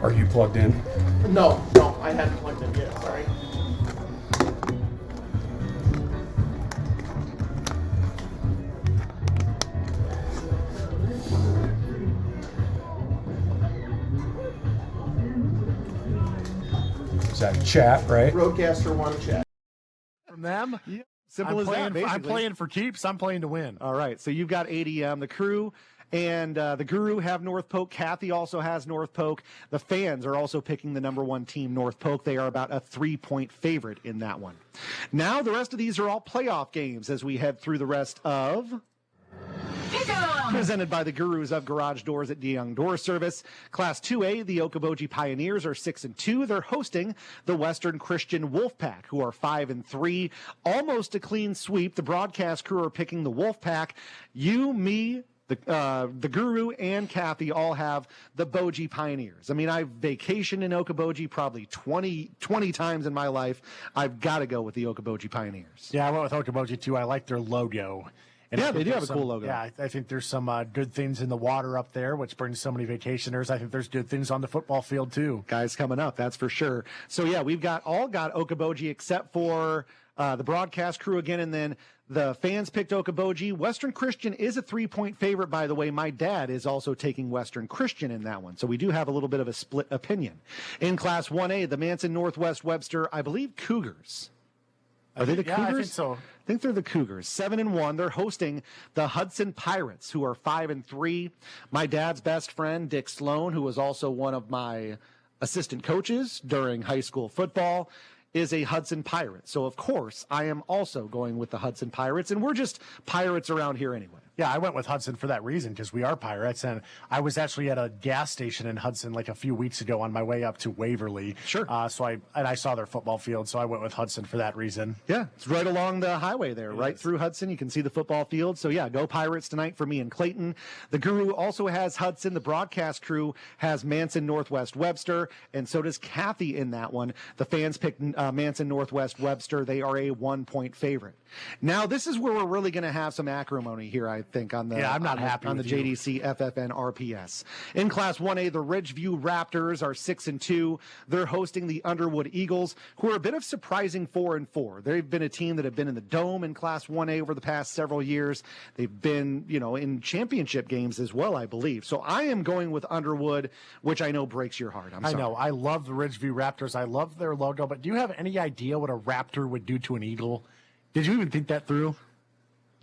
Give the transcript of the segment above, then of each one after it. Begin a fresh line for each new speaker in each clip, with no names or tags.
Are you plugged in?
No, I hadn't plugged in yet. Sorry.
Is that chat, right?
Roadcaster 1 chat.
From them?
Yeah. Simple as that, basically.
I'm playing for keeps. I'm playing to win.
All right, so you've got ADM, the crew, and the Guru have North Polk. Kathy also has North Polk. The fans are also picking the number 1 team, North Polk. They are about a 3-point favorite in that one. Now, the rest of these are all playoff games as we head through the rest of... Kickoff! Presented by the Gurus of Garage Doors at DeYoung Door Service. Class 2A, the Okoboji Pioneers are 6-2. They're hosting the Western Christian Wolfpack, who are 5-3. Almost a clean sweep. The broadcast crew are picking the Wolfpack. You, me, the Guru, and Kathy all have the Boji Pioneers. I mean, I've vacationed in Okoboji probably 20 times in my life. I've got to go with the Okoboji Pioneers.
Yeah, I went with Okoboji too. I like their logo. And
yeah, they do have a cool logo.
Yeah, I think there's some good things in the water up there, which brings so many vacationers. I think there's good things on the football field, too.
Guys coming up, that's for sure. So, yeah, we've all got Okoboji except for the broadcast crew again, and then the fans picked Okoboji. Western Christian is a 3-point favorite, by the way. My dad is also taking Western Christian in that one. So we do have a little bit of a split opinion. In Class 1A, the Manson Northwest Webster, I believe Cougars. Are they the Cougars?
I think so.
I think they're the Cougars. 7-1. They're hosting the Hudson Pirates, who are 5-3. My dad's best friend, Dick Sloan, who was also one of my assistant coaches during high school football, is a Hudson Pirate. So, of course, I am also going with the Hudson Pirates, and we're just pirates around here anyway.
Yeah, I went with Hudson for that reason because we are Pirates, and I was actually at a gas station in Hudson like a few weeks ago on my way up to Waverly.
Sure.
So I saw their football field, so I went with Hudson for that reason.
Yeah, it's right along the highway there, right through Hudson. You can see the football field. So, yeah, go Pirates tonight for me and Clayton. The Guru also has Hudson. The broadcast crew has Manson Northwest Webster, and so does Kathy in that one. The fans picked Manson Northwest Webster. They are a 1-point favorite. Now, this is where we're really going to have some acrimony here, I think, on the
I'm not happy
on the
with you.
JDC FFN RPS. In Class 1A, the Ridgeview Raptors are 6-2. They're hosting the Underwood Eagles, who are a bit of surprising 4-4. They've been a team that have been in the Dome in Class 1A over the past several years. They've been, in championship games as well, I believe. So I am going with Underwood, which I know breaks your heart.
I know. I love the Ridgeview Raptors. I love their logo, but do you have any idea what a raptor would do to an eagle? Did you even think that through?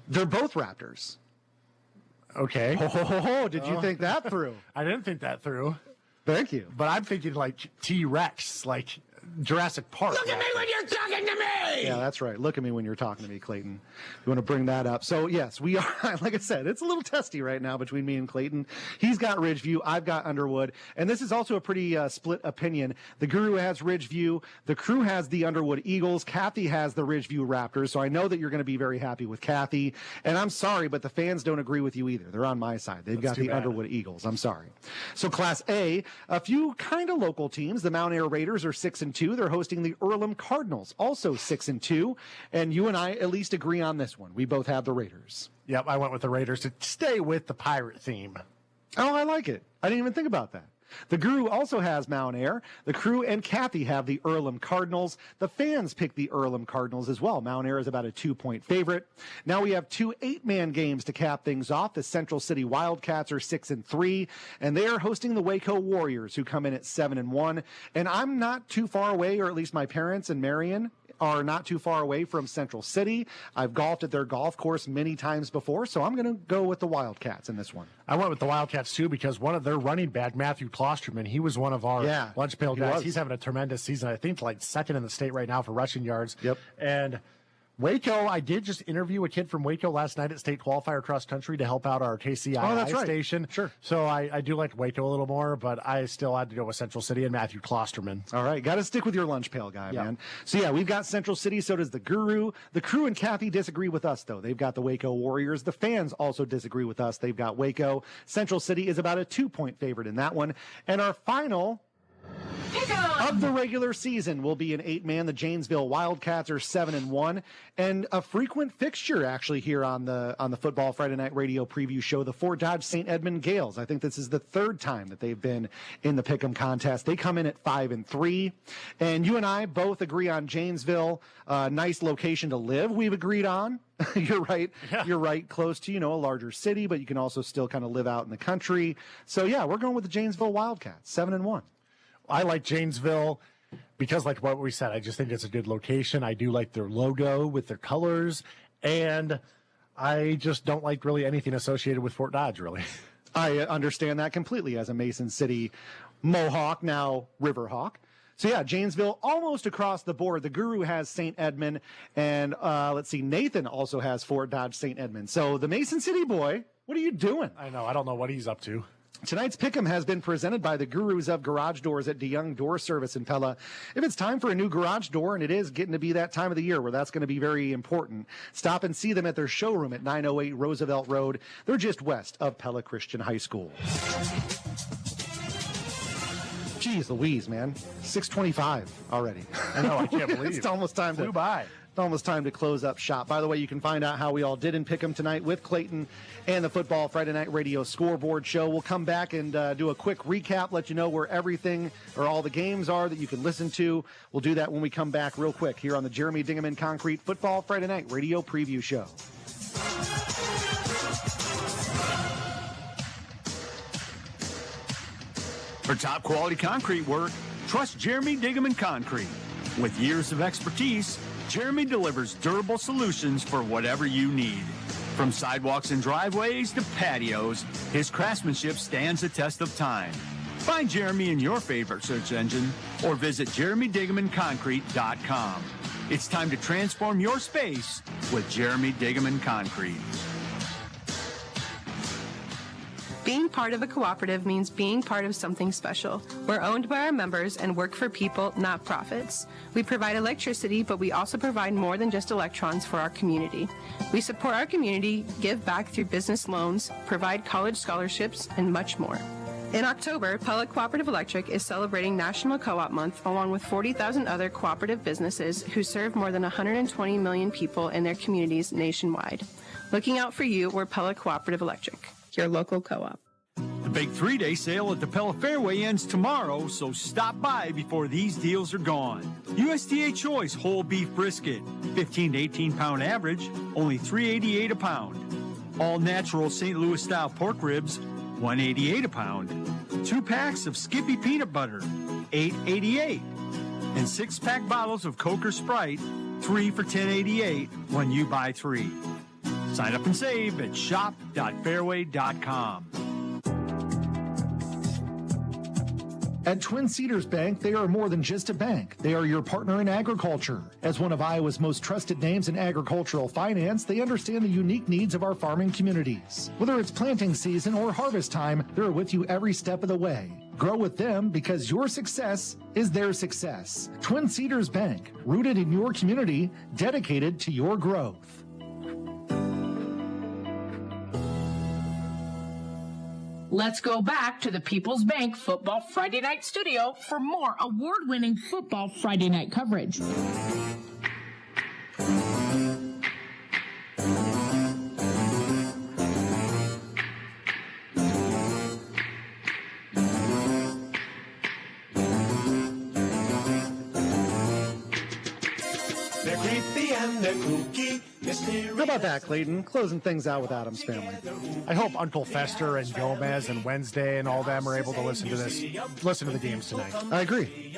They're both Raptors.
Okay.
Did you think that through?
I didn't think that through.
Thank you.
But I'm thinking like T-Rex, like Jurassic Park.
Look at me when you're talking to me!
Yeah, that's right. Look at me when you're talking to me, Clayton. You want to bring that up. So, yes, we are, like I said, it's a little testy right now between me and Clayton. He's got Ridgeview. I've got Underwood. And this is also a pretty split opinion. The Guru has Ridgeview. The crew has the Underwood Eagles. Kathy has the Ridgeview Raptors. So I know that you're going to be very happy with Kathy. And I'm sorry, but the fans don't agree with you either. They're on my side. They've got the Underwood Eagles. I'm sorry. So Class A, a few kind of local teams. The Mount Air Raiders are 6-2. They're hosting the Earlham Cardinals, also 6-2. And you and I at least agree on this one. We both have the Raiders.
Yep, I went with the Raiders to stay with the pirate theme.
Oh, I like it. I didn't even think about that. The Guru also has Mount Air. The crew and Kathy have the Earlham Cardinals. The fans pick the Earlham Cardinals as well. Mount Air is about a 2-point favorite. Now we have 2 8-man games to cap things off. The Central City Wildcats are 6-3, and they are hosting the Waco Warriors, who come in at 7-1. And I'm not too far away, or at least my parents and Marion are not too far away from Central City. I've golfed at their golf course many times before, so I'm going to go with the Wildcats in this one.
I went with the Wildcats, too, because one of their running back, Matthew Klosterman, he was one of our lunch pail guys. He's having a tremendous season. I think like second in the state right now for rushing yards.
Yep.
And Waco, I did just interview a kid from Waco last night at state qualifier cross country to help out our KCII station.
Sure.
So I do like Waco a little more, but I still had to go with Central City and Matthew Klosterman.
All right. Got to stick with your lunch pail guy, man. So, yeah, we've got Central City. So does the Guru. The crew and Kathy disagree with us, though. They've got the Waco Warriors. The fans also disagree with us. They've got Waco. Central City is about a 2-point favorite in that one. And our final Of the regular season will be an 8-man. The Janesville Wildcats are 7-1, and a frequent fixture actually here on the Football Friday Night Radio preview show, the Fort Dodge St. Edmund Gales. I think this is the third time that they've been in the Pick'em contest. They come in at 5-3, and you and I both agree on Janesville. Nice location to live. We've agreed on. You're right. Yeah. You're right. Close to, a larger city, but you can also still kind of live out in the country. So yeah, we're going with the Janesville Wildcats, 7-1.
I like Janesville because, like what we said, I just think it's a good location. I do like their logo with their colors, and I just don't like really anything associated with Fort Dodge, really.
I understand that completely as a Mason City Mohawk, now Riverhawk. So, yeah, Janesville almost across the board. The Guru has St. Edmund, and let's see, Nathan also has Fort Dodge St. Edmund. So the Mason City boy, what are you doing?
I know. I don't know what he's up to.
Tonight's Pick'em has been presented by the Gurus of Garage Doors at DeYoung Door Service in Pella. If it's time for a new garage door, and it is getting to be that time of the year where that's going to be very important, stop and see them at their showroom at 908 Roosevelt Road. They're just west of Pella Christian High School. Jeez Louise, man. 6:25 already.
I know, I can't believe
it's almost time
flew by.
Almost time to close up shop. By the way, you can find out how we all did in Pick'em tonight with Clayton and the Football Friday Night Radio scoreboard show. We'll come back and do a quick recap, let you know where everything or all the games are that you can listen to. We'll do that when we come back real quick here on the Jeremy Dingaman Concrete Football Friday Night Radio preview show.
For top quality concrete work, trust Jeremy Dingaman Concrete. With years of expertise, Jeremy delivers durable solutions for whatever you need. From sidewalks and driveways to patios, his craftsmanship stands the test of time. Find Jeremy in your favorite search engine or visit JeremyDiggamanConcrete.com. It's time to transform your space with Jeremy Dingaman Concrete.
Being part of a cooperative means being part of something special. We're owned by our members and work for people, not profits. We provide electricity, but we also provide more than just electrons for our community. We support our community, give back through business loans, provide college scholarships, and much more. In October, Pella Cooperative Electric is celebrating National Co-op Month along with 40,000 other cooperative businesses who serve more than 120 million people in their communities nationwide. Looking out for you, we're Pella Cooperative Electric, your local co-op.
The big 3-day sale at the Pella Fairway ends tomorrow, so stop by before these deals are gone. USDA Choice whole beef brisket, 15 to 18 pound average, only $3.88 a pound. All natural St. Louis style pork ribs, $1.88 a pound. 2 packs of Skippy peanut butter, $8.88. And 6-pack bottles of Coke or Sprite, 3 for $10.88 when you buy 3. Sign up and save at shop.fairway.com.
At Twin Cedars Bank, they are more than just a bank. They are your partner in agriculture. As one of Iowa's most trusted names in agricultural finance, they understand the unique needs of our farming communities. Whether it's planting season or harvest time, they're with you every step of the way. Grow with them because your success is their success. Twin Cedars Bank, rooted in your community, dedicated to your growth.
Let's go back to the People's Bank Football Friday Night Studio for more award-winning Football Friday Night coverage.
How about that, Clayton? Closing things out with Adam's family.
I hope Uncle Fester and Gomez and Wednesday and all them are able to listen to the games tonight.
I agree.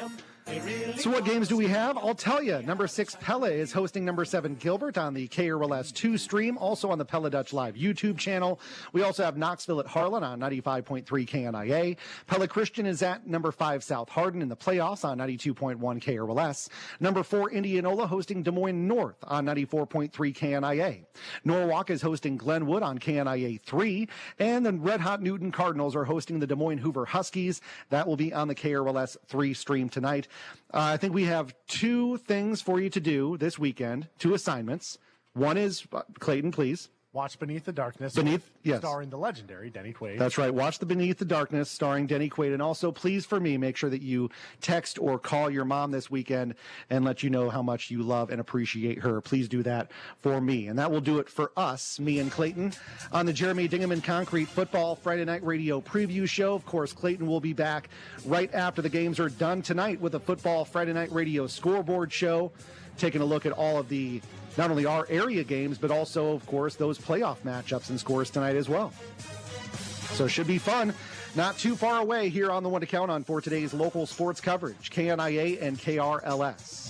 So what games do we have? I'll tell you. Number 6, Pella is hosting number 7, Gilbert on the KRLS 2 stream, also on the Pella Dutch Live YouTube channel. We also have Knoxville at Harlan on 95.3 KNIA. Pella Christian is at number 5, South Hardin in the playoffs on 92.1 KRLS. Number 4, Indianola hosting Des Moines North on 94.3 KNIA. Norwalk is hosting Glenwood on KNIA 3. And the Red Hot Newton Cardinals are hosting the Des Moines Hoover Huskies. That will be on the KRLS 3 stream tonight. I think we have 2 things for you to do this weekend, 2 assignments. One is, Clayton, please.
Watch Beneath the Darkness,
Yes.
starring the legendary Denny Quaid.
That's right. Watch the Beneath the Darkness starring Denny Quaid. And also, please, for me, make sure that you text or call your mom this weekend and let you know how much you love and appreciate her. Please do that for me. And that will do it for us, me and Clayton, on the Jeremy Dingaman Concrete Football Friday Night Radio Preview Show. Of course, Clayton will be back right after the games are done tonight with a Football Friday Night Radio Scoreboard Show, taking a look at all of the not only our area games, but also, of course, those playoff matchups and scores tonight as well. So it should be fun. Not too far away here on the one to count on for today's local sports coverage, KNIA and KRLS.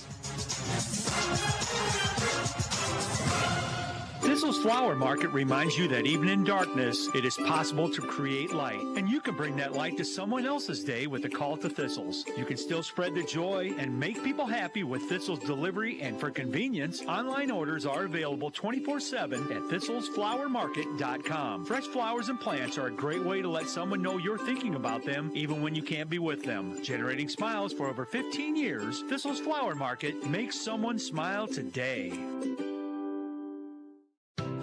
Thistle's Flower Market reminds you that even in darkness, it is possible to create light. And you can bring that light to someone else's day with a call to Thistles. You can still spread the joy and make people happy with Thistle's delivery, and for convenience, online orders are available 24/7 at thistlesflowermarket.com. Fresh flowers and plants are a great way to let someone know you're thinking about them, even when you can't be with them. Generating smiles for over 15 years, Thistle's Flower Market makes someone smile today.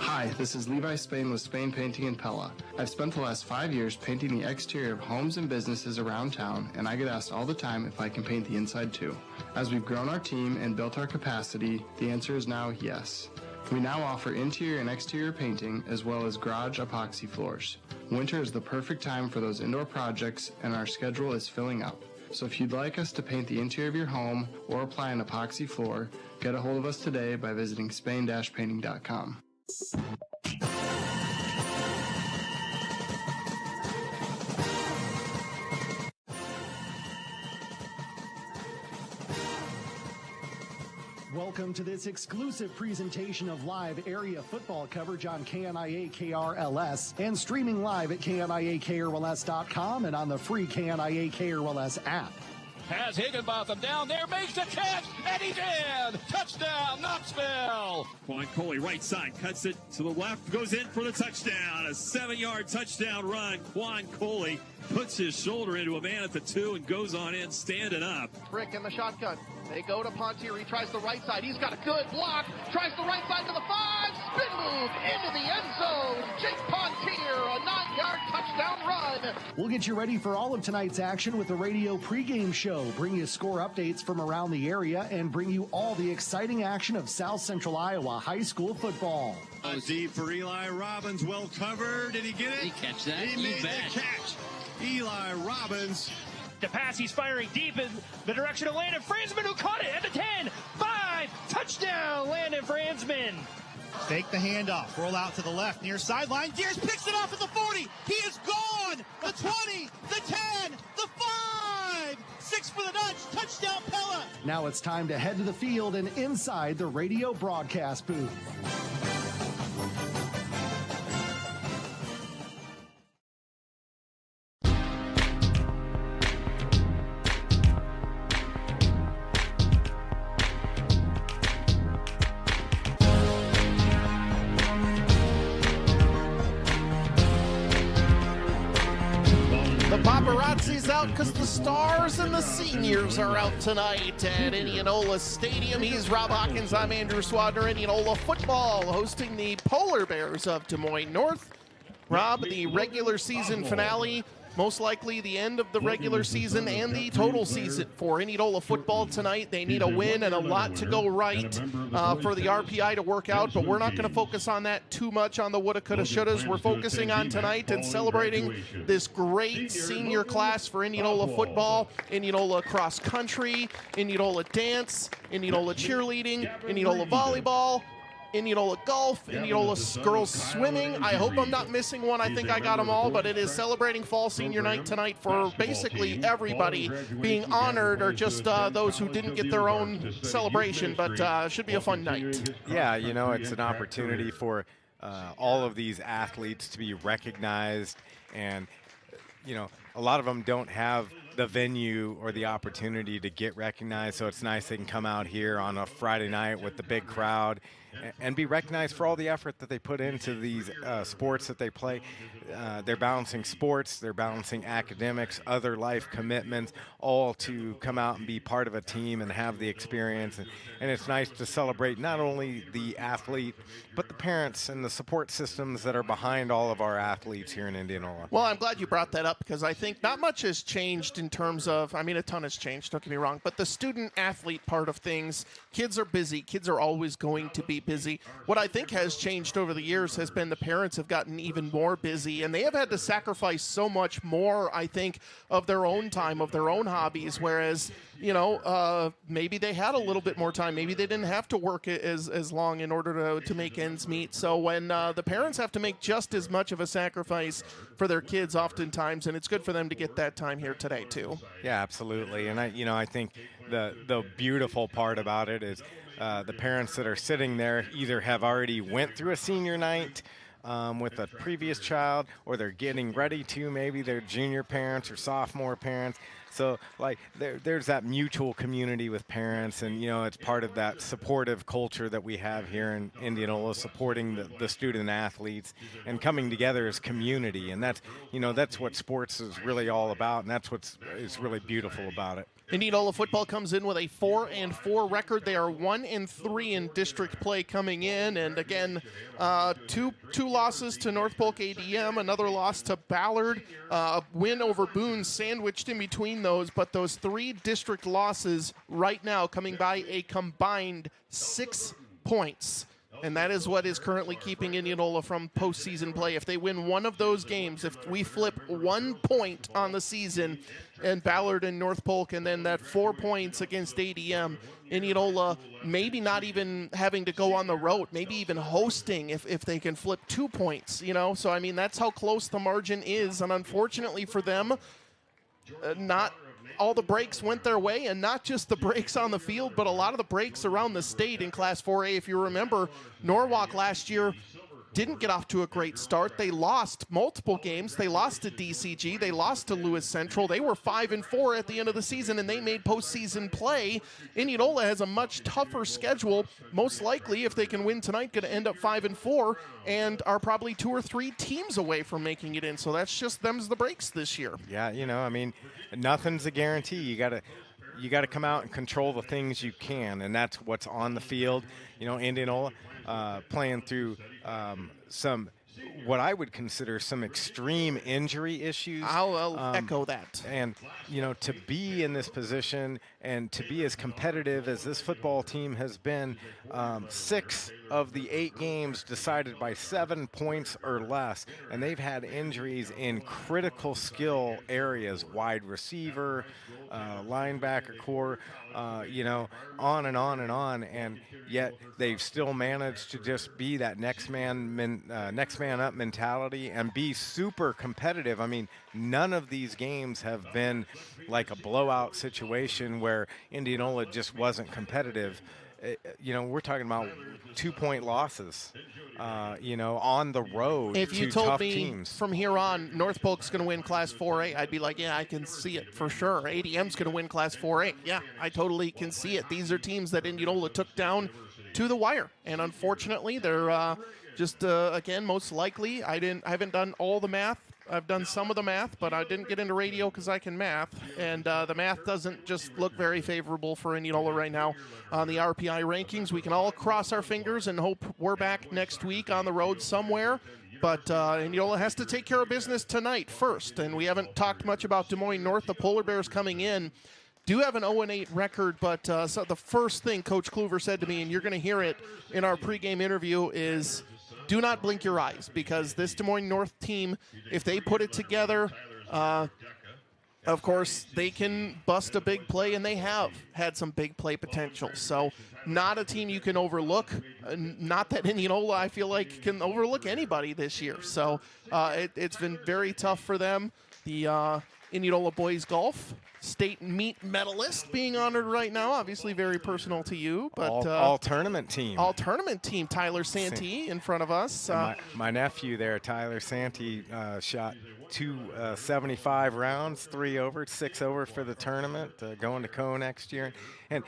Hi, this is Levi Spain with Spain Painting in Pella. I've spent the last 5 years painting the exterior of homes and businesses around town, and I get asked all the time if I can paint the inside too. As we've grown our team and built our capacity, the answer is now yes. We now offer interior and exterior painting as well as garage epoxy floors. Winter is the perfect time for those indoor projects, and our schedule is filling up. So if you'd like us to paint the interior of your home or apply an epoxy floor, get a hold of us today by visiting spain-painting.com.
Welcome to this exclusive presentation of live area football coverage on KNIA KRLS and streaming live at KNIAKRLS.com and on the free KNIA KRLS app.
Has Higginbotham down there, makes the catch, and he's in! Touchdown, Knoxville!
Juan Coley, right side, cuts it to the left, goes in for the touchdown. A 7-yard touchdown run. Juan Coley puts his shoulder into a man at the 2 and goes on in, standing up.
Frick in the shotgun. They go to Pontier. He tries the right side. He's got a good block. Tries the right side to the 5. Spin move into the end zone. Jake Pontier, a 9-yard touchdown run.
We'll get you ready for all of tonight's action with the radio pregame show. Bring you score updates from around the area and bring you all the exciting action of South Central Iowa high school football.
Deep for Eli Robbins, well covered. Did he get it?
Did he catch that?
He made the catch. Eli Robbins.
The pass, he's firing deep in the direction of Landon Franzman, who caught it at the 10. 5, touchdown, Landon Franzman.
Fake the handoff, roll out to the left, near sideline. Gears picks it off at the 40. He is gone. The 20, the 10, the 5. 6 for the nudge. Touchdown, Pella.
Now it's time to head to the field and inside the radio broadcast booth.
Paparazzi's out because the stars and the seniors are out tonight at Indianola Stadium. He's Rob Hawkins. I'm Andrew Swadner. Indianola football hosting the Polar Bears of Des Moines North. Rob, the regular season finale, most likely the end of the regular season and the total season for Indianola football tonight. They need a win and a lot to go right for the RPI to work out, but we're not going to focus on that too much on the woulda, coulda, shouldas. We're focusing on tonight and celebrating this great senior class for Indianola football, Indianola cross country, Indianola dance, Indianola cheerleading, Indianola volleyball, Indianola golf, Indianola girls swimming. I hope I'm not missing one. I think I got them all, but it is celebrating fall senior night tonight for basically everybody being honored, or just those who didn't get their own celebration, but should be a fun night.
Yeah, you know, it's an opportunity for all of these athletes to be recognized, and, you know, a lot of them don't have the venue or the opportunity to get recognized, so it's nice they can come out here on a Friday night with the big crowd and be recognized for all the effort that they put into these sports that they play. they're balancing sports, they're balancing academics, other life commitments, all to come out and be part of a team and have the experience. And it's nice to celebrate not only the athlete, but the parents and the support systems that are behind all of our athletes here in Indianola.
Well, I'm glad you brought that up because I think not much has changed in terms of, a ton has changed, don't get me wrong, but the student-athlete part of things, kids are busy. Kids are always going to be busy. What I think has changed over the years has been the parents have gotten even more busy, and they have had to sacrifice so much more, I think, of their own time, of their own hobbies, whereas, maybe they had a little bit more time. Maybe they didn't have to work as long in order to make ends meet. So when the parents have to make just as much of a sacrifice for their kids oftentimes, and it's good for them to get that time here today too.
Yeah, absolutely. And I think the beautiful part about it is the parents that are sitting there either have already went through a senior night with a previous child, or they're getting ready to. Maybe they're junior parents or sophomore parents. So, there's that mutual community with parents, and, it's part of that supportive culture that we have here in Indianola, supporting the student athletes and coming together as community. And that's what sports is really all about, and that's what's is really beautiful about it.
Indianola football comes in with a 4-4 record. They are 1-3 in district play coming in, and again, two losses to North Polk ADM, another loss to Ballard, a win over Boone sandwiched in between those. But those 3 district losses right now coming by a combined 6 points. And that is what is currently keeping Indianola from postseason play. If they win one of those games, if we flip 1 point on the season, and Ballard and North Polk, and then that 4 points against ADM, Indianola maybe not even having to go on the road, maybe even hosting if they can flip 2 points, So, that's how close the margin is. And unfortunately for them, not all the breaks went their way, and not just the breaks on the field, but a lot of the breaks around the state in Class 4A. If you remember, Norwalk last year didn't get off to a great start. They lost multiple games. They lost to DCG. They lost to Lewis Central. They were 5-4 at the end of the season, and they made postseason play. Indianola has a much tougher schedule. Most likely, if they can win tonight, going to end up 5-4, and are probably 2 or 3 teams away from making it in. So that's just them's the breaks this year.
Yeah, nothing's a guarantee. You got to come out and control the things you can, and that's what's on the field. Indianola playing through some, what I would consider some extreme injury issues.
I'll echo that.
And, to be in this position and to be as competitive as this football team has been, 6 of the 8 games decided by 7 points or less, and they've had injuries in critical skill areas, wide receiver, linebacker core, on and on and on, and yet they've still managed to just be that next man up mentality and be super competitive. None of these games have been like a blowout situation where Indianola just wasn't competitive. We're talking about 2-point losses, on the road.
If you
to
told
tough
me
teams.
From here on, North Polk's going to win Class 4A, I'd be like, yeah, I can see it for sure. ADM's going to win Class 4A. Yeah, I totally can see it. These are teams that Indianola took down to the wire, and unfortunately, they're again, most likely. I haven't done all the math. I've done some of the math, but I didn't get into radio because I can math, and the math doesn't just look very favorable for Indianola right now on the RPI rankings. We can all cross our fingers and hope we're back next week on the road somewhere, but Indianola has to take care of business tonight first, and we haven't talked much about Des Moines North. The Polar Bears coming in do have an 0-8 record, but so the first thing Coach Clover said to me, and you're going to hear it in our pregame interview, is do not blink your eyes, because this Des Moines North team, if they put it together, of course, they can bust a big play, and they have had some big play potential. So not a team you can overlook. Not that Indianola, I feel like, can overlook anybody this year. So it's been very tough for them. The Indianola boys golf state meet medalist being honored right now, obviously very personal to you, but
all tournament team
Tyler Santee in front of us.
My nephew there, Tyler Santee, shot 275 rounds, 3 over, 6 over for the tournament, going to Co next year. And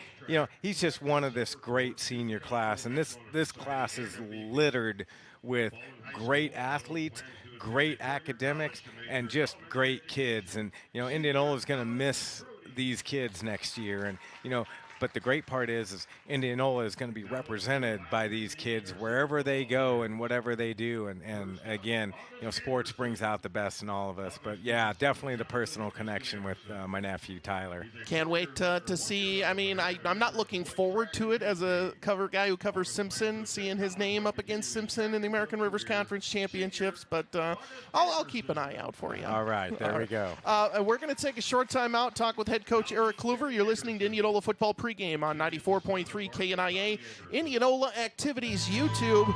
he's just one of this great senior class, and this class is littered with great athletes great academics and just great kids. And, Indianola is going to miss these kids next year. And, but the great part is Indianola is going to be represented by these kids wherever they go and whatever they do. And again, sports brings out the best in all of us. But, yeah, definitely the personal connection with my nephew, Tyler.
Can't wait to see. I mean, I'm not looking forward to it as a guy who covers Simpson, seeing his name up against Simpson in the American Rivers Conference Championships. But I'll keep an eye out for you.
All right, there we go.
We're going to take a short time out, talk with head coach Eric Clover. You're listening to Indianola Football Pregame on 94.3 KNIA, Indianola Activities YouTube.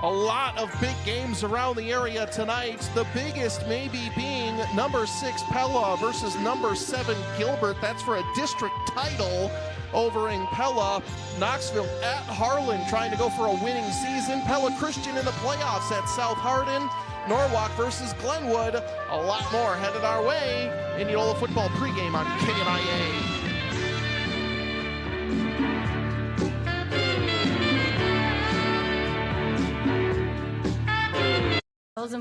A lot of big games around the area tonight. The biggest maybe being number 6 Pella versus number 7 Gilbert. That's for a district title over in Pella. Knoxville at Harlan trying to go for a winning season. Pella Christian in the playoffs at South Hardin. Norwalk versus Glenwood. A lot more headed our way. Indianola Football Pregame on KNIA.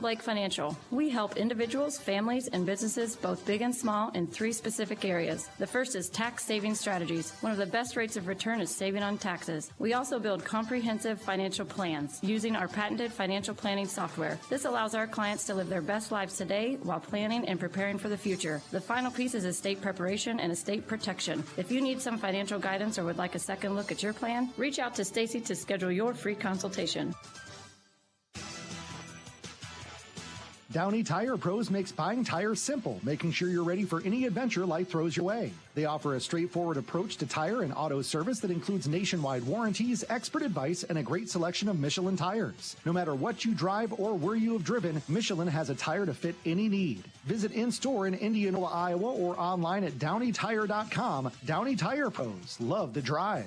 Blake Financial. We help individuals, families, and businesses, both big and small, in 3 specific areas. The first is tax saving strategies. One of the best rates of return is saving on taxes. We also build comprehensive financial plans using our patented financial planning software. This allows our clients to live their best lives today while planning and preparing for the future. The final piece is estate preparation and estate protection. If you need some financial guidance or would like a second look at your plan, reach out to Stacy to schedule your free consultation.
Downey Tire Pros makes buying tires simple, making sure you're ready for any adventure life throws your way. They offer a straightforward approach to tire and auto service that includes nationwide warranties, expert advice, and a great selection of Michelin tires. No matter what you drive or where you have driven, Michelin has a tire to fit any need. Visit in-store in Indianola, Iowa, or online at DowneyTire.com. Downey Tire Pros. Love the drive.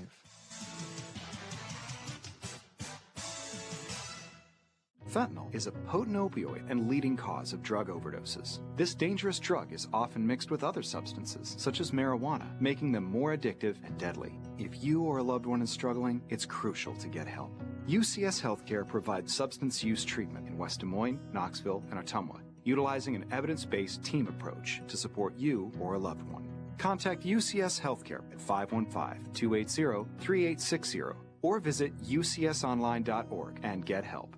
Fentanyl is a potent opioid and leading cause of drug overdoses. This dangerous drug is often mixed with other substances, such as marijuana, making them more addictive and deadly. If you or a loved one is struggling, it's crucial to get help. UCS Healthcare provides substance use treatment in West Des Moines, Knoxville, and Ottumwa, utilizing an evidence-based team approach to support you or a loved one. Contact UCS Healthcare at 515-280-3860 or visit ucsonline.org and get help.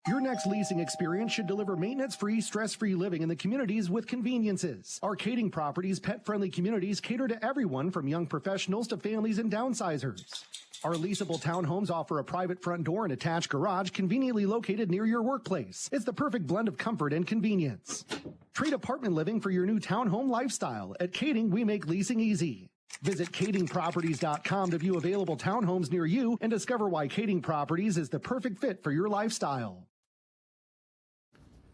Your next leasing experience should deliver maintenance-free, stress-free living in the communities with conveniences. Arcading Properties' pet-friendly communities cater to everyone from young professionals to families and downsizers. Our leasable townhomes offer a private front door and attached garage conveniently located near your workplace. It's the perfect blend of comfort and convenience. Trade apartment living for your new townhome lifestyle. At Kading, we make leasing easy. Visit KadingProperties.com to view available townhomes near you and discover why Kading Properties is the perfect fit for your lifestyle.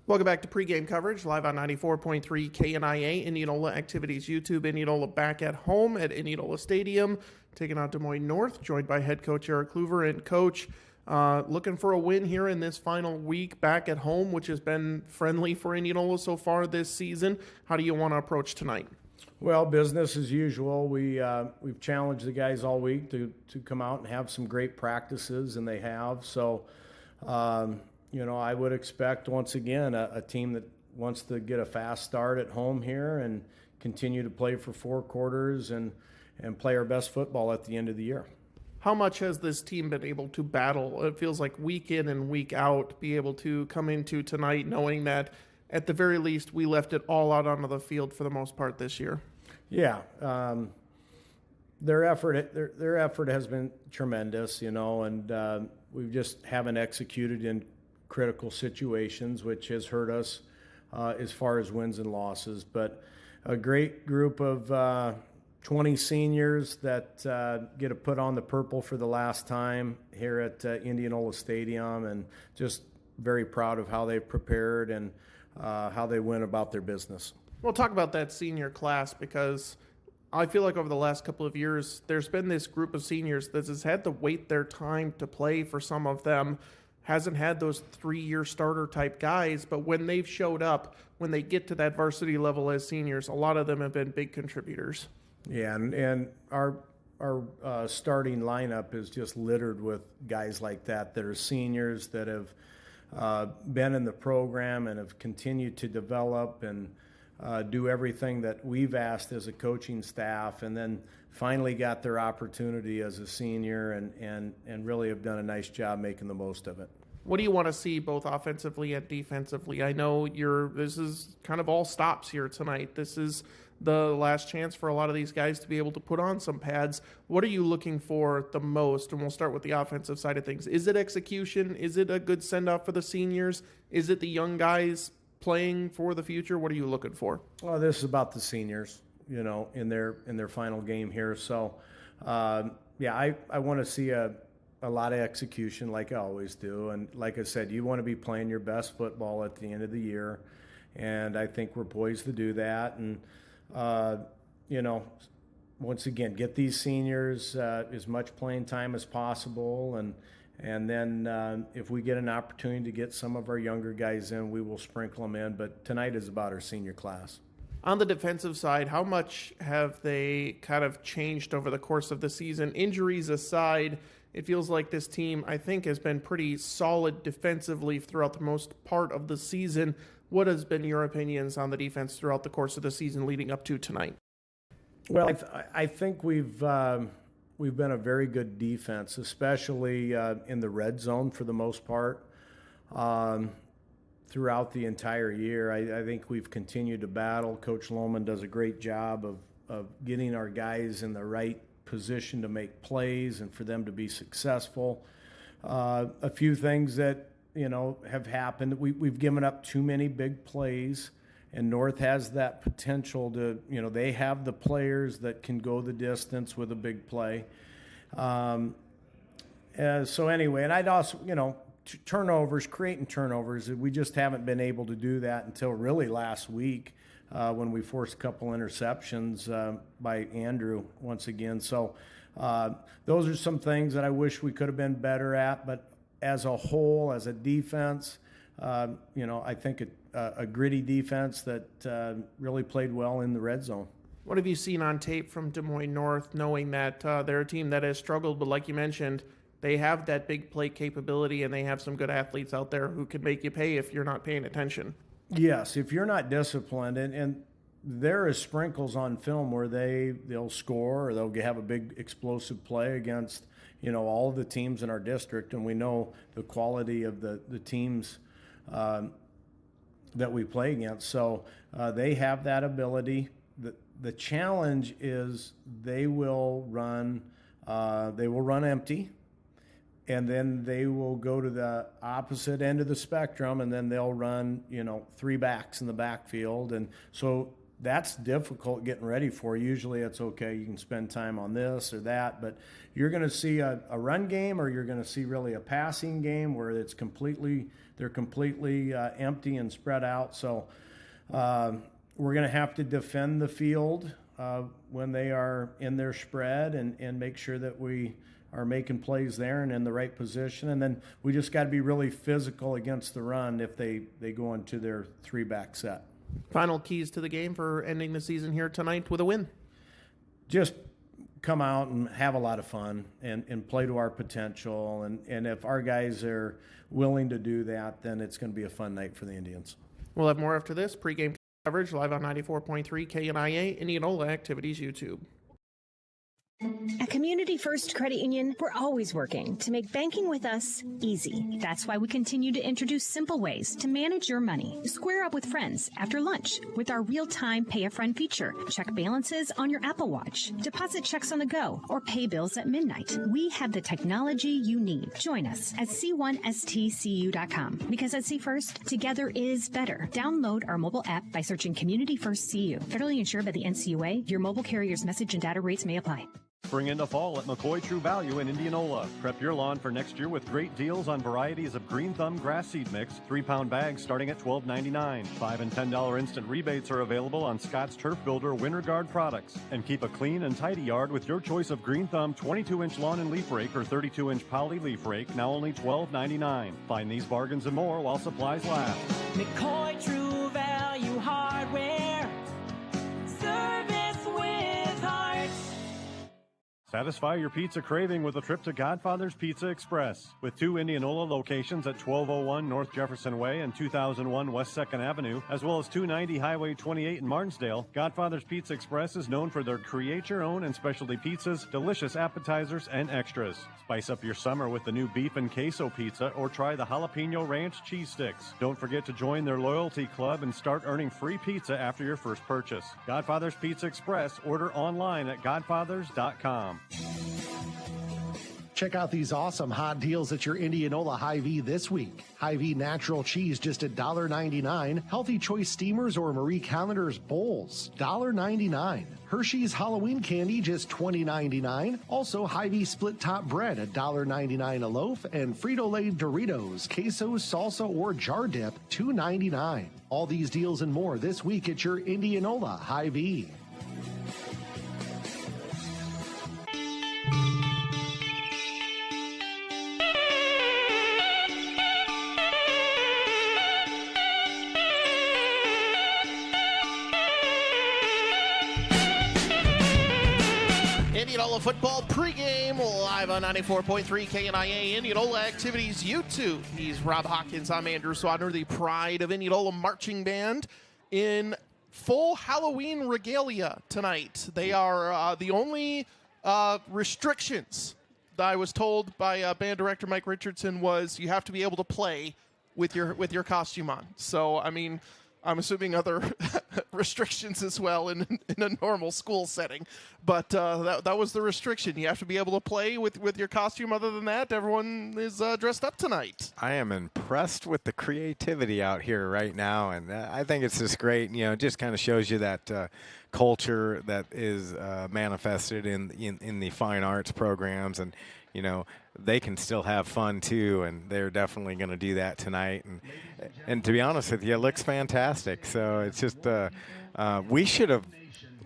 Welcome back to pregame coverage, live on 94.3 KNIA, Indianola Activities YouTube. Indianola back at home at Indianola Stadium, taking on Des Moines North, joined by head coach Eric Clover. And coach, looking for a win here in this final week back at home, which has been friendly for Indianola so far this season. How do you want to approach tonight?
Well, business as usual. We've challenged the guys all week to come out and have some great practices, and they have. So, I would expect, once again, a team that wants to get a fast start at home here and continue to play for 4 quarters and play our best football at the end of the year.
How much has this team been able to battle? It feels like week in and week out, be able to come into tonight knowing that at the very least we left it all out onto the field for the most part this year.
Yeah. Their effort has been tremendous, and we just haven't executed in critical situations, which has hurt us as far as wins and losses. But a great group of 20 seniors that get to put on the purple for the last time here at Indianola Stadium, and just very proud of how they've prepared and how they went about their business.
We'll talk about that senior class, because I feel like over the last couple of years, there's been this group of seniors that has had to wait their time to play for some of them, hasn't had those 3-year starter type guys, but when they've showed up, when they get to that varsity level as seniors, a lot of them have been big contributors.
Yeah, and our starting lineup is just littered with guys like that are seniors that have been in the program and have continued to develop and do everything that we've asked as a coaching staff, and then finally got their opportunity as a senior and really have done a nice job making the most of it.
What do you want to see both offensively and defensively? I know this is kind of all stops here tonight. This is the last chance for a lot of these guys to be able to put on some pads. What are you looking for the most? And we'll start with the offensive side of things. Is it execution? Is it a good send-off for the seniors? Is it the young guys playing for the future? What are you looking for?
Well, this is about the seniors, in their final game here. So, I want to see a lot of execution like I always do. And like I said, you want to be playing your best football at the end of the year. And I think we're poised to do that. And, once again, get these seniors as much playing time as possible. And then if we get an opportunity to get some of our younger guys in, we will sprinkle them in. But tonight is about our senior class.
On the defensive side, how much have they kind of changed over the course of the season? Injuries aside, it feels like this team, I think, has been pretty solid defensively throughout the most part of the season. What has been your opinions on the defense throughout the course of the season leading up to tonight?
Well, I think we've been a very good defense, especially in the red zone for the most part. Throughout the entire year, I think we've continued to battle. Coach Lohman does a great job of getting our guys in the right position to make plays and for them to be successful. A few things that have happened. We've given up too many big plays, and North has that potential to, they have the players that can go the distance with a big play. So anyway, and I'd also, creating turnovers, we just haven't been able to do that until really last week when we forced a couple interceptions by Andrew once again. So those are some things that I wish we could have been better at, but as a whole, as a defense, I think a gritty defense that really played well in the red zone.
What have you seen on tape from Des Moines North, knowing that they're a team that has struggled, but like you mentioned, they have that big play capability and they have some good athletes out there who can make you pay if you're not paying attention?
Yes, if you're not disciplined, and there is sprinkles on film where they'll score or they'll have a big explosive play against all of the teams in our district, and we know the quality of the teams that we play against. So they have that ability. The challenge is they will run empty, and then they will go to the opposite end of the spectrum, and then they'll run 3 backs in the backfield, and so that's difficult getting ready for. Usually it's okay, you can spend time on this or that, but you're going to see a run game, or you're going to see really a passing game where they're completely empty and spread out. So we're going to have to defend the field when they are in their spread and make sure that we are making plays there and in the right position. And then we just got to be really physical against the run if they go into their 3-back set.
Final keys to the game for ending the season here tonight with a win?
Just come out and have a lot of fun and play to our potential. And if our guys are willing to do that, then it's going to be a fun night for the Indians.
We'll have more after this. Pre-game coverage live on 94.3 KNIA, Indianola Activities YouTube.
At Community First Credit Union, we're always working to make banking with us easy. That's why we continue to introduce simple ways to manage your money. Square up with friends after lunch with our real-time Pay a Friend feature. Check balances on your Apple Watch. Deposit checks on the go or pay bills at midnight. We have the technology you need. Join us at c1stcu.com, because at C First, together is better. Download our mobile app by searching Community First CU. Federally insured by the NCUA. Your mobile carrier's message and data rates may apply.
Spring into fall at McCoy True Value in Indianola. Prep your lawn for next year with great deals on varieties of Green Thumb grass seed mix, 3-pound bags starting at $12.99. $5 and $10 instant rebates are available on Scott's Turf Builder Winter Guard products. And keep a clean and tidy yard with your choice of Green Thumb 22-inch lawn and leaf rake or 32-inch poly leaf rake, now only $12.99. Find these bargains and more while supplies last.
McCoy True Value Hardware. Service with heart.
Satisfy your pizza craving with a trip to Godfather's Pizza Express. With 2 Indianola locations at 1201 North Jefferson Way and 2001 West 2nd Avenue, as well as 290 Highway 28 in Martinsdale, Godfather's Pizza Express is known for their create-your-own and specialty pizzas, delicious appetizers, and extras. Spice up your summer with the new beef and queso pizza or try the jalapeno ranch cheese sticks. Don't forget to join their loyalty club and start earning free pizza after your first purchase. Godfather's Pizza Express. Order online at godfathers.com.
Check out these awesome hot deals at your Indianola Hy-Vee this week. Hy-Vee natural cheese just at $1.99. Healthy Choice steamers or Marie Callender's bowls, $1.99. Hershey's Halloween candy just $20.99. Also Hy-Vee split top bread at $1.99 a loaf, and Frito-Lay Doritos, queso, salsa, or jar dip, $2.99. All these deals and more this week at your Indianola Hy-Vee.
Indianola football pregame live on 94.3 KNIA Indianola Activities YouTube. He's Rob Hawkins. I'm Andrew Swadner, the pride of Indianola Marching Band in full Halloween regalia tonight. They are the only restrictions that I was told by band director Mike Richardson was you have to be able to play with your costume on. So, I mean, I'm assuming other restrictions as well in a normal school setting. But that was the restriction. You have to be able to play with your costume. Other than that, everyone is dressed up tonight.
I am impressed with the creativity out here right now, and I think it's just great. You know, it just kind of shows you that culture that is manifested in the fine arts programs, and you know, they can still have fun too, and they're definitely going to do that tonight. And to be honest with you, it looks fantastic. So it's just we should have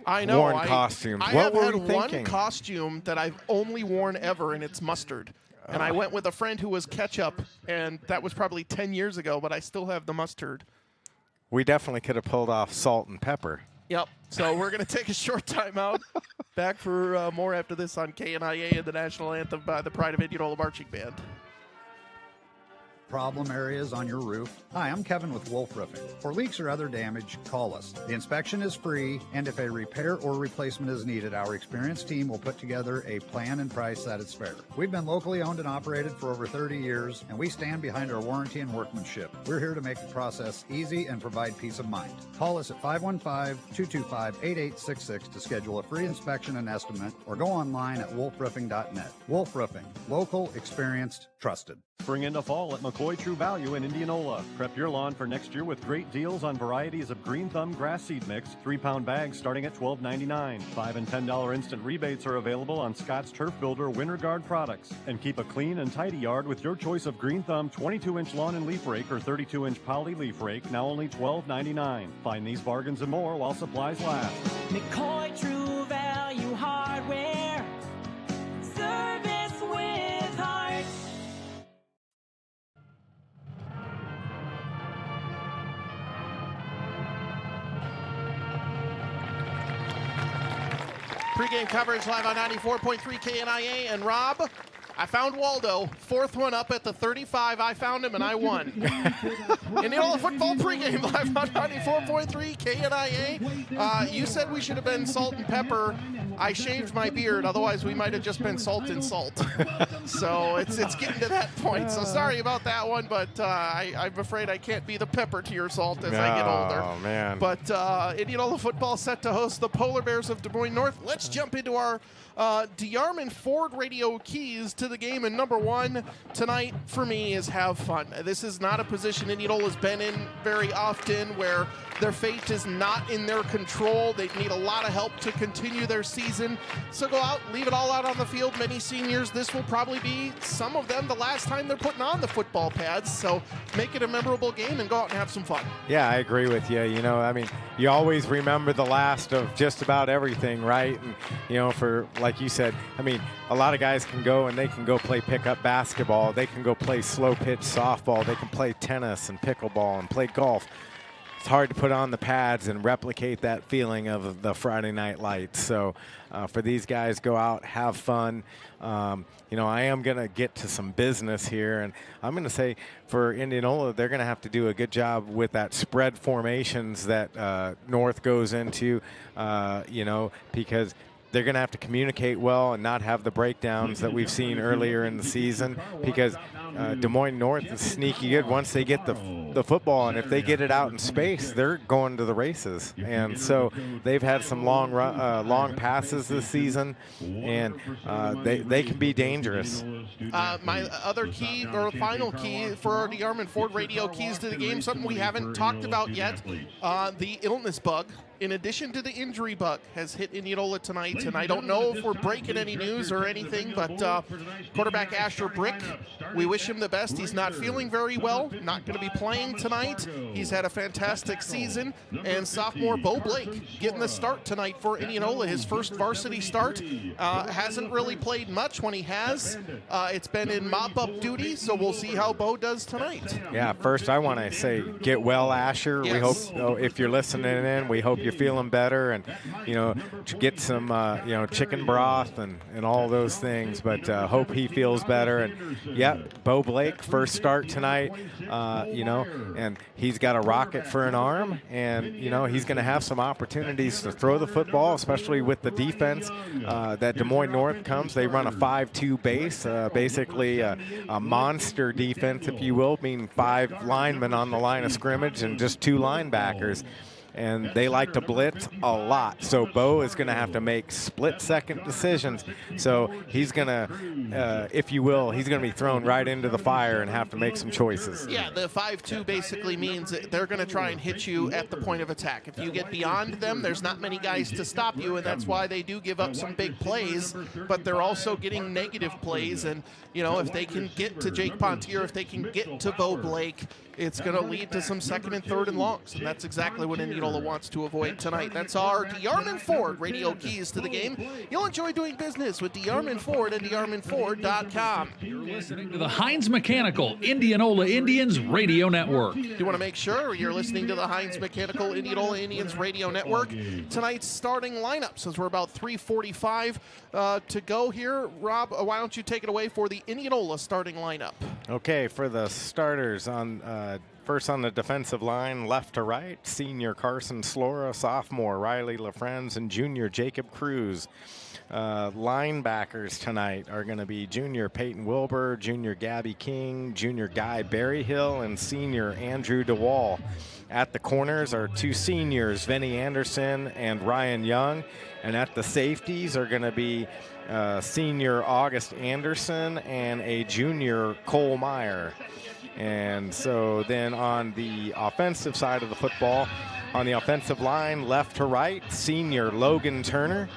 worn costumes.
What were we thinking? I have had one costume that I've only worn ever, and it's mustard. And I went with a friend who was ketchup, and that was probably 10 years ago, but I still have the mustard.
We definitely could have pulled off salt and pepper.
Yep. So we're going to take a short time out. Back for more after this on KNIA and the national anthem by the Pride of Indianola Marching Band.
Problem areas on your roof? Hi, I'm Kevin with Wolf Roofing. For leaks or other damage, call us. The inspection is free, and if a repair or replacement is needed, our experienced team will put together a plan and price that is fair. We've been locally owned and operated for over 30 years, and we stand behind our warranty and workmanship. We're here to make the process easy and provide peace of mind. Call us at 515-225-8866 to schedule a free inspection and estimate, or go online at wolfroofing.net. Wolf Roofing, local, experienced, trusted.
Spring into fall at McCoy True Value in Indianola. Prep your lawn for next year with great deals on varieties of Green Thumb grass seed mix, 3-pound bags starting at $12.99. $5 and $10 instant rebates are available on Scott's Turf Builder Winter Guard products. And keep a clean and tidy yard with your choice of Green Thumb 22-inch lawn and leaf rake or 32-inch poly leaf rake, now only $12.99. Find these bargains and more while supplies last.
McCoy True Value Hardware. Service with heart.
Pre-game coverage live on 94.3 KNIA. And Rob, I found Waldo. Fourth one up at the 35. I found him, and I won. Indianola football pregame live on 94.3 KNIA. You said we should have been salt and pepper. I shaved my beard. Otherwise, we might have just been salt and salt. So it's getting to that point. So sorry about that one, but I'm afraid I can't be the pepper to your salt as I get older.
Oh, man.
But Indianola football set to host the Polar Bears of Des Moines North. Let's jump into our DeArmond Ford radio keys to the game. And number one tonight for me is have fun. This is not a position Indianola's been in very often where their fate is not in their control. They need a lot of help to continue their season. So go out, leave it all out on the field. Many seniors, this will probably be, some of them, the last time they're putting on the football pads. So make it a memorable game and go out and have some fun.
Yeah, I agree with you. You know, I mean, you always remember the last of just about everything, right? And, you know, for, like you said, I mean, a lot of guys can go and they can go play pickup basketball. They can go play slow pitch softball. They can play tennis and pickleball and play golf. it's hard to put on the pads and replicate that feeling of the Friday night lights. So for these guys, go out, have fun. I am going to get to some business here, and I'm going to say for Indianola, they're going to have to do a good job with that spread formations that North goes into, because they're going to have to communicate well and not have the breakdowns that we've seen earlier in the season, because Des Moines North is sneaky good once they get the football, and if they get it out in space, they're going to the races. And so they've had some long passes this season, and they can be dangerous.
My other key, or final key for our DeArmond Ford radio keys to the game, something we haven't talked about yet, the illness bug, in addition to the injury bug, has hit Indianola tonight. And I don't know if we're breaking any news or anything, but quarterback Asher Brick, we wish him the best. He's not feeling very well, not going to be playing tonight. He's had a fantastic season. And sophomore Bo Blake getting the start tonight for Indianola, his first varsity start. Hasn't really played much. When he has, it's been in mop-up duty, so we'll see how Bo does tonight.
Yeah, first I want to say get well, Asher.
Yes.
We hope, if you're listening in, we hope you're feeling better, and get some chicken broth and all those things, but hope he feels better. And Bo Blake, first start tonight, and he's got a rocket for an arm, and he's going to have some opportunities to throw the football, especially with the defense that Des Moines North comes. They run a 5-2 base, basically a monster defense, if you will, meaning 5 linemen on the line of scrimmage and just 2 linebackers. And they like to blitz a lot. So Bo is going to have to make split-second decisions. So he's going to, if you will, he's going to be thrown right into the fire and have to make some choices.
Yeah, the 5-2 basically means that they're going to try and hit you at the point of attack. If you get beyond them, there's not many guys to stop you, and that's why they do give up some big plays, but they're also getting negative plays. And, if they can get to Jake Pontier, if they can get to Bo Blake, it's going to lead to some second and third and longs, and that's exactly what Indianola wants to avoid tonight. That's our DeArmond Ford radio keys to the game. You'll enjoy doing business with DeArmond Ford and DeArmondFord.com.
You're listening to the Hines Mechanical Indianola Indians Radio Network.
You want to make sure you're listening to the Hines Mechanical Indianola Indians Radio Network. Tonight's starting lineup, since we're about 3:45 to go here. Rob, why don't you take it away for the Indianola starting lineup?
Okay, for the starters, first on the defensive line, left to right, senior Carson Slora, sophomore Riley LaFrenz, and junior Jacob Cruz. Linebackers tonight are going to be junior Peyton Wilbur, junior Gabby King, junior Guy Berryhill, and senior Andrew DeWall. At the corners are 2 seniors, Vinny Anderson and Ryan Young. And at the safeties are going to be senior August Anderson and a junior Cole Meyer. And so then on the offensive side of the football, on the offensive line, left to right, senior Logan Turner,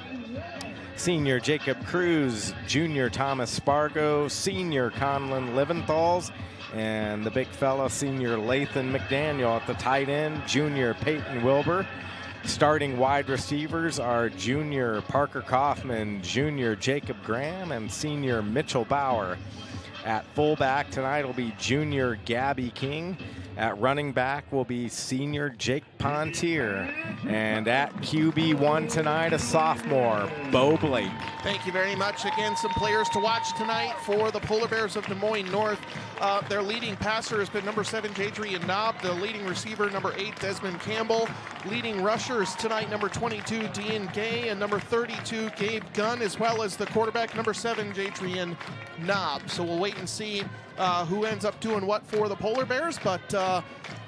senior Jacob Cruz, junior Thomas Spargo, senior Conlon Liventhal's, and the big fella, senior Lathan McDaniel. At the tight end, junior Peyton Wilbur. Starting wide receivers are junior Parker Kaufman, junior Jacob Graham, and senior Mitchell Bauer. At fullback tonight will be junior Gabby King. At running back will be senior Jake Pontier. And at QB1 tonight, a sophomore, Bo Blake.
Thank you very much. Again, some players to watch tonight for the Polar Bears of Des Moines North. Their leading passer has been number 7, Jadrian Knob. The leading receiver, number 8, Desmond Campbell. Leading rushers tonight, number 22, Dean Gay, and number 32, Gabe Gunn, as well as the quarterback, number 7, Jadrian Knob. So we'll wait and see who ends up doing what for the Polar Bears, but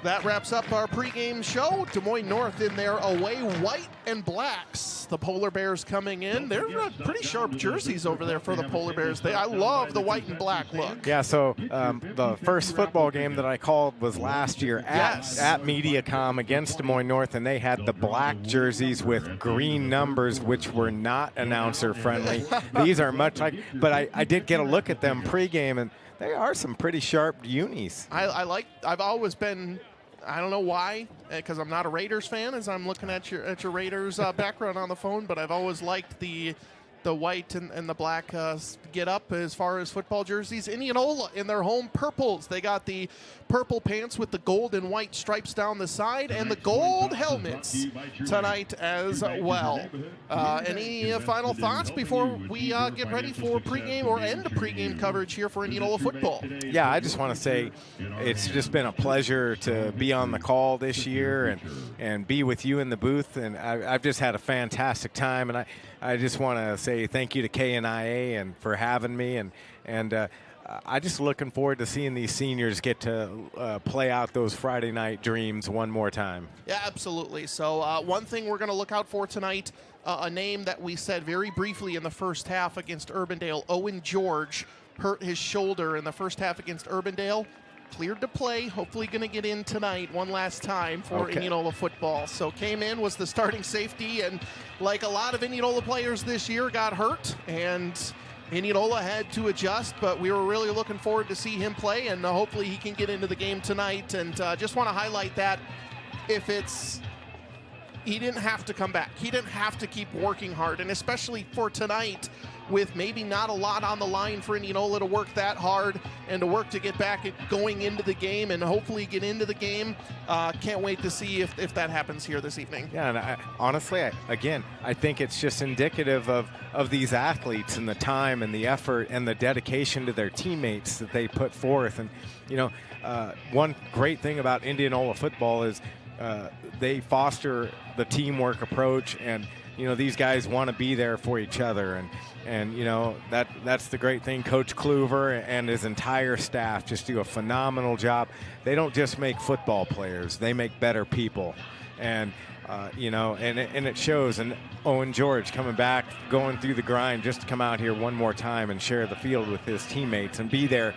that wraps up our pregame show. Des Moines North in their away white and blacks. The Polar Bears coming in. They're pretty sharp jerseys over there for the Polar Bears. I love the white and black look.
Yeah, so the first football game that I called was last year at MediaCom against Des Moines North, and they had the black jerseys with green numbers, which were not announcer friendly. These are much like, but I did get a look at them pregame, and they are some pretty sharp unis.
I've always been, I don't know why, because I'm not a Raiders fan as I'm looking at your Raiders background on the phone, but I've always liked the the white and the black get up as far as football jerseys. Indianola in their home purples. They got the purple pants with the gold and white stripes down the side and the gold helmets tonight as well. Any final thoughts before we get ready for pregame or end pregame coverage here for Indianola football?
Yeah, I just want to say it's just been a pleasure to be on the call this year and be with you in the booth, and I've just had a fantastic time, and I just want to say thank you to KNIA and for having me, and I just looking forward to seeing these seniors get to play out those Friday night dreams one more time.
Yeah, absolutely. So one thing we're going to look out for tonight, a name that we said very briefly in the first half against Urbandale, Owen George, hurt his shoulder in the first half against Urbandale. Cleared to play, hopefully going to get in tonight one last time for Indianola football. So came in, was the starting safety, and like a lot of Indianola players this year, got hurt, and Indianola had to adjust, but we were really looking forward to see him play, and hopefully he can get into the game tonight. And just want to highlight that he didn't have to come back. He didn't have to keep working hard, and especially for tonight, with maybe not a lot on the line for Indianola to work that hard and to work to get back going into the game and hopefully get into the game. Can't wait to see if that happens here this evening.
Yeah, and honestly, I think it's just indicative of these athletes and the time and the effort and the dedication to their teammates that they put forth. And, one great thing about Indianola football is they foster the teamwork approach, and these guys want to be there for each other, and that's the great thing. Coach Clover and his entire staff just do a phenomenal job. They don't just make football players; they make better people, and and it shows. And Owen George coming back, going through the grind just to come out here one more time and share the field with his teammates and be there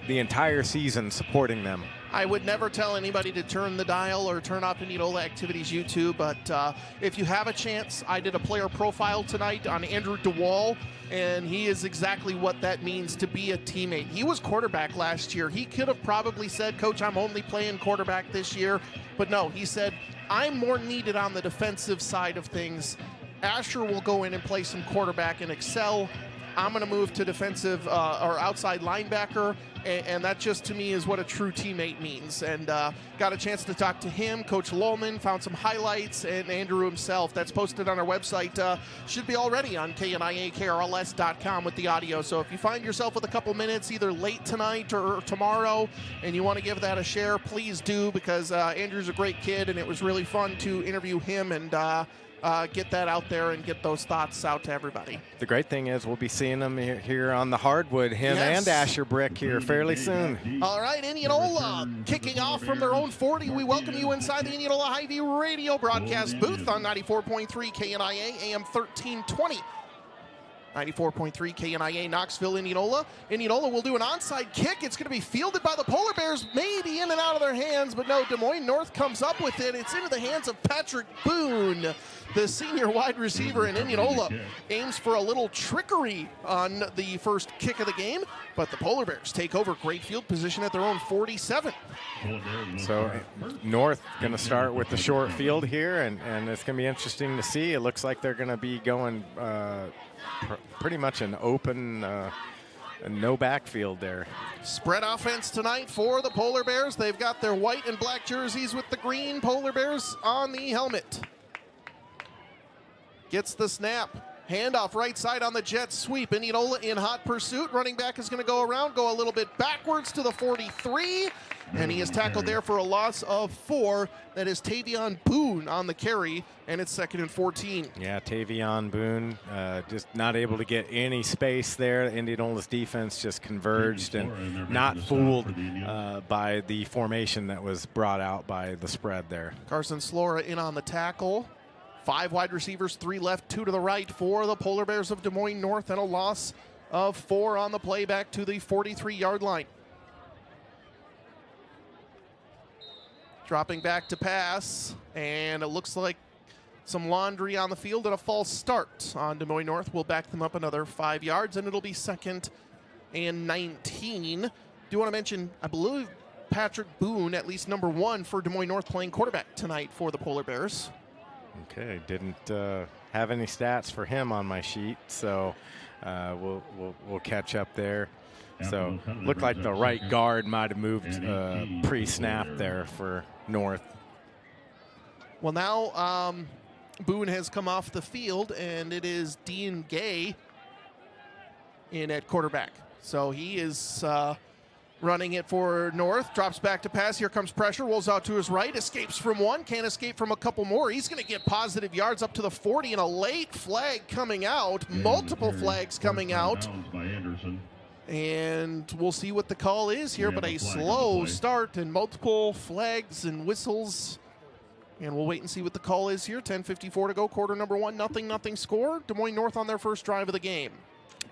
the entire season supporting them.
I would never tell anybody to turn the dial or turn off Indianola Activities YouTube, but if you have a chance, I did a player profile tonight on Andrew DeWall, and he is exactly what that means to be a teammate. He was quarterback last year. He could have probably said, Coach, I'm only playing quarterback this year, but no, he said, I'm more needed on the defensive side of things. Asher will go in and play some quarterback and excel. I'm going to move to defensive or outside linebacker, and that just to me is what a true teammate means. And got a chance to talk to him, Coach Lowman, found some highlights, and Andrew himself. That's posted on our website. Should be already on KNIAKRLS.com with the audio. So if you find yourself with a couple minutes, either late tonight or tomorrow, and you want to give that a share, please do, because Andrew's a great kid, and it was really fun to interview him and get that out there and get those thoughts out to everybody.
The great thing is we'll be seeing them here on the hardwood, him and Asher Brick here fairly soon.
All right, Indianola kicking off from their own 40. We welcome you inside the Indianola Hy-Vee radio broadcast booth on 94.3 KNIA, AM 1320. 94.3 KNIA, Knoxville, Indianola. Indianola will do an onside kick. It's going to be fielded by the Polar Bears, maybe in and out of their hands, but no, Des Moines North comes up with it. It's into the hands of Patrick Boone, the senior wide receiver in Indianola. Aims for a little trickery on the first kick of the game, but the Polar Bears take over great field position at their own 47.
So North going to start with the short field here, and it's going to be interesting to see. It looks like they're going to be going pretty much an open, no backfield there.
Spread offense tonight for the Polar Bears. They've got their white and black jerseys with the green Polar Bears on the helmet. Gets the snap. Handoff right side on the jet sweep. Indianola in hot pursuit. Running back is going to go around, go a little bit backwards to the 43. And he is tackled there for a loss of 4. That is Tavion Boone on the carry, and it's 2nd and 14.
Yeah, Tavion Boone just not able to get any space there. Indianola's defense just converged and not fooled by the formation that was brought out by the spread there.
Carson Slora in on the tackle. 5 wide receivers, 3 left, 2 to the right for the Polar Bears of Des Moines North, and a loss of 4 on the play back to the 43-yard line. Dropping back to pass, and it looks like some laundry on the field and a false start on Des Moines North. Will back them up another 5 yards, and it'll be 2nd and 19. Do want to mention, I believe Patrick Boone, at least number 1 for Des Moines North, playing quarterback tonight for the Polar Bears.
Okay, have any stats for him on my sheet, so we'll catch up there. So looked like the right guard might have moved pre-snap there for North.
Well, now Boone has come off the field, and it is Dean Gay in at quarterback. So he is running it for North, drops back to pass. Here comes pressure, rolls out to his right, escapes from one, can't escape from a couple more. He's going to get positive yards up to the 40, and a late flag coming out, multiple flags coming out. And we'll see what the call is here, but a slow start and multiple flags and whistles. And we'll wait and see what the call is here. 10:54 to go, quarter number one, 0-0 score. Des Moines North on their first drive of the game.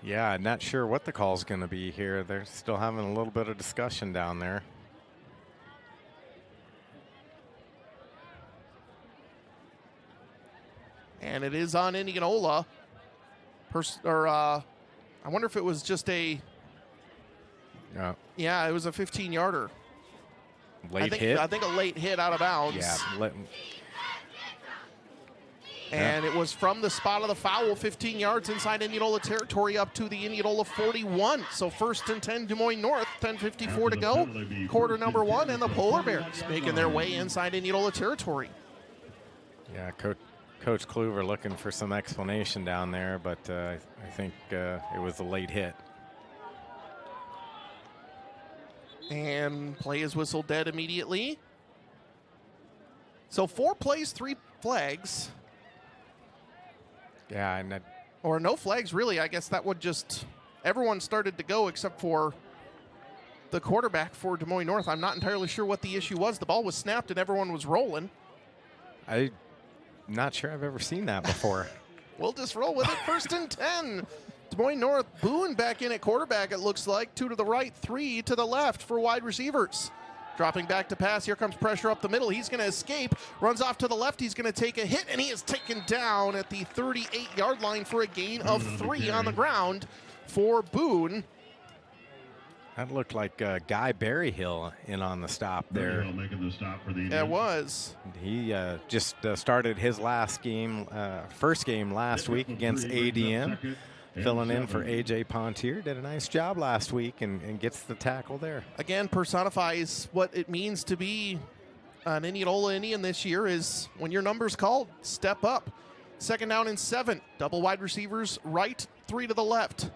Yeah, I'm not sure what the call's going to be here. They're still having a little bit of discussion down there.
And it is on Indianola. I wonder if it was just a... Yeah, it was a 15-yarder.
Late hit?
I think a late hit out of bounds.
Yeah.
And it was from the spot of the foul, 15 yards inside Indianola territory up to the Indianola 41. So 1st and 10, Des Moines North, 10:54 to go. Quarter number one, and the Polar Bears making their way inside Indianola territory.
Yeah, Coach Clover looking for some explanation down there, but I think it was a late hit.
And play is whistled dead immediately. So 4 plays, 3 flags.
Yeah, and
or no flags, really. I guess that would just... Everyone started to go except for the quarterback for Des Moines North. I'm not entirely sure what the issue was. The ball was snapped and everyone was rolling.
I'm not sure I've ever seen that before.
We'll just roll with it. 1st and 10. Des Moines North, Boone back in at quarterback, it looks like. 2 to the right, 3 to the left for wide receivers. Dropping back to pass, here comes pressure up the middle. He's going to escape, runs off to the left. He's going to take a hit, and he is taken down at the 38-yard line for a gain of 3 on the ground for Boone.
That looked like Guy Berryhill in on the stop there.
Making the stop for the
It was.
He just started his first game last week against ADM. Filling in for A.J. Pontier. Did a nice job last week and gets the tackle there.
Again, personifies what it means to be an Indianola Indian this year is when your number's called, step up. 2nd down and 7. Double wide receivers right, 3 to the left.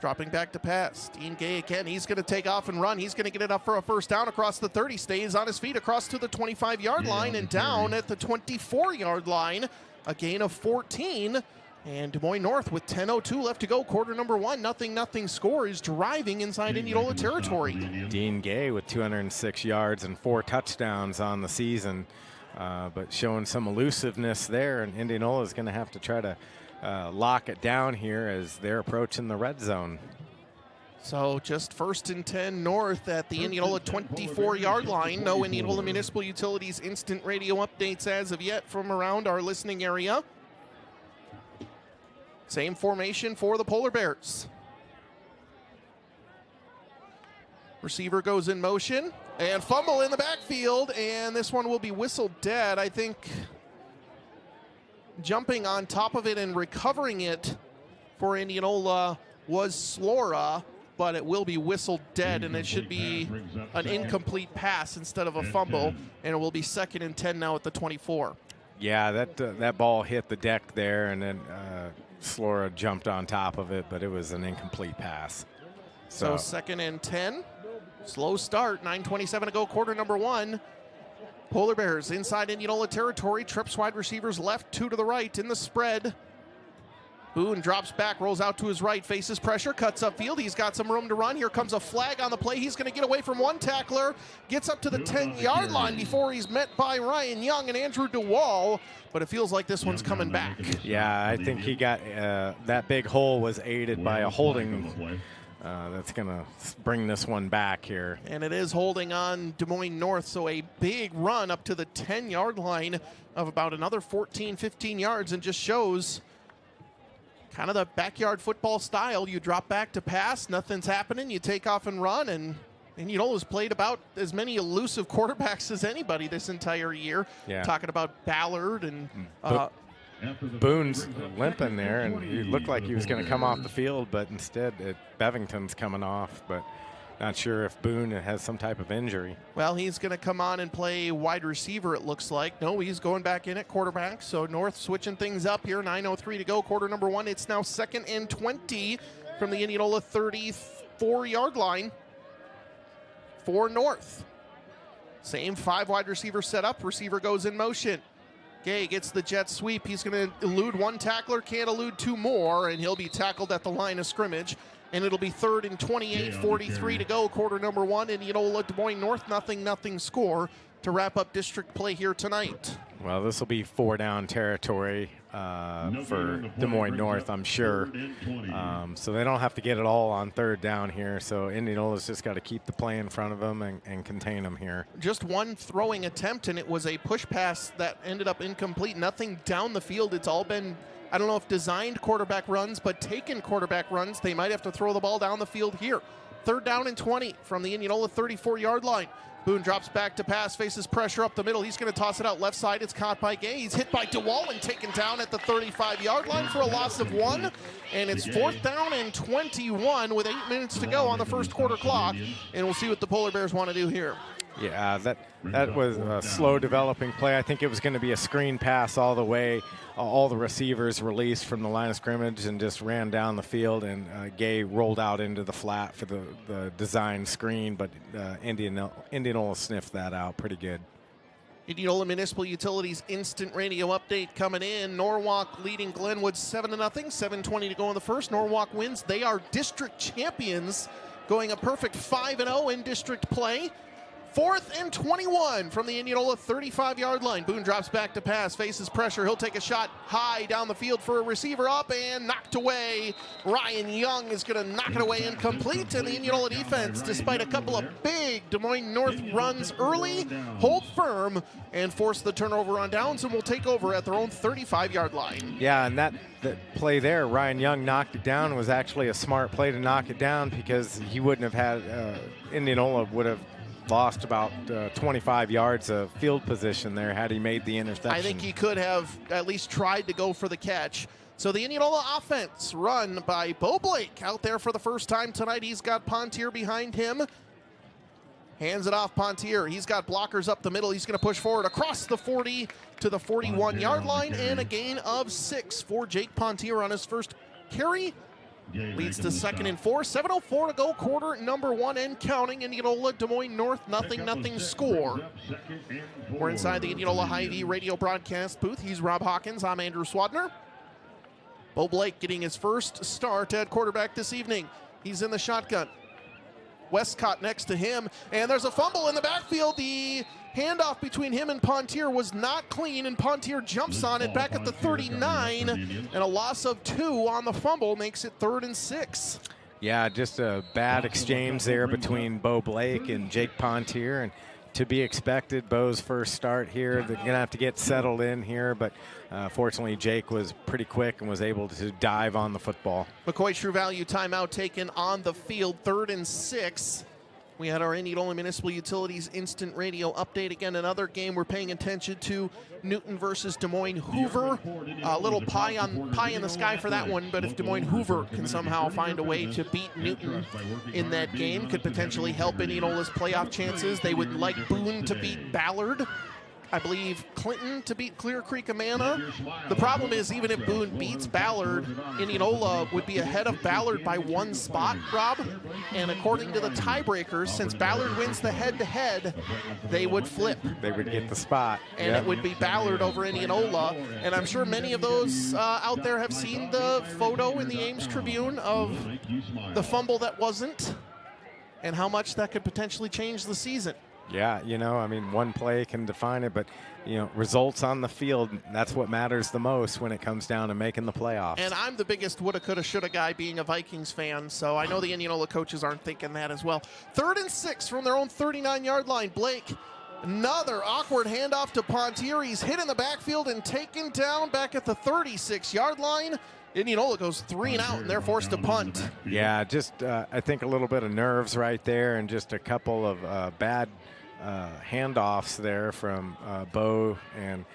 Dropping back to pass. Dean Gay again. He's going to take off and run. He's going to get it up for a 1st down across the 30. Stays on his feet across to the 25-yard line and down at the 24-yard line. A gain of 14. And Des Moines North with 10:02 left to go. Quarter number one, 0-0 score is driving inside Indianola territory.
Dean Gay with 206 yards and 4 touchdowns on the season, but showing some elusiveness there. And Indianola is going to have to try to lock it down here as they're approaching the red zone.
So just 1st and 10 North at the Indianola 24-yard line. No Indianola Municipal Utilities instant radio updates as of yet from around our listening area. Same formation for the Polar Bears. Receiver goes in motion and fumble in the backfield, and this one will be whistled dead. I think jumping on top of it and recovering it for Indianola was Slora, but it will be whistled dead, and it should be an incomplete pass instead of a fumble, and it will be 2nd and 10 now at the 24.
Yeah, that ball hit the deck there, and then Slora jumped on top of it, but it was an incomplete pass.
So 2nd and 10. Slow start, 9:27 to go, quarter number one. Polar Bears inside Indianola territory. Trips wide receivers left, 2 to the right in the spread. Boone drops back, rolls out to his right, faces pressure, cuts upfield. He's got some room to run. Here comes a flag on the play. He's going to get away from one tackler, gets up to the 10-yard line before he's met by Ryan Young and Andrew DeWall, but it feels like this one's coming back.
Yeah, I think he got that big hole was aided by a holding. That's going to bring this one back here.
And it is holding on Des Moines North, so a big run up to the 10-yard line of about another 14, 15 yards, and just shows kind of the backyard football style. You drop back to pass, nothing's happening, you take off and run, and Indianola's played about as many elusive quarterbacks as anybody this entire year.
Yeah.
Talking about Ballard and
Boone's limping there, and he looked like he was going to come off the field, but instead Bevington's coming off. But not sure if Boone has some type of injury.
Well, he's going to come on and play wide receiver, it looks like. No, he's going back in at quarterback. So North switching things up here. 9:03 to go, quarter number 1. It's now 2nd and 20 from the Indianola 34-yard line for North. Same 5 wide receiver setup. Receiver goes in motion. Gay gets the jet sweep. He's going to elude 1 tackler, can't elude 2 more, and he'll be tackled at the line of scrimmage. And it'll be 3rd and 28, 43 to go, quarter number 1. Indianola, Des Moines North, 0-0 score to wrap up district play here tonight.
Well, this will be 4-down territory for Des Moines North, I'm sure. So they don't have to get it all on 3rd down here. So Indianola's just got to keep the play in front of them and contain them here.
Just 1 throwing attempt, and it was a push pass that ended up incomplete. Nothing down the field. It's all been, I don't know if designed quarterback runs, but taken quarterback runs. They might have to throw the ball down the field here. 3rd down and 20 from the Indianola 34-yard line. Boone drops back to pass, faces pressure up the middle. He's going to toss it out left side. It's caught by Gay. He's hit by DeWall and taken down at the 35-yard line for a loss of 1. And it's 4th down and 21 with 8 minutes to go on the first quarter clock. And we'll see what the Polar Bears want to do here.
Yeah, that was a slow developing play. I think it was going to be a screen pass all the way. All the receivers released from the line of scrimmage and just ran down the field, and Gay rolled out into the flat for the design screen, but Indianola sniffed that out pretty good.
Indianola Municipal Utilities instant radio update coming in. Norwalk leading Glenwood 7-0, 7:20 to go in the first. Norwalk wins. They are district champions, going a perfect 5-0 in district play. 4th and 21 from the Indianola 35-yard line. Boone drops back to pass, faces pressure. He'll take a shot high down the field for a receiver up and knocked away. Ryan Young is going to knock it away incomplete. And the Indianola defense, despite a couple of big Des Moines North runs early, hold firm and force the turnover on downs, and will take over at their own 35-yard line.
Yeah, and that play there, Ryan Young knocked it down, was actually a smart play to knock it down, because he wouldn't have had, Indianola would have lost about 25 yards of field position there had he made the interception.
I think he could have at least tried to go for the catch. So the Indianola offense run by Bo Blake out there for the first time tonight. He's got Pontier behind him. Hands it off Pontier. He's got blockers up the middle. He's going to push forward across the 40 to the 41-yard line, and a gain of 6 for Jake Pontier on his first carry. Leads to 2nd and 4. 7:04 to go, quarter number 1 and counting. Indianola, Des Moines North, 0-0 score. We're inside the Indianola Hy-Vee radio broadcast booth. He's Rob Hawkins. I'm Andrew Swadner. Bo Blake getting his first start at quarterback this evening. He's in the shotgun. Westcott next to him, and there's a fumble in the backfield. The handoff between him and Pontier was not clean, and Pontier jumps on it back at the 39, and a loss of 2 on the fumble makes it 3rd and 6.
Yeah, just a bad exchange there between Bo Blake and Jake Pontier, and to be expected. Bo's first start here. They're going to have to get settled in here, but fortunately Jake was pretty quick and was able to dive on the football.
McCoy True Value timeout taken on the field, 3rd and 6. We had our Indianola Municipal Utilities instant radio update. Again, another game we're paying attention to, Newton versus Des Moines Hoover. A little pie in the sky for that one, but if Des Moines Hoover can somehow find a way to beat Newton in that game, could potentially help Indianola's playoff chances. They would like Boone to beat Ballard. I believe Clinton to beat Clear Creek Amana. The problem is, even if Boone beats Ballard, Indianola would be ahead of Ballard by 1 spot, Rob. And according to the tiebreakers, since Ballard wins the head-to-head, they would flip.
They would get the spot.
And it would be Ballard over Indianola. And I'm sure many of those out there have seen the photo in the Ames Tribune of the fumble that wasn't, and how much that could potentially change the season.
Yeah, you know, I mean, one play can define it, but, you know, results on the field, that's what matters the most when it comes down to making the playoffs.
And I'm the biggest woulda, coulda, shoulda guy, being a Vikings fan, so I know the Indianola coaches aren't thinking that as well. 3rd and 6 from their own 39-yard line. Blake, another awkward handoff to Pontier. He's hit in the backfield and taken down back at the 36-yard line. Indianola goes 3 and out, and they're forced to punt.
Yeah, just I think a little bit of nerves right there, and just a couple of bad handoffs there from Bo, and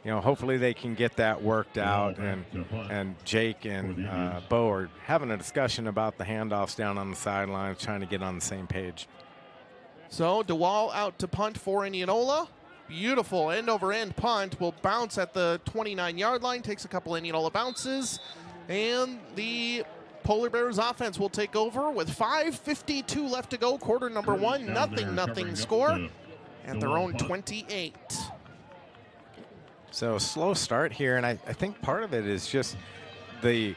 hopefully they can get that worked out. And Jake and Bo are having a discussion about the handoffs down on the sidelines, trying to get on the same page.
So DeWall out to punt for Indianola. Beautiful end-over-end punt. Will bounce at the 29-yard line. Takes a couple Indianola bounces. And the Polar Bears offense will take over with 5:52 left to go. Quarter number one. Nothing score at their own 28.
So slow start here. And I think part of it is just the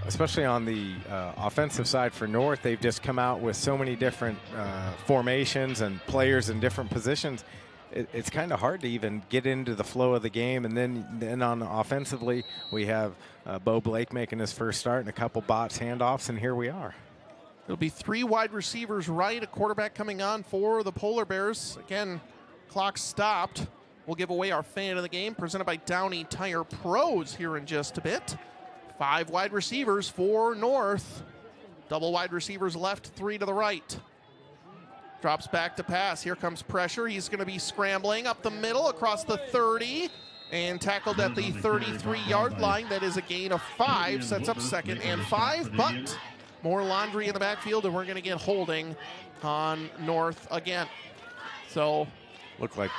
especially on the offensive side for North, they've just come out with so many different formations and players in different positions. It's kind of hard to even get into the flow of the game. And then on offensively, we have Bo Blake making his first start and a couple bots handoffs, and here we are.
It'll be 3 wide receivers right, a quarterback coming on for the Polar Bears. Again, clock stopped. We'll give away our fan of the game, presented by Downey Tire Pros here in just a bit. 5 wide receivers for North. Double wide receivers left, 3 to the right. Drops back to pass. Here comes pressure. He's going to be scrambling up the middle across the 30 and tackled at the 33-yard line. That is a gain of 5. Sets up 2nd and 5, but more laundry in the backfield, and we're going to get holding on North again. So
looked like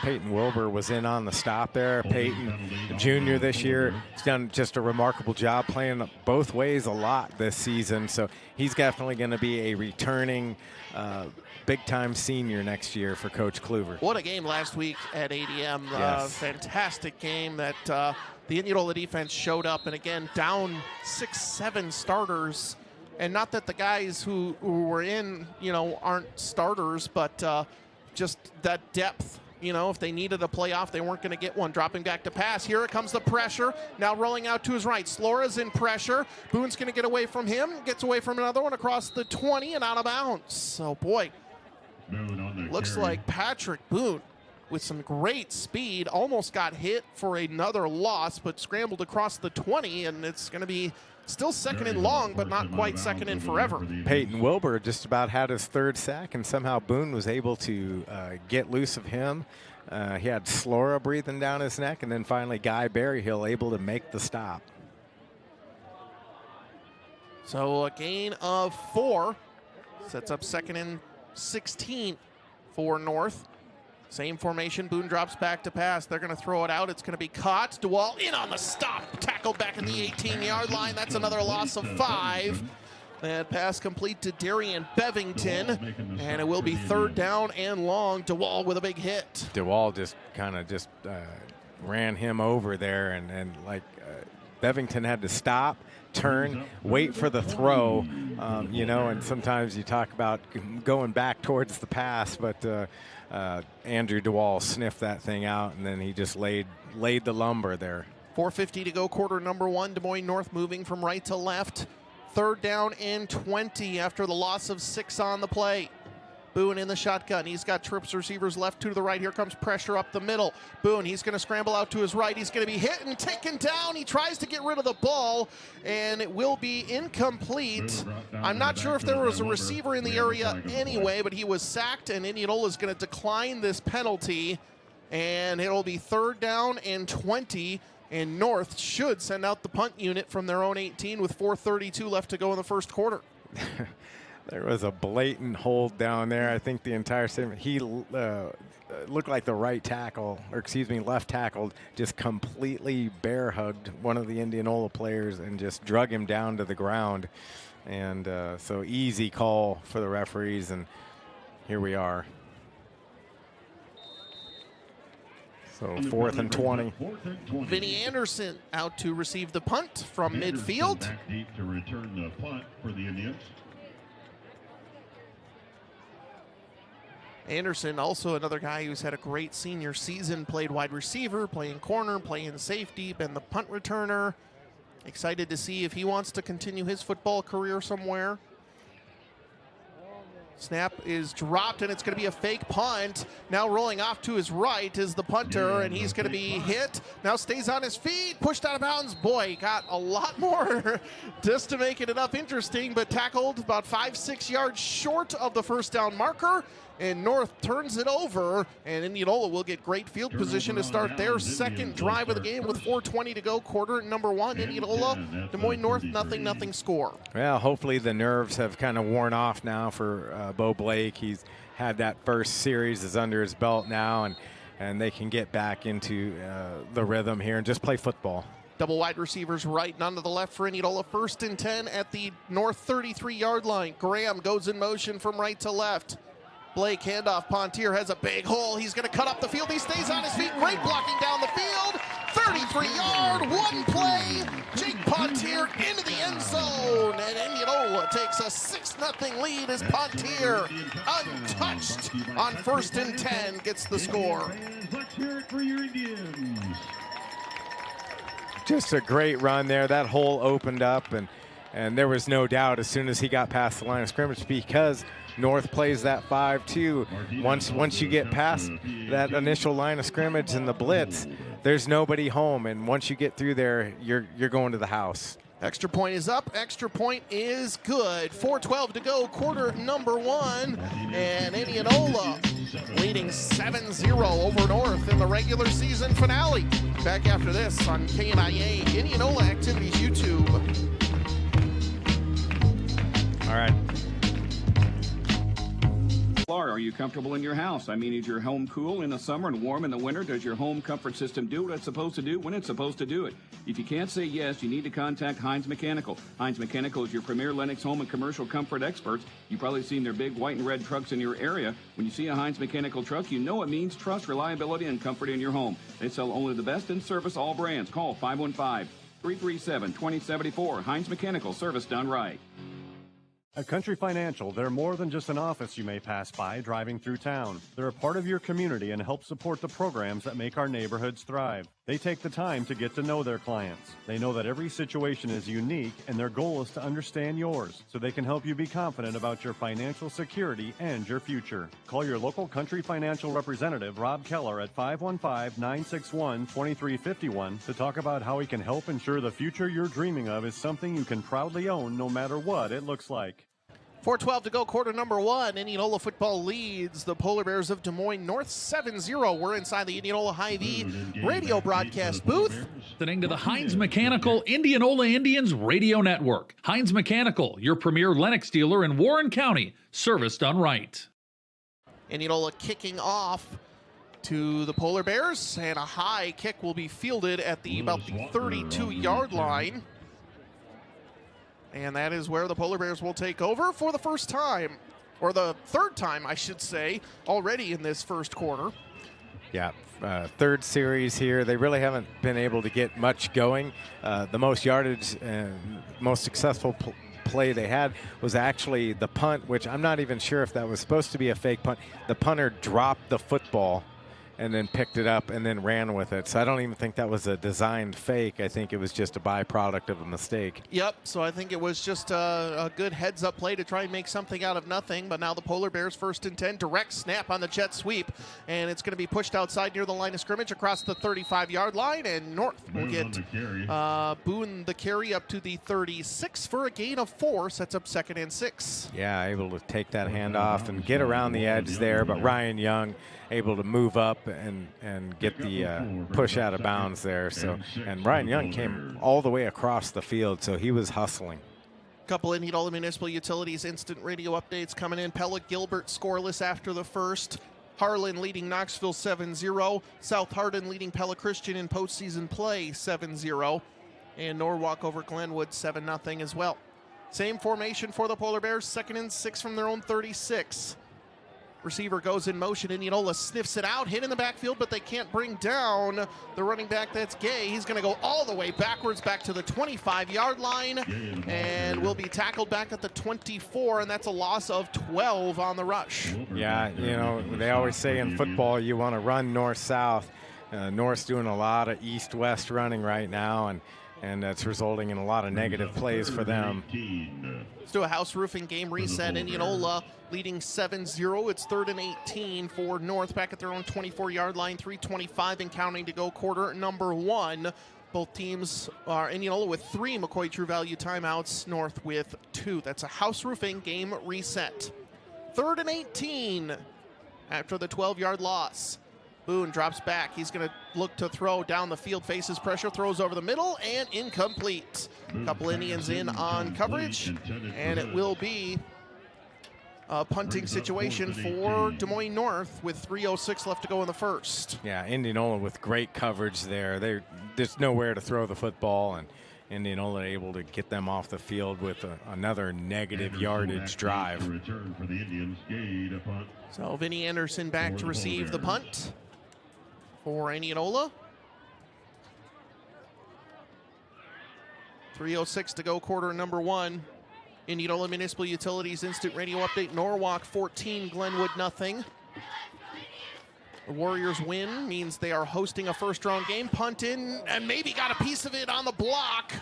Peyton Wilbur was in on the stop there. Peyton, junior this year, he's done just a remarkable job playing both ways a lot this season. So he's definitely going to be a returning big-time senior next year for Coach Clover.
What a game last week at ADM.
Yes.
Fantastic game that the Indianola defense showed up, and again, down 6-7 starters. And not that the guys who were in, aren't starters, but just that depth. If they needed a playoff, they weren't going to get one. Dropping back to pass. Here it comes the pressure. Now rolling out to his right. Slora's in pressure. Boone's going to get away from him. Gets away from another one across the 20 and out of bounds. So, boy, looks like Patrick Boone with some great speed almost got hit for another loss, but scrambled across the 20, and it's going to be still 2nd and long, but not quite 2nd and forever.
Peyton Wilbur just about had his 3rd sack, and somehow Boone was able to get loose of him. He had Slora breathing down his neck, and then finally Guy Berryhill able to make the stop.
So a gain of 4 sets up 2nd and 16 for North. Same formation. Boone drops back to pass. They're going to throw it out. It's going to be caught. DeWall in on the stop. Tackled back in the 18-yard line. That's another loss of 5. That pass complete to Darian Bevington. And it will be 3rd down and long. DeWall with a big hit.
DeWall just ran him over there. And Bevington had to stop, turn, wait for the throw. And sometimes you talk about going back towards the pass, but Andrew DeWall sniffed that thing out, and then he just laid the lumber there.
4:50 to go, quarter number 1. Des Moines North moving from right to left. 3rd down and 20 after the loss of 6 on the play. Boone in the shotgun. He's got trips receivers left, 2 to the right. Here comes pressure up the middle. Boone, he's going to scramble out to his right. He's going to be hit and taken down. He tries to get rid of the ball, and it will be incomplete. I'm not sure if there was a receiver in the area anyway, but he was sacked, and Indianola is going to decline this penalty, and it'll be 3rd down and 20, and North should send out the punt unit from their own 18 with 4:32 left to go in the first quarter.
There was a blatant hold down there. I think the entire segment, he looked like the left tackle just completely bear hugged one of the Indianola players and just drug him down to the ground. And so easy call for the referees, and here we are. So 4th and 20.
Vinny Anderson out to receive the punt from midfield.
Back deep to return the punt for the Indians.
Anderson, also another guy who's had a great senior season, played wide receiver, playing corner, playing safety, been the punt returner. Excited to see if he wants to continue his football career somewhere. Snap is dropped, and it's going to be a fake punt. Now rolling off to his right is the punter, and he's going to be hit. Now stays on his feet, pushed out of bounds. Boy, got a lot more just to make it enough interesting, but tackled about 5-6 yards short of the 1st down marker. and North turns it over, and Indianola will get great field position to start their second drive of the game with 4:20 to go, quarter number one. Indianola, Des Moines North, 0-0 score.
Well, hopefully the nerves have kind of worn off now for Bo Blake. He's had that first series is under his belt now, and they can get back into the rhythm here and just play football.
Double wide receivers right, none to the left for Indianola. 1st and 10 at the North 33-yard line. Graham goes in motion from right to left. Blake handoff. Pontier has a big hole. He's going to cut up the field. He stays on his feet. Great blocking down the field. 33-yard, one play. Jake Pontier into the end zone. And Indianola takes a 6-0 lead as Pontier, untouched on 1st and 10, gets the score.
Let's hear it for your Indians.
Just a great run there. That hole opened up, and there was no doubt as soon as he got past the line of scrimmage, because North plays that 5-2. Once you get past that initial line of scrimmage and the blitz, there's nobody home, and once you get through there, you're going to the house.
Extra point is up. Extra point is good. 4:12 to go, quarter number one, and Indianola leading 7-0 over North in the regular season finale. Back after this on KNIA Indianola Activities YouTube.
All right.
Are you comfortable in your house? I mean, is your home cool in the summer and warm in the winter? Does your home comfort system do what it's supposed to do when it's supposed to do it? If you can't say yes, you need to contact Hines Mechanical. Hines Mechanical is your premier Lennox home and commercial comfort experts. You've probably seen their big white and red trucks in your area. When you see a Hines Mechanical truck, you know it means trust, reliability, and comfort in your home. They sell only the best in service, all brands. Call 515-337-2074. Hines Mechanical, service done right.
At Country Financial, they're more than just an office you may pass by driving through town. They're a part of your community and help support the programs that make our neighborhoods thrive. They take the time to get to know their clients. They know that every situation is unique, and their goal is to understand yours so they can help you be confident about your financial security and your future. Call your local Country Financial representative, Rob Keller, at 515-961-2351 to talk about how he can help ensure the future you're dreaming of is something you can proudly own no matter what it looks like.
4:12 to go, quarter number one. Indianola football leads the Polar Bears of Des Moines North 7-0. We're inside the Indianola Hy-Vee radio broadcast booth.
Listening to the Hines Mechanical Indianola Indians Radio Network. Hines Mechanical, your premier Lennox dealer in Warren County. Service done right.
Indianola kicking off to the Polar Bears, and a high kick will be fielded at about the 32-yard line. And that is where the Polar Bears will take over for the first time, or the third time, I should say, already in this first quarter.
Yeah, third series here. They really haven't been able to get much going. The most yardage and most successful play they had was actually the punt, which I'm not even sure if that was supposed to be a fake punt. The punter dropped the football and then picked it up and then ran with it. So I don't even think that was a designed fake. I think it was just a byproduct of a mistake.
Yep, so I think it was just a good heads-up play to try and make something out of nothing. But now the Polar Bears 1st and 10, direct snap on the jet sweep. And it's going to be pushed outside near the line of scrimmage across the 35-yard line. And North will get Boone the carry up to the 36 for a gain of 4. Sets up 2nd and 6.
Yeah, able to take that handoff and get around the edge there. But Ryan Young able to move up and get the push out of bounds there. So, and Ryan Young came all the way across the field, so he was hustling.
Couple Indianola Municipal Utilities instant radio updates coming in. Pella Gilbert scoreless after the first. Harlan leading Knoxville 7-0. South Hardin leading Pella Christian in postseason play 7-0. And Norwalk over Glenwood 7-0 as well. Same formation for the Polar Bears, 2nd and 6 from their own 36. Receiver goes in motion. Indianola sniffs it out, hit in the backfield, but they can't bring down the running back. That's Gay. He's going to go all the way backwards back to the 25-yard line and will be tackled back at the 24, and that's a loss of 12 on the rush.
Yeah, you know, they always say in football you want to run north-south. North's doing a lot of east-west running right now, and that's resulting in a lot of negative plays for them.
Let's do a house roofing game reset. Indianola leading 7-0. It's 3rd and 18 for North back at their own 24-yard line. 3:25 and counting to go, quarter number one. Both teams are Indianola with 3 McCoy True Value timeouts, North with 2. That's a house roofing game reset. 3rd and 18. after the 12-yard loss. Boone drops back. He's going to look to throw down the field, faces pressure, throws over the middle, and incomplete. A couple Indians in on coverage, and it will be a punting situation for Des Moines North with 3:06 left to go in the first.
Yeah, Indianola with great coverage there. There's nowhere to throw the football, and Indianola able to get them off the field with another negative yardage drive.
So Vinny Anderson back to receive the punt for Indianola. 3:06 to go, quarter number one. Indianola Municipal Utilities Instant Radio Update. Norwalk 14, Glenwood nothing. The Warriors win means they are hosting a first-round game. Punt in, and maybe got a piece of it on the block.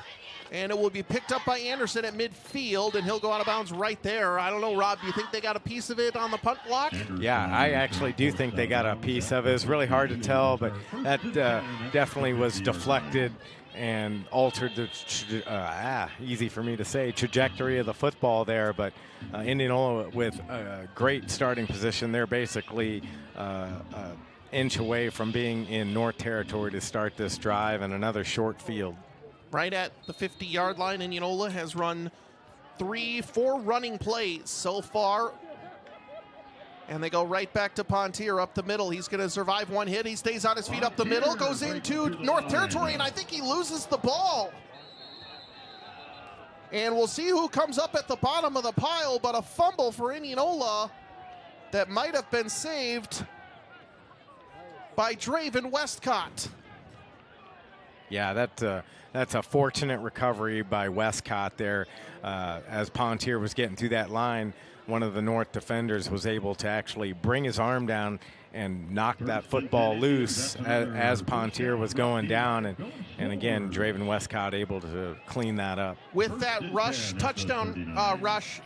And it will be picked up by Anderson at midfield, and he'll go out of bounds right there. I don't know, Rob, do you think they got a piece of it on the punt block?
Yeah, I actually do think they got a piece of it. It's really hard to tell, but that definitely was deflected and altered the, easy for me to say, trajectory of the football there. But Indianola with a great starting position. They're basically inch away from being in North territory to start this drive, and another short field.
Right at the 50-yard line, Indianola has run 4 running plays so far. And they go right back to Pontier up the middle. He's going to survive one hit. He stays on his feet up the middle, goes into North territory, and I think he loses the ball. And we'll see who comes up at the bottom of the pile, but a fumble for Indianola that might have been saved by Draven Westcott.
Yeah, that's a fortunate recovery by Westcott there. As Pontier was getting through that line, one of the North defenders was able to actually bring his arm down and knock that football loose as Pontier was going down. And again, Draven Westcott able to clean that up.
With that touchdown rush,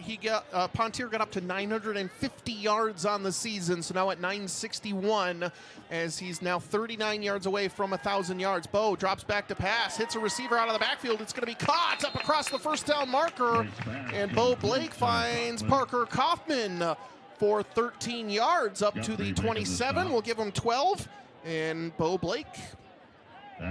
Pontier got up to 950 yards on the season, so now at 961, as he's now 39 yards away from 1,000 yards. Bo drops back to pass, hits a receiver out of the backfield. It's going to be caught up across the first down marker, and Bo Blake finds Parker Kaufman for 13 yards up to the 27. We'll give him 12, and Bo Blake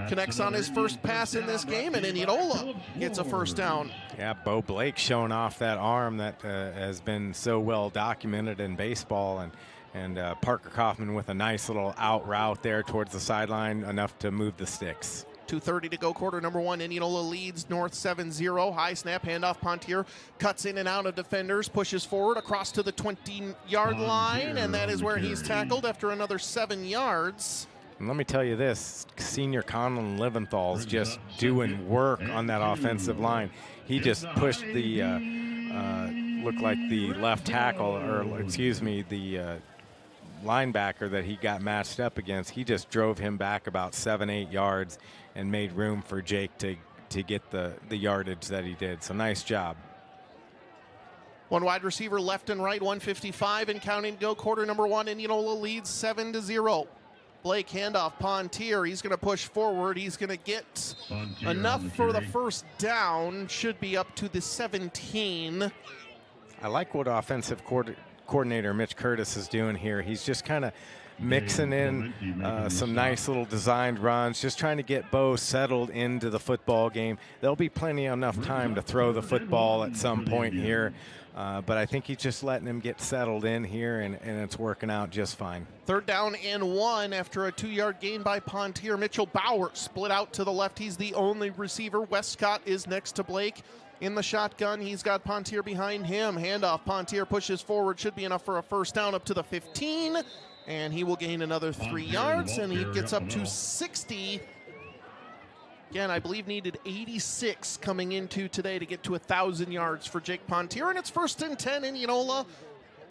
connects on his first pass in this game, and Indianola gets a first down.
Yeah, Bo Blake showing off that arm that has been so well documented in baseball, and Parker Kaufman with a nice little out route there towards the sideline, enough to move the sticks.
2:30 to go, quarter number one. Indianola leads North 7-0. High snap, handoff. Pontier cuts in and out of defenders, pushes forward across to the 20-yard line, and that is where he's tackled after another 7 yards.
And let me tell you this, senior Conlon Liventhal's just doing work on that offensive line. He just pushed the, looked like the left tackle, or excuse me, the linebacker that he got matched up against. He just drove him back about 7-8 yards and made room for Jake to get the yardage that he did. So nice job.
One wide receiver left and right, 155 and counting to go, quarter number one. Indianola leads 7-0. Blake handoff, Pontier. He's going to push forward. He's going to get enough for the first down. Should be up to the 17.
I like what offensive coordinator Mitch Curtis is doing here. He's just kind of mixing in some nice little designed runs, just trying to get Bo settled into the football game. There'll be plenty enough time to throw the football at some point here, but I think he's just letting him get settled in here, and it's working out just fine.
3rd down and 1 after a 2-yard gain by Pontier. Mitchell Bauer split out to the left. He's the only receiver. Westcott is next to Blake. In the shotgun, he's got Pontier behind him. Handoff, Pontier pushes forward. Should be enough for a first down up to the 15. And he will gain another 3 yards, and he gets up to 60. Again, I believe needed 86 coming into today to get to 1,000 yards for Jake Pontier. And it's 1st and 10, Indianola.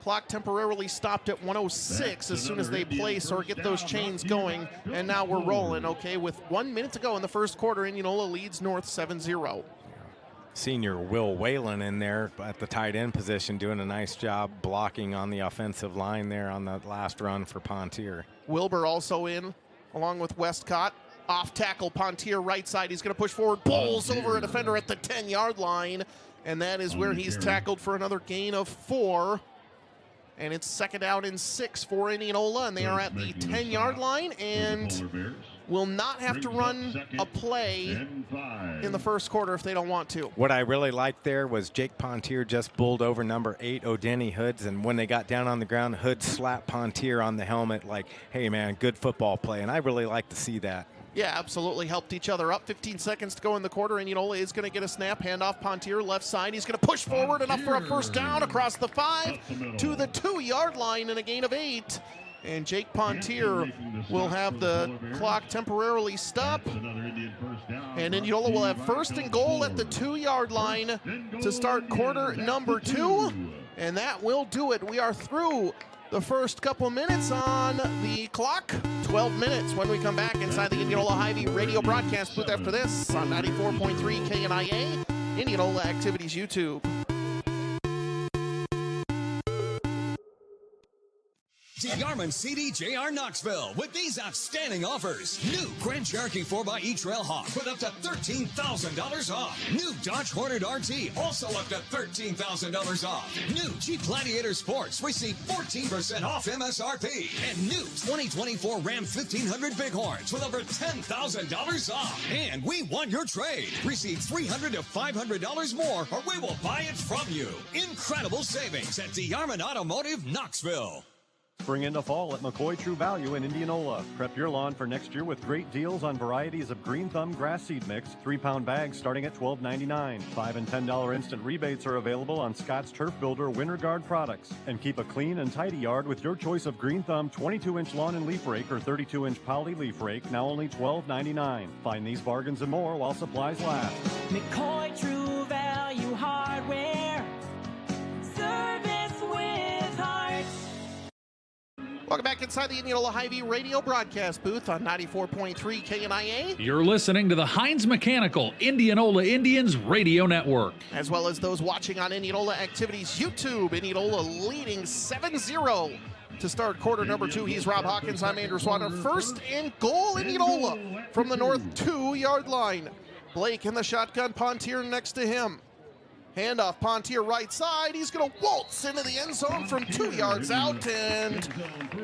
Clock temporarily stopped at 1:06 as soon as they place or get those chains going. And now we're rolling, okay, with 1 minute to go in the first quarter. Indianola leads North 7-0.
Senior Will Whalen in there at the tight end position, doing a nice job blocking on the offensive line there on the last run for Pontier.
Wilbur also in, along with Westcott. Off tackle, Pontier right side. He's going to push forward, bowls over a defender at the 10-yard line, and that is where he's tackled for another gain of 4. And it's 2nd down and 6 for Indianola, and they are at the 10-yard line and will not have to run a play in the first quarter if they don't want to.
What I really liked there was Jake Pontier just bowled over number 8, O'Denny Hoods, and when they got down on the ground, Hoods slapped Pontier on the helmet like, hey, man, good football play, and I really like to see that.
Yeah, absolutely. Helped each other up. 15 seconds to go in the quarter. Indianola is going to get a snap. Handoff Pontier, left side. He's going to push forward enough for a first down across the 5 to the 2-yard line and a gain of 8. And Jake Pontier will have the clock temporarily stop. And Indianola will have 1st and goal at the 2-yard line to start quarter number 2. And that will do it. We are through the first couple minutes on the clock. 12 minutes when we come back inside the Indianola Hy-Vee radio broadcast booth after this on 94.3 KNIA, Indianola Activities YouTube.
DeYarman CDJR Knoxville with these outstanding offers. New Grand Cherokee 4xe Trailhawk with up to $13,000 off. New Dodge Hornet RT also up to $13,000 off. New Jeep Gladiator Sports receive 14% off MSRP. And new 2024 Ram 1500 Bighorns with over $10,000 off. And we want your trade. Receive $300 to $500 more or we will buy it from you. Incredible savings at DeYarman Automotive Knoxville.
Spring into fall at McCoy True Value in Indianola. Prep your lawn for next year with great deals on varieties of Green Thumb grass seed mix, 3-pound bags starting at $12.99. $5 and $10 instant rebates are available on Scott's Turf Builder Winter Guard products. And keep a clean and tidy yard with your choice of Green Thumb 22-inch lawn and leaf rake or 32-inch poly leaf rake, now only $12.99. Find these bargains and more while supplies last.
McCoy True Value Hardware. Service with heart.
Welcome back inside the Indianola Hy-Vee radio broadcast booth on 94.3 KNIA.
You're listening to the Hines Mechanical Indianola Indians Radio Network.
As well as those watching on Indianola Activities YouTube. Indianola leading 7-0 to start quarter number 2. He's Rob Hawkins. I'm Andrew Swanner. 1st and goal, Indianola from the north 2-yard line. Blake in the shotgun, Pontier next to him. Handoff, Pontier right side. He's going to waltz into the end zone from 2 yards out. And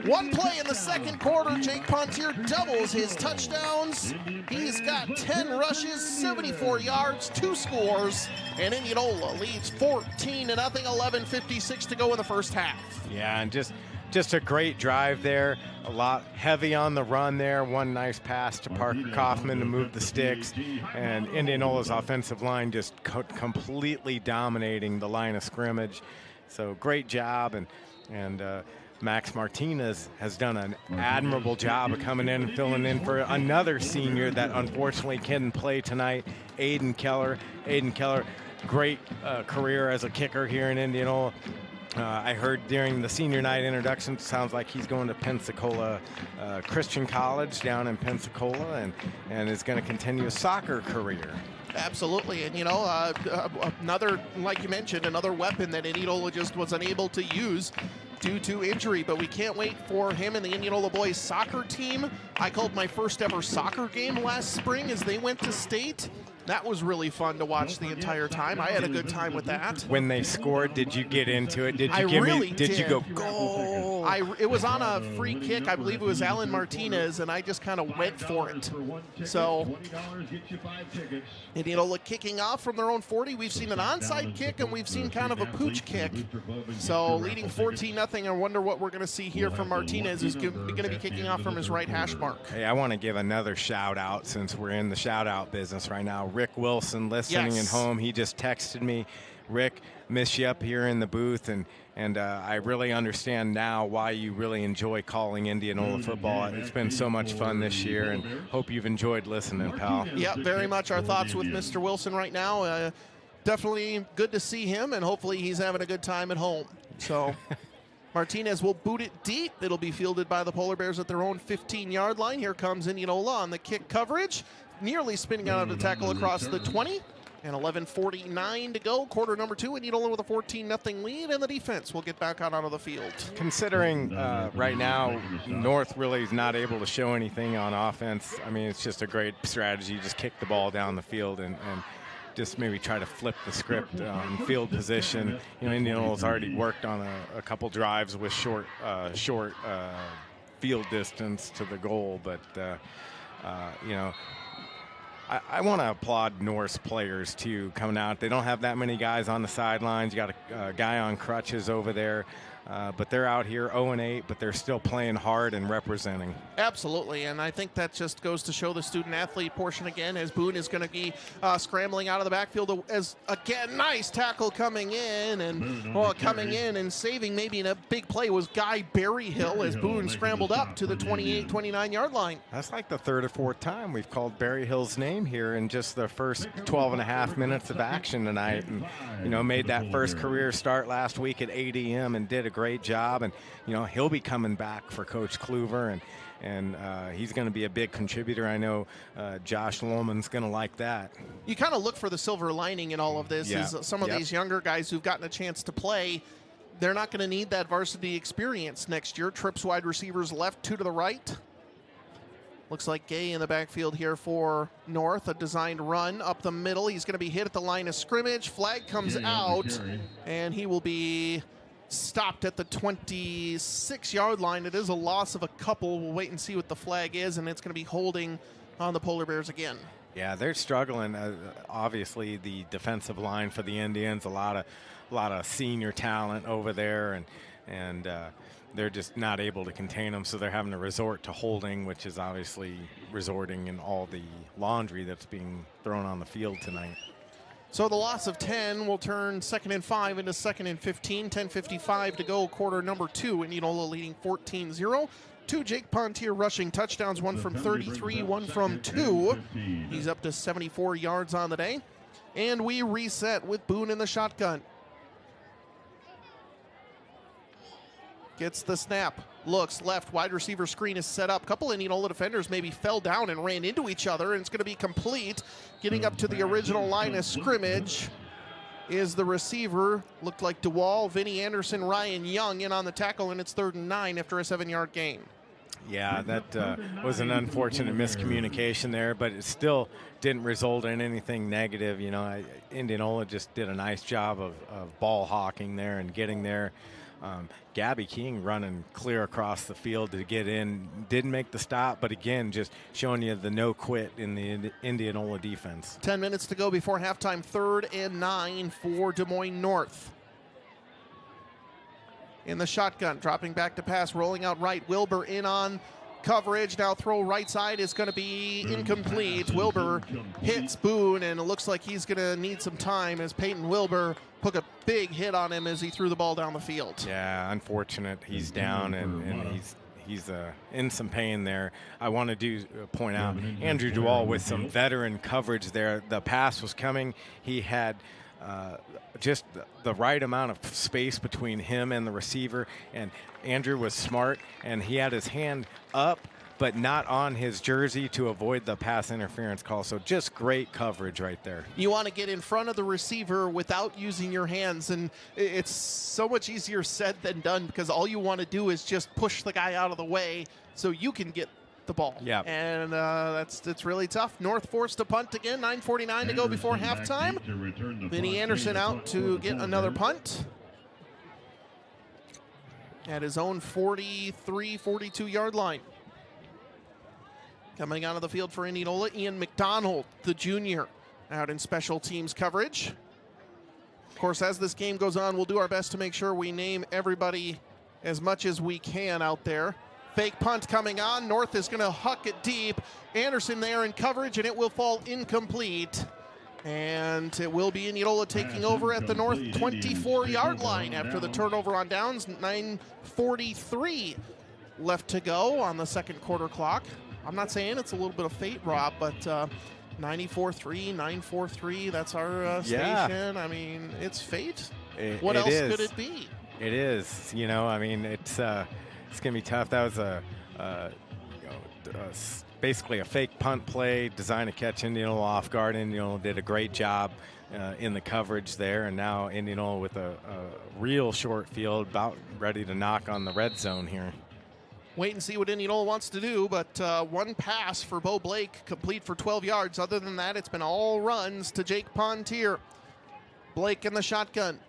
one play in the second quarter, Jake Pontier doubles his touchdowns. He's got 10 rushes, 74 yards, 2 scores. And Indianola leads 14-0, 11:56 to go in the first half.
Yeah, and just a great drive there. A lot heavy on the run there. One nice pass to Parker Kaufman to move the sticks. And Indianola's offensive line just completely dominating the line of scrimmage. So great job. And Max Martinez has done an admirable job of coming in and filling in for another senior that unfortunately couldn't play tonight, Aiden Keller. Aiden Keller, great career as a kicker here in Indianola. I heard during the senior night introduction, sounds like he's going to Pensacola Christian College down in Pensacola and is going to continue a soccer career.
Absolutely, and another, like you mentioned, another weapon that Indianola just was unable to use due to injury, but we can't wait for him and the Indianola boys soccer team. I called my first ever soccer game last spring as they went to state. That was really fun to watch the entire time. I had a good time with that.
When they scored, did you get into it? Did you go goal?
It was on a free kick. I believe it was Alan Martinez, and I just kind of went for it. So Indianola kicking off from their own 40. We've seen an onside kick, and we've seen kind of a pooch kick. So leading 14-0. I wonder what we're going to see here from Martinez, who's going to be kicking off from his right hash mark.
Hey, I want to give another shout out since we're in the shout out business right now. Rick Wilson listening at home. He just texted me, Rick, miss you up here in the booth, and I really understand now why you really enjoy calling Indianola football. It's been so much fun this year, and hope you've enjoyed listening, pal.
Yeah, very much our thoughts with Mr. Wilson right now. Definitely good to see him, and hopefully he's having a good time at home. So Martinez will boot it deep. It'll be fielded by the Polar Bears at their own 15-yard line. Here comes Indianola on the kick coverage. Nearly spinning out of the tackle across the 20. And 11:49 to go. Quarter number 2. Indianola with a 14-0 lead. And the defense will get back out onto the field.
Considering right now, North really is not able to show anything on offense. I mean, it's just a great strategy. Just kick the ball down the field and just maybe try to flip the script on field position. You know, Indianola's already worked on a couple drives with short field distance to the goal, but you know, I want to applaud North's players too coming out. They don't have that many guys on the sidelines. You got a guy on crutches over there. But they're out here 0-8, but they're still playing hard and representing.
Absolutely, and I think that just goes to show the student-athlete portion again, as Boone is going to be scrambling out of the backfield. As again, nice tackle coming in, and coming in and saving maybe in a big play was Guy Berryhill as Boone scrambled up to the 28, 29-yard line.
That's like the third or fourth time we've called Berryhill's name here in just the first 12 and a half minutes of action tonight, and you know, made that first career start last week at 8 a.m. and did a great job. And you know, he'll be coming back for Coach Clover, and he's going to be a big contributor. I know Josh Lohman's going to like that.
You kind of look for the silver lining in all of this.
Yeah.
Is some of these younger guys who've gotten a chance to play, they're not going to need that varsity experience next year. Trips wide receivers left, 2 to the right. Looks like Gay in the backfield here for North. A designed run up the middle. He's going to be hit at the line of scrimmage. Flag comes out, and he will be stopped at the 26-yard line. It is a loss of a couple. We'll wait and see what the flag is, and it's going to be holding on the Polar Bears again.
Yeah, they're struggling. Obviously, the defensive line for the Indians, a lot of senior talent over there, and they're just not able to contain them, so they're having to resort to holding, which is obviously resorting in all the laundry that's being thrown on the field tonight.
So the loss of 10 will turn 2nd and 5 into 2nd and 15. 10:55 to go, quarter number 2. Indianola leading 14-0. 2 Jake Pontier rushing touchdowns, 1 from 33, 1 from 2. He's up to 74 yards on the day. And we reset with Boone in the shotgun. Gets the snap, looks left, wide receiver screen is set up. Couple Indianola defenders maybe fell down and ran into each other, and it's going to be complete. Getting up to the original line of scrimmage is the receiver. Looked like DeWall, Vinny Anderson, Ryan Young in on the tackle, and it's 3rd and 9 after a 7-yard gain.
Yeah, that was an unfortunate miscommunication there, but it still didn't result in anything negative. You know, Indianola just did a nice job of ball hawking there and getting there. Gabby King running clear across the field to get in. Didn't make the stop, but again, just showing you the no quit in the Indianola defense.
10 minutes to go before halftime, 3rd and 9 for Des Moines North. In the shotgun, dropping back to pass, rolling out right. Wilbur in on coverage. Now throw right side is going to be incomplete. Wilbur hits Boone, and it looks like he's going to need some time as Peyton Wilbur took a big hit on him as he threw the ball down the field.
Yeah, unfortunate. He's down, and he's in some pain there. I want to point out Andrew DeWall with some veteran coverage there. The pass was coming. He had just the right amount of space between him and the receiver, and Andrew was smart, and he had his hand up but not on his jersey to avoid the pass interference call. So just great coverage right there.
You want to get in front of the receiver without using your hands, and it's so much easier said than done, because all you want to do is just push the guy out of the way so you can get the ball.
Yeah.
And that's really tough. North forced to punt again. 9:49 to go before halftime. Vinny Anderson out to get another punt at his own 43, 42-yard line. Coming out of the field for Indianola, Ian McDonald, the junior, out in special teams coverage. Of course, as this game goes on, we'll do our best to make sure we name everybody as much as we can out there. Fake punt coming on. North is going to huck it deep. Anderson there in coverage, and it will fall incomplete. And it will be Indianola taking over at the North 24-yard line after the turnover on downs. 9:43 left to go on the second quarter clock. I'm not saying it's a little bit of fate, Rob, but 94-3, 9-4-3, that's our station. I mean, it's fate. What else could it be?
It is. You know, I mean, it's going to be tough. That was basically a fake punt play designed to catch Indianola off guard. Indianola did a great job in the coverage there, and now Indianola with a real short field, about ready to knock on the red zone here.
Wait and see what Indianola wants to do, but one pass for Bo Blake, complete for 12 yards. Other than that, it's been all runs to Jake Pontier. Blake in the shotgun.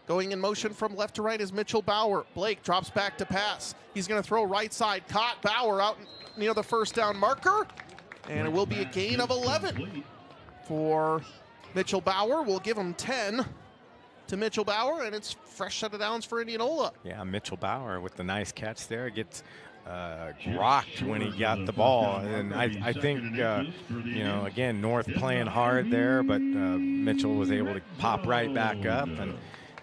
Going in motion from left to right is Mitchell Bauer. Blake drops back to pass. He's going to throw right side. Caught Bauer out near the first down marker. And it will be a gain of 11 for Mitchell Bauer. We'll give him 10 to Mitchell Bauer, and it's fresh set of downs for Indianola.
Yeah, Mitchell Bauer with the nice catch there. Gets rocked when he got the ball. And I think, you know, again, North playing hard there, but Mitchell was able to pop right back up,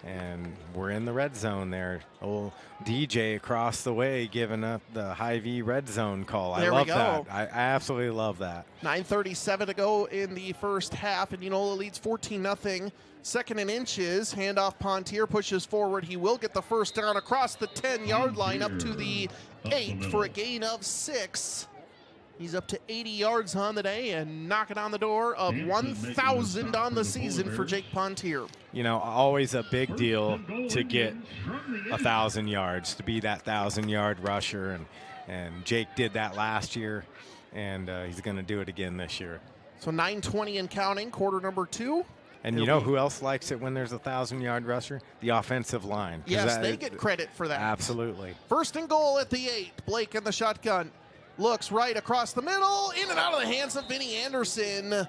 and we're in the red zone there. Old DJ across the way giving up the Hy-Vee red zone call. I love that. I absolutely love that.
9:37 to go in the first half. Indianola leads 14-0. Second and inches. Handoff Pontier pushes forward. He will get the first down across the 10-yard line up to the 8 for a gain of 6. He's up to 80 yards on the day and knocking on the door of 1,000 on the season for Jake Pontier.
You know, always a big deal to get 1,000 yards, to be that 1,000-yard rusher. And Jake did that last year, and he's going to do it again this year.
So 9:20 and counting, quarter number 2.
And you know who else likes it when there's a 1,000-yard rusher? The offensive line.
Yes, they get credit for that.
Absolutely.
First and goal at the 8. Blake in the shotgun. Looks right across the middle, in and out of the hands of Vinny Anderson.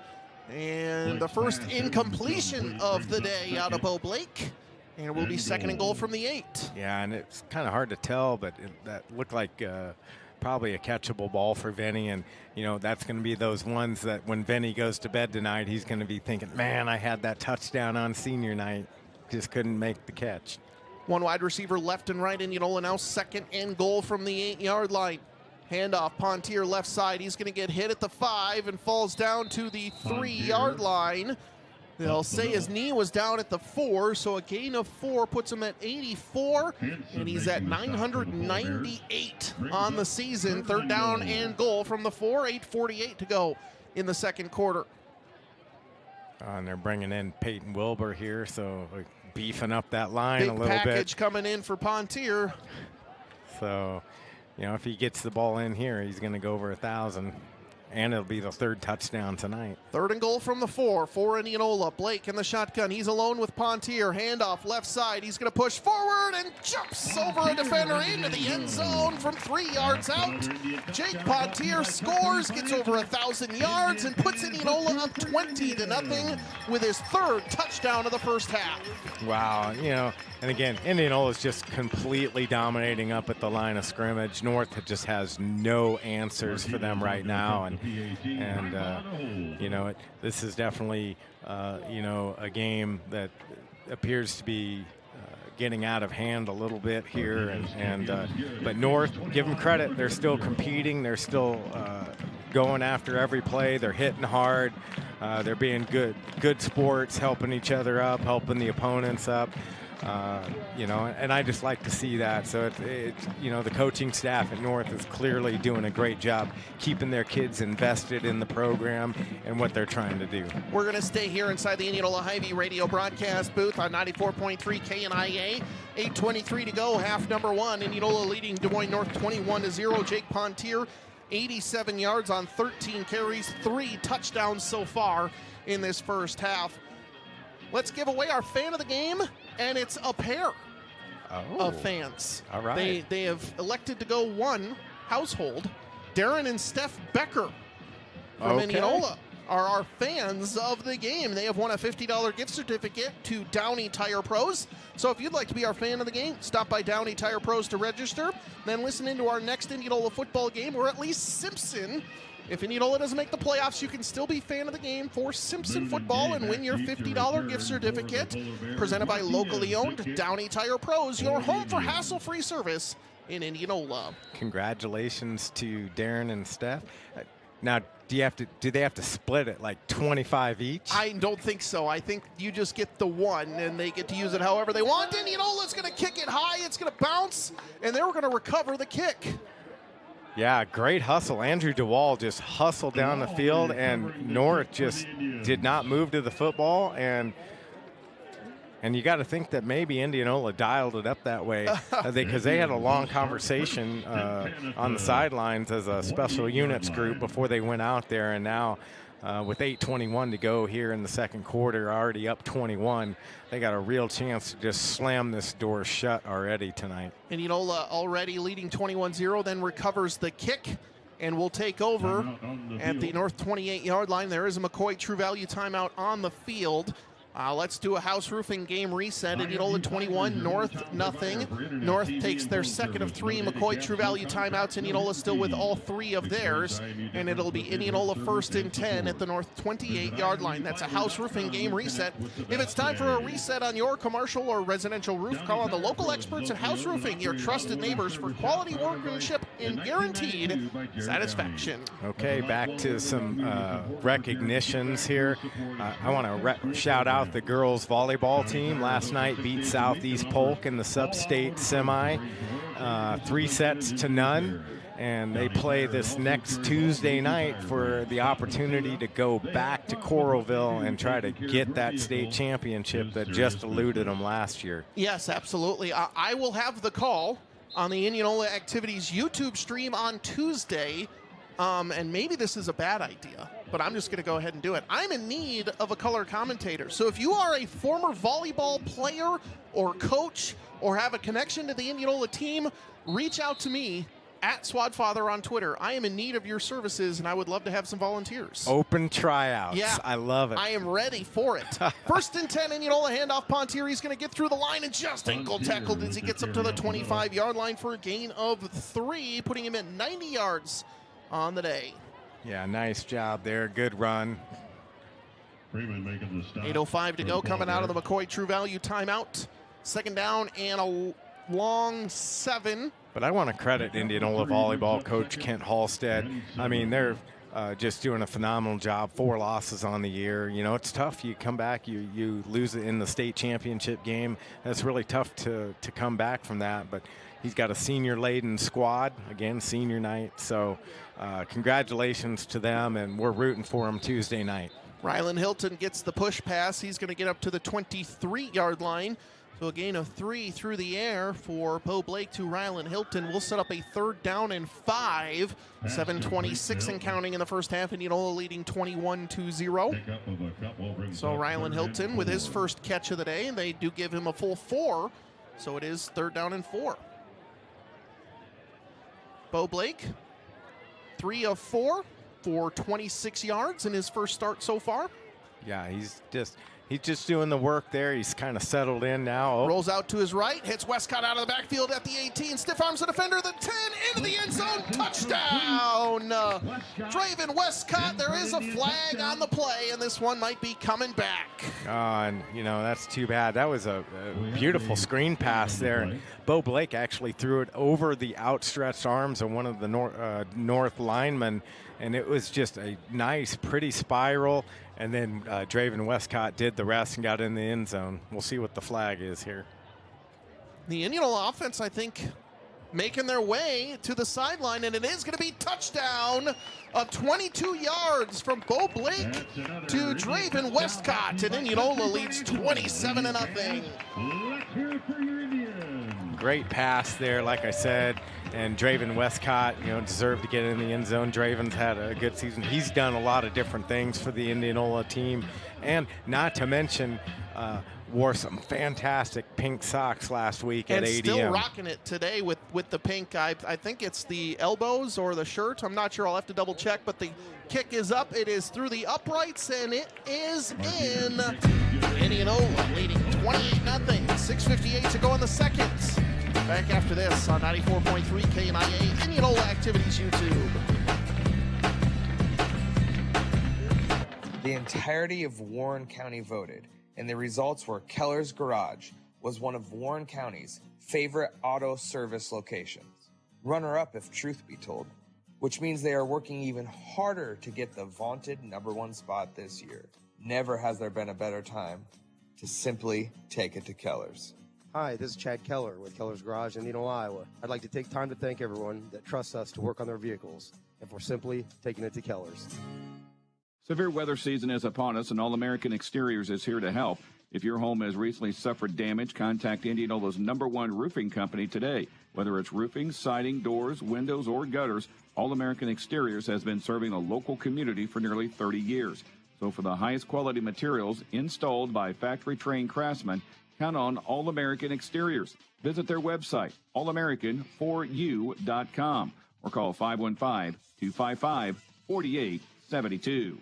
And the first incompletion of the day out of Bo Blake. And it will be second and goal from the 8.
Yeah, and it's kind of hard to tell, but that looked like probably a catchable ball for Vinny. And, you know, that's going to be those ones that when Vinny goes to bed tonight, he's going to be thinking, man, I had that touchdown on senior night. Just couldn't make the catch.
One wide receiver left and right. Indianola now second and goal from the 8-yard line. Handoff, Pontier left side. He's going to get hit at the 5 and falls down to the 3-yard line. They'll say his knee was down at the 4, so a gain of 4 puts him at 84, and he's at 998 on the season. Third down and goal from the 4, 8:48 to go in the second quarter.
And they're bringing in Peyton Wilbur here, so beefing up that line
Big
a little bit.
Big package coming in for Pontier.
So, you know, if he gets the ball in here, he's going to go over 1,000. And it'll be the third touchdown tonight.
Third and goal from the 4 for Indianola. Blake in the shotgun. He's alone with Pontier. Handoff left side. He's going to push forward and jumps over a defender into the end zone from 3 yards out. Jake Pontier scores, gets over 1,000 yards, and puts Indianola up 20-0 with his third touchdown of the first half.
Wow, you know, and again, Indianola is just completely dominating up at the line of scrimmage. North just has no answers for them right now, and you know, this is definitely you know, a game that appears to be getting out of hand a little bit here, but North, give them credit, they're still competing, they're still going after every play, they're hitting hard, they're being good sports, helping each other up, helping the opponents up. You know, and I just like to see that. So it's you know, the coaching staff at North is clearly doing a great job keeping their kids invested in the program and what they're trying to do.
We're going to stay here inside the Indianola Hy-Vee radio broadcast booth on 94.3 KNIA. 8:23 to go, half number 1. Indianola leading Des Moines North 21-0. Jake Pontier, 87 yards on 13 carries, 3 touchdowns so far in this first half. Let's give away our fan of the game, and it's a pair of fans.
All right.
They have elected to go one household. Darren and Steph Becker from Indianola are our fans of the game. They have won a $50 gift certificate to Downey Tire Pros. So if you'd like to be our fan of the game, stop by Downey Tire Pros to register. Then listen into our next Indianola football game, or at least Simpson. If Indianola doesn't make the playoffs, you can still be fan of the game for Simpson football and win your $50 gift certificate. Presented by locally owned Downey Tire Pros, your home for hassle-free service in Indianola.
Congratulations to Darren and Steph. Now, do they have to split it like 25 each?
I don't think so. I think you just get the one, and they get to use it however they want. Indianola's going to kick it high. It's going to bounce, and they're going to recover the kick.
Yeah, great hustle. Andrew DeWall just hustled down the field, and North just did not move to the football. And And you got to think that maybe Indianola dialed it up that way because they had a long conversation on the sidelines as a special units group before they went out there. And now with 8:21 to go here in the second quarter, already up 21, they got a real chance to just slam this door shut already tonight.
Indianola already leading 21-0, then recovers the kick and will take over at the north 28-yard line. There is a McCoy True Value timeout on the field. Let's do a house roofing game reset. Indianola 21, North nothing. North takes their second of 3 McCoy True Value timeouts. Indianola still with all 3 of theirs, and it'll be Indianola 1st and 10 at the north 28-yard line. That's a house roofing game reset. If it's time for a reset on your commercial or residential roof, call on the local experts at House Roofing, your trusted neighbors for quality workmanship and guaranteed satisfaction.
Okay, back to some recognitions here. I want to shout out the girls volleyball team. Last night beat Southeast Polk in the sub-state semi, 3-0, and they play this next Tuesday night for the opportunity to go back to Coralville and try to get that state championship that just eluded them last year.
Yes, absolutely. I will have the call on the Indianola Activities YouTube stream on Tuesday. And maybe this is a bad idea, but I'm just going to go ahead and do it. I'm in need of a color commentator. So if you are a former volleyball player or coach or have a connection to the Indianola team, reach out to me at SwadFather on Twitter. I am in need of your services, and I would love to have some volunteers.
Open tryouts.
Yeah.
I love it.
I am ready for it. 1st and 10, Indianola handoff. Pontier, he's going to get through the line and just ankle tackled as he gets up to the 25-yard line for a gain of 3, putting him at 90 yards on the day.
Yeah, nice job there. Good run.
8:05 to go, coming out of the McCoy True Value timeout. 2nd down and a long 7.
But I want to credit Indianola volleyball coach Kent Halstead. I mean, they're just doing a phenomenal job. 4 losses on the year. You know, it's tough. You come back, you lose it in the state championship game. That's really tough to come back from that. But he's got a senior-laden squad. Again, senior night. So congratulations to them, and we're rooting for them Tuesday night.
Rylan Hilton gets the push pass. He's going to get up to the 23-yard line. So a gain of 3 through the air for Bo Blake to Rylan Hilton. We'll set up a 3rd down and 5. 7:26 and counting in the first half. Indianola leading 21-0. So Rylan Hilton with his first catch of the day. They do give him a full 4. So it is 3rd down and 4. Bo Blake, 3 of 4 for 26 yards in his first start so far.
Yeah, he's just doing the work there. He's kind of settled in now.
Rolls out to his right, hits Westcott out of the backfield at the 18, stiff arms the defender, the 10, into the end zone, touchdown! Draven Westcott, there is a flag on the play, and this one might be coming back.
And, you know, that's too bad. That was a beautiful screen pass there. Bo Blake actually threw it over the outstretched arms of one of the North linemen, and it was just a nice, pretty spiral. And then Draven Westcott did the rest and got in the end zone. We'll see what the flag is here.
The Indianola offense, I think, making their way to the sideline, and it is going to be touchdown of 22 yards from Bo Blake to Draven Westcott, and Indianola leads 27-0.
Great pass there, like I said, and Draven Westcott, you know, deserved to get in the end zone. Draven's had a good season. He's done a lot of different things for the Indianola team, and not to mention wore some fantastic pink socks last week at ADM.
And still rocking it today with the pink. I think it's the elbows or the shirt. I'm not sure. I'll have to double check, but the kick is up. It is through the uprights, and it is in. Indianola leading 28-0. 6:58 to go in the second. Back after this on 94.3 KNIA, Indianola Activities YouTube.
The entirety of Warren County voted, and the results were Keller's Garage was one of Warren County's favorite auto service locations. Runner-up, if truth be told, which means they are working even harder to get the vaunted #1 spot this year. Never has there been a better time to simply take it to Keller's.
Hi, this is Chad Keller with Keller's Garage in Indianola, Iowa. I'd like to take time to thank everyone that trusts us to work on their vehicles, and for simply taking it to Keller's.
Severe weather season is upon us, and All-American Exteriors is here to help. If your home has recently suffered damage, contact Indianola's #1 roofing company today. Whether it's roofing, siding, doors, windows, or gutters, All American Exteriors has been serving the local community for nearly 30 years. So for the highest quality materials installed by factory-trained craftsmen, count on All American Exteriors. Visit their website, allamerican4u.com, or call 515-255-4872.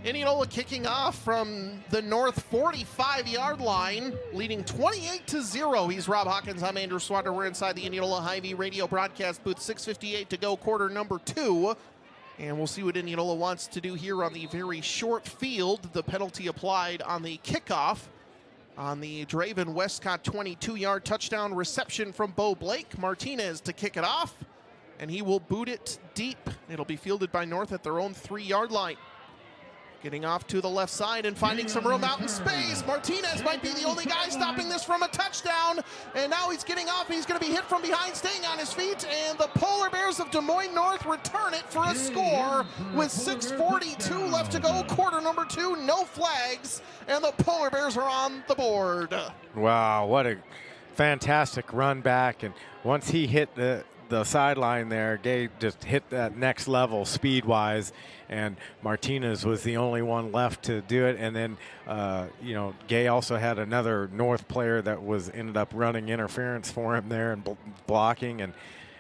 Indianola kicking off from the north 45-yard line, leading 28-0. He's Rob Hawkins. I'm Andrew Swadder. We're inside the Indianola Hy-Vee radio broadcast booth. 6:58 to go, quarter number 2. And we'll see what Indianola wants to do here on the very short field. The penalty applied on the kickoff on the Draven Westcott 22-yard touchdown reception from Bo Blake. Martinez to kick it off, and he will boot it deep. It'll be fielded by North at their own 3-yard line. Getting off to the left side and finding some room out in space. Martinez might be the only guy stopping this from a touchdown. And now he's getting off. He's going to be hit from behind, staying on his feet. And the Polar Bears of Des Moines North return it for a score with 6:42 left to go. Quarter number 2, no flags. And the Polar Bears are on the board.
Wow, what a fantastic run back. And once he hit the sideline there, Gay just hit that next level speed-wise, and Martinez was the only one left to do it. And then, Gay also had another North player that ended up running interference for him there and blocking,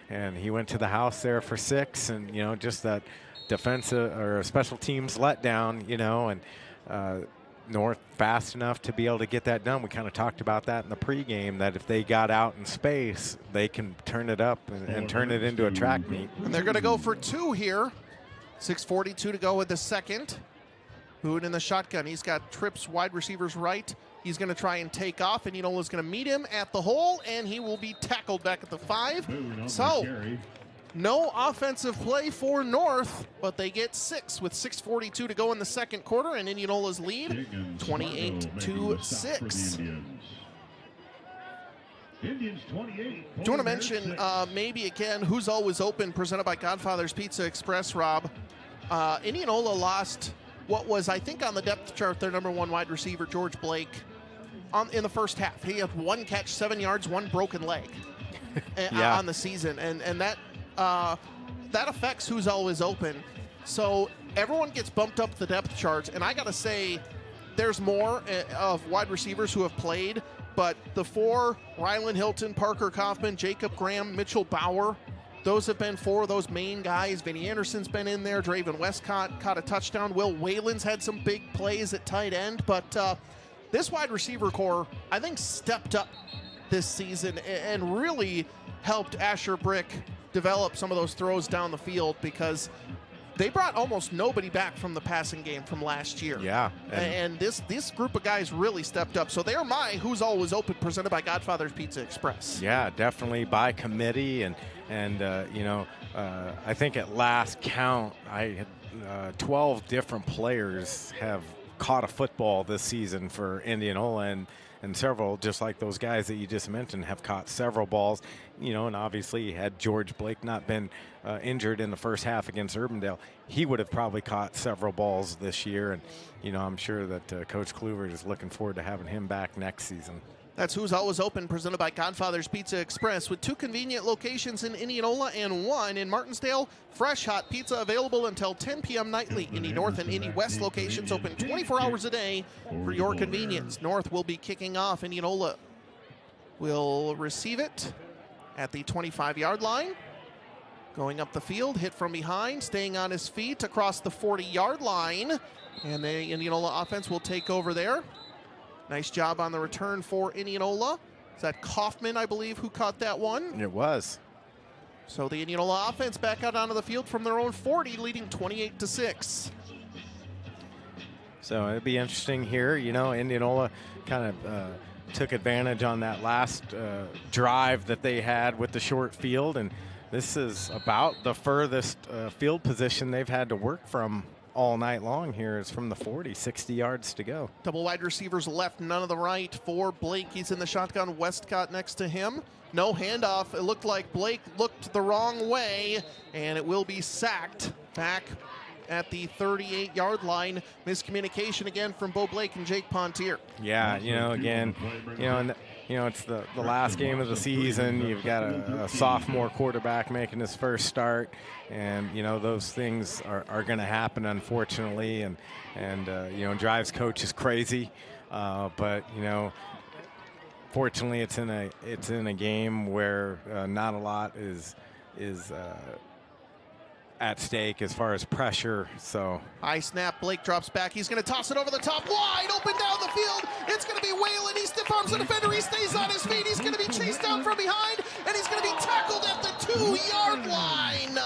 and he went to the house there for 6. And just that defensive or special teams letdown, and North fast enough to be able to get that done. We kind of talked about that in the pregame, that if they got out in space, they can turn it up and turn it into a track meet.
And they're going to go for 2 here. 6:42 to go with the second. Boone in the shotgun. He's got trips wide receivers right. He's going to try and take off, and Indianola's going to meet him at the hole, and he will be tackled back at the 5. So no offensive play for North, but they get 6 with 6:42 to go in the second quarter, and Indianola's lead 28-6.
Indians 28.
Do you want to mention maybe again who's always open, presented by Godfather's Pizza Express, Rob? Indianola lost what was, I think, on the depth chart, their #1 wide receiver, George Blake, in the first half. He had 1 catch, 7 yards, 1 broken leg on the season, and that affects who's always open. So everyone gets bumped up the depth charts, and I got to say, there's more of wide receivers who have played, but the 4, Rylan Hilton, Parker Kaufman, Jacob Graham, Mitchell Bauer, those have been 4 of those main guys. Vinny Anderson's been in there. Draven Westcott caught a touchdown. Will Whalen's had some big plays at tight end, but this wide receiver core, I think, stepped up this season and really helped Asher Brick develop some of those throws down the field, because they brought almost nobody back from the passing game from last year.
Yeah.
And this group of guys really stepped up. So they're my Who's Always Open, presented by Godfather's Pizza Express.
Yeah, definitely by committee. And I think at last count, I had 12 different players have caught a football this season for Indianola, and several, just like those guys that you just mentioned, have caught several balls. And obviously, had George Blake not been injured in the first half against Urbandale, he would have probably caught several balls this year. And, I'm sure that Coach Clover is looking forward to having him back next season.
That's Who's Always Open, presented by Godfather's Pizza Express, with 2 convenient locations in Indianola and 1 in Martinsdale. Fresh hot pizza available until 10 p.m. nightly. Indy North and Indy West locations open 24 hours a day for your convenience. North will be kicking off. Indianola will receive it at the 25-yard line. Going up the field, hit from behind, staying on his feet across the 40-yard line. And the Indianola offense will take over there. Nice job on the return for Indianola. Is that Kaufman, I believe, who caught that one?
It was.
So the Indianola offense back out onto the field from their own 40, leading 28-6.
So it'd be interesting here. Indianola kind of took advantage on that last drive that they had with the short field, and this is about the furthest field position they've had to work from all night long here. Is from the 40, 60 yards to go.
Double wide receivers left, none of the right for Blake. He's in the shotgun. Westcott next to him. No handoff. It looked like Blake looked the wrong way, and it will be sacked back at the 38-yard line. Miscommunication again from Bo Blake and Jake Pontier.
Yeah, again, it's the last game of the season. You've got a sophomore quarterback making his first start, and those things are going to happen, unfortunately. And drives coach is crazy, but fortunately, it's in a game where not a lot is at stake as far as pressure. So
high snap, Blake drops back. He's going to toss it over the top, wide open down the field. It's going to be Whalen. He stiff arms the defender. He stays on his feet. He's going to be chased down from behind, and he's going to be tackled at the 2-yard line.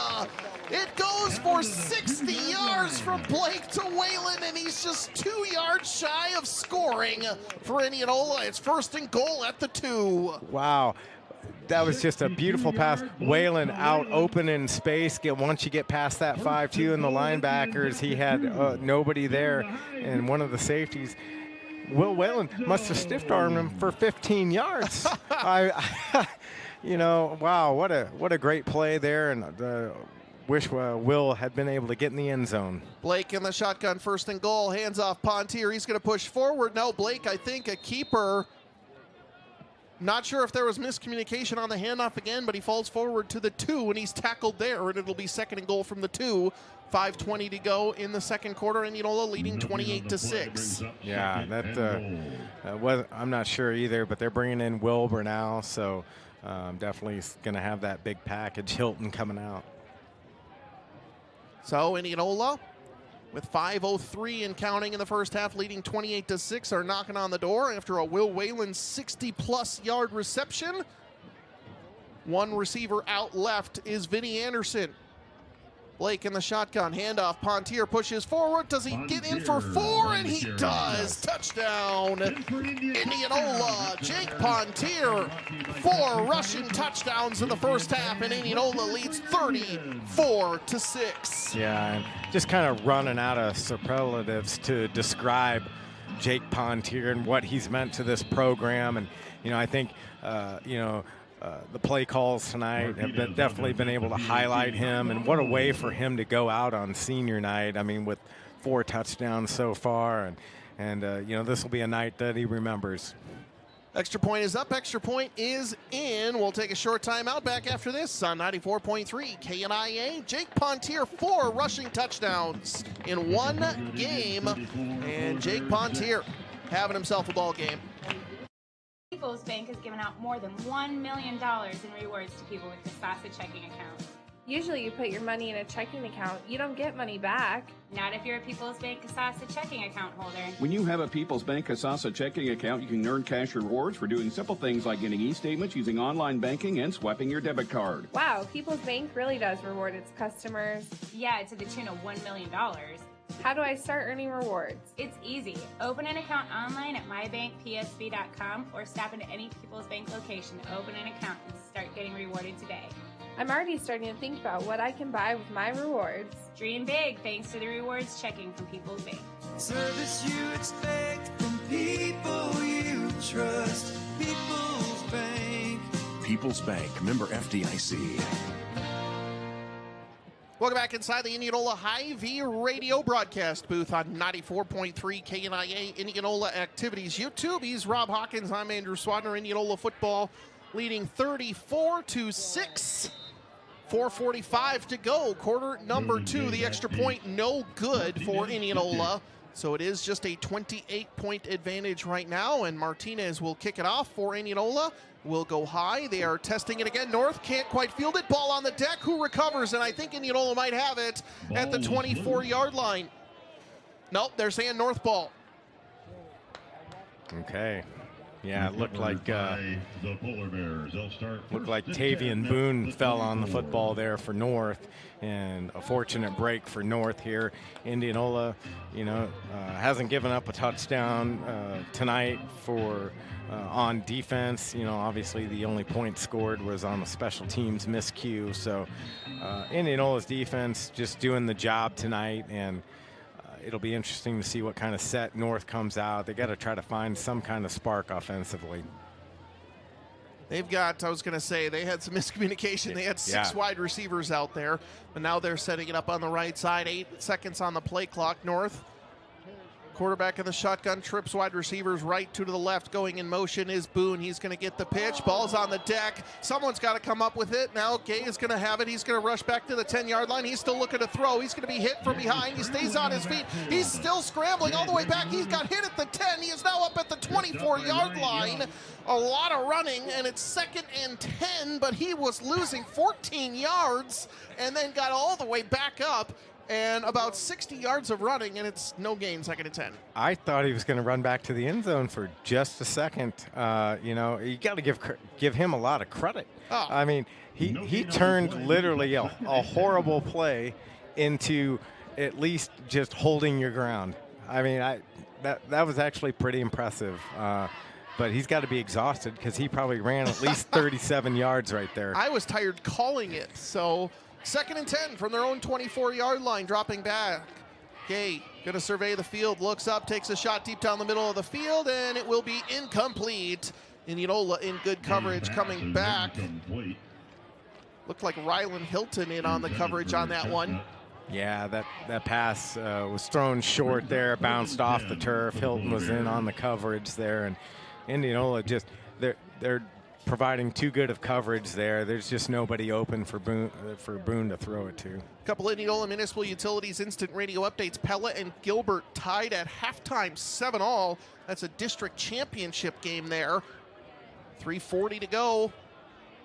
It goes for 60 yards from Blake to Whalen, and he's just 2 yards shy of scoring for Indianola. It's 1st and goal at the 2.
Wow. That was just a beautiful pass. Whalen out open in space. Once you get past that 5-2 and the linebackers, he had nobody there. And one of the safeties, Will Whalen, must have stiff-armed him for 15 yards. Wow, what a great play there. And wish Will had been able to get in the end zone.
Blake in the shotgun, 1st and goal. Hands off Pontier. He's going to push forward. No, Blake, I think a keeper. Not sure if there was miscommunication on the handoff again, but he falls forward to the 2, and he's tackled there, and it'll be 2nd and goal from the 2. 5:20 to go in the second quarter. Indianola leading 28-6.
Yeah, that I'm not sure either, but they're bringing in Wilbur now, so definitely going to have that big package. Hilton coming out.
So Indianola, with 5:03 and counting in the first half, leading 28-6, are knocking on the door after a Will Whalen 60-plus yard reception. One receiver out left is Vinny Anderson. Blake in the shotgun, handoff. Pontier pushes forward. Does he get in for 4? And he does. Touchdown, Indianola. Jake Pontier, 4 rushing touchdowns in the first half, and Indianola leads 34-6.
Yeah, and just kind of running out of superlatives to describe Jake Pontier and what he's meant to this program. And, I think, the play calls tonight have definitely been able to highlight him, and what a way for him to go out on senior night. I mean, with 4 touchdowns so far, and this will be a night that he remembers.
Extra point is up. Extra point is in. We'll take a short timeout. Back after this on 94.3 KNIA. Jake Pontier, 4 rushing touchdowns in one game, and Jake Pontier having himself a ball game.
People's Bank has given out more than $1 million in rewards to people with Casasa checking accounts.
Usually you put your money in a checking account, you don't get money back.
Not if you're a People's Bank Casasa checking account holder.
When you have a People's Bank Casasa checking account, you can earn cash rewards for doing simple things like getting e-statements, using online banking, and swiping your debit card.
Wow, People's Bank really does reward its customers.
Yeah, to the tune of $1 million.
How do I start earning rewards?
It's easy. Open an account online at mybankpsb.com or stop into any People's Bank location to open an account and start getting rewarded today.
I'm already starting to think about what I can buy with my rewards.
Dream big thanks to the rewards checking from People's Bank.
Service you expect from people you trust. People's Bank.
People's Bank, member FDIC.
Welcome back inside the Indianola Hy-Vee radio broadcast booth on 94.3 KNIA Indianola Activities YouTube. He's Rob Hawkins. I'm Andrew Swadner. Indianola football leading 34-6. 4:45 to go. Quarter number 2. The extra point no good for Indianola. So it is just a 28-point advantage right now, and Martinez will kick it off for Indianola. Will go high. They are testing it again. North can't quite field it. Ball on the deck. Who recovers? And I think Indianola might have it at the 24-yard line. Nope, they're saying North ball.
Okay. Yeah, it looked like
the Polar Bears. They'll start
looked like Tavian Boone fell on the football there for North, and a fortunate break for North here. Indianola, hasn't given up a touchdown tonight for on defense. Obviously the only point scored was on the special teams miscue. So Indianola's defense just doing the job tonight, and it'll be interesting to see what kind of set North comes out. They got to try to find some kind of spark offensively.
They've got, I was going to say, they had some miscommunication. They had 6 wide receivers out there, but now they're setting it up on the right side. 8 seconds on the play clock. North, quarterback in the shotgun, trips wide receivers right, 2 to the left. Going in motion is Boone. He's going to get the pitch. Ball's on the deck. Someone's got to come up with it. Now Gay is going to have it. He's going to rush back to the 10-yard line. He's still looking to throw. He's going to be hit from behind. He stays on his feet. He's still scrambling all the way back. He's got hit at the 10. He is now up at the 24-yard line. A lot of running, and it's 2nd and 10, but he was losing 14 yards and then got all the way back up. And about 60 yards of running, and it's no gain, 2nd and 10.
I thought he was going to run back to the end zone for just a second. You got to give him a lot of credit.
Oh.
I mean, he turned literally a horrible play into at least just holding your ground. I mean, that was actually pretty impressive. But he's got to be exhausted because he probably ran at least 37 yards right there.
I was tired calling it, so 2nd and 10 from their own 24-yard line, dropping back. Gay going to survey the field, looks up, takes a shot deep down the middle of the field, and it will be incomplete. Indianola in good coverage coming back. Looked like Rylan Hilton in on the coverage on that one.
Yeah, that pass was thrown short there, bounced off the turf. Hilton was in on the coverage there, and Indianola just they're providing too good of coverage there. There's just nobody open for Boone to throw it to.
A couple Indianola Municipal Utilities instant radio updates. Pella and Gilbert tied at halftime, 7-all. That's a district championship game there. 3:40 to go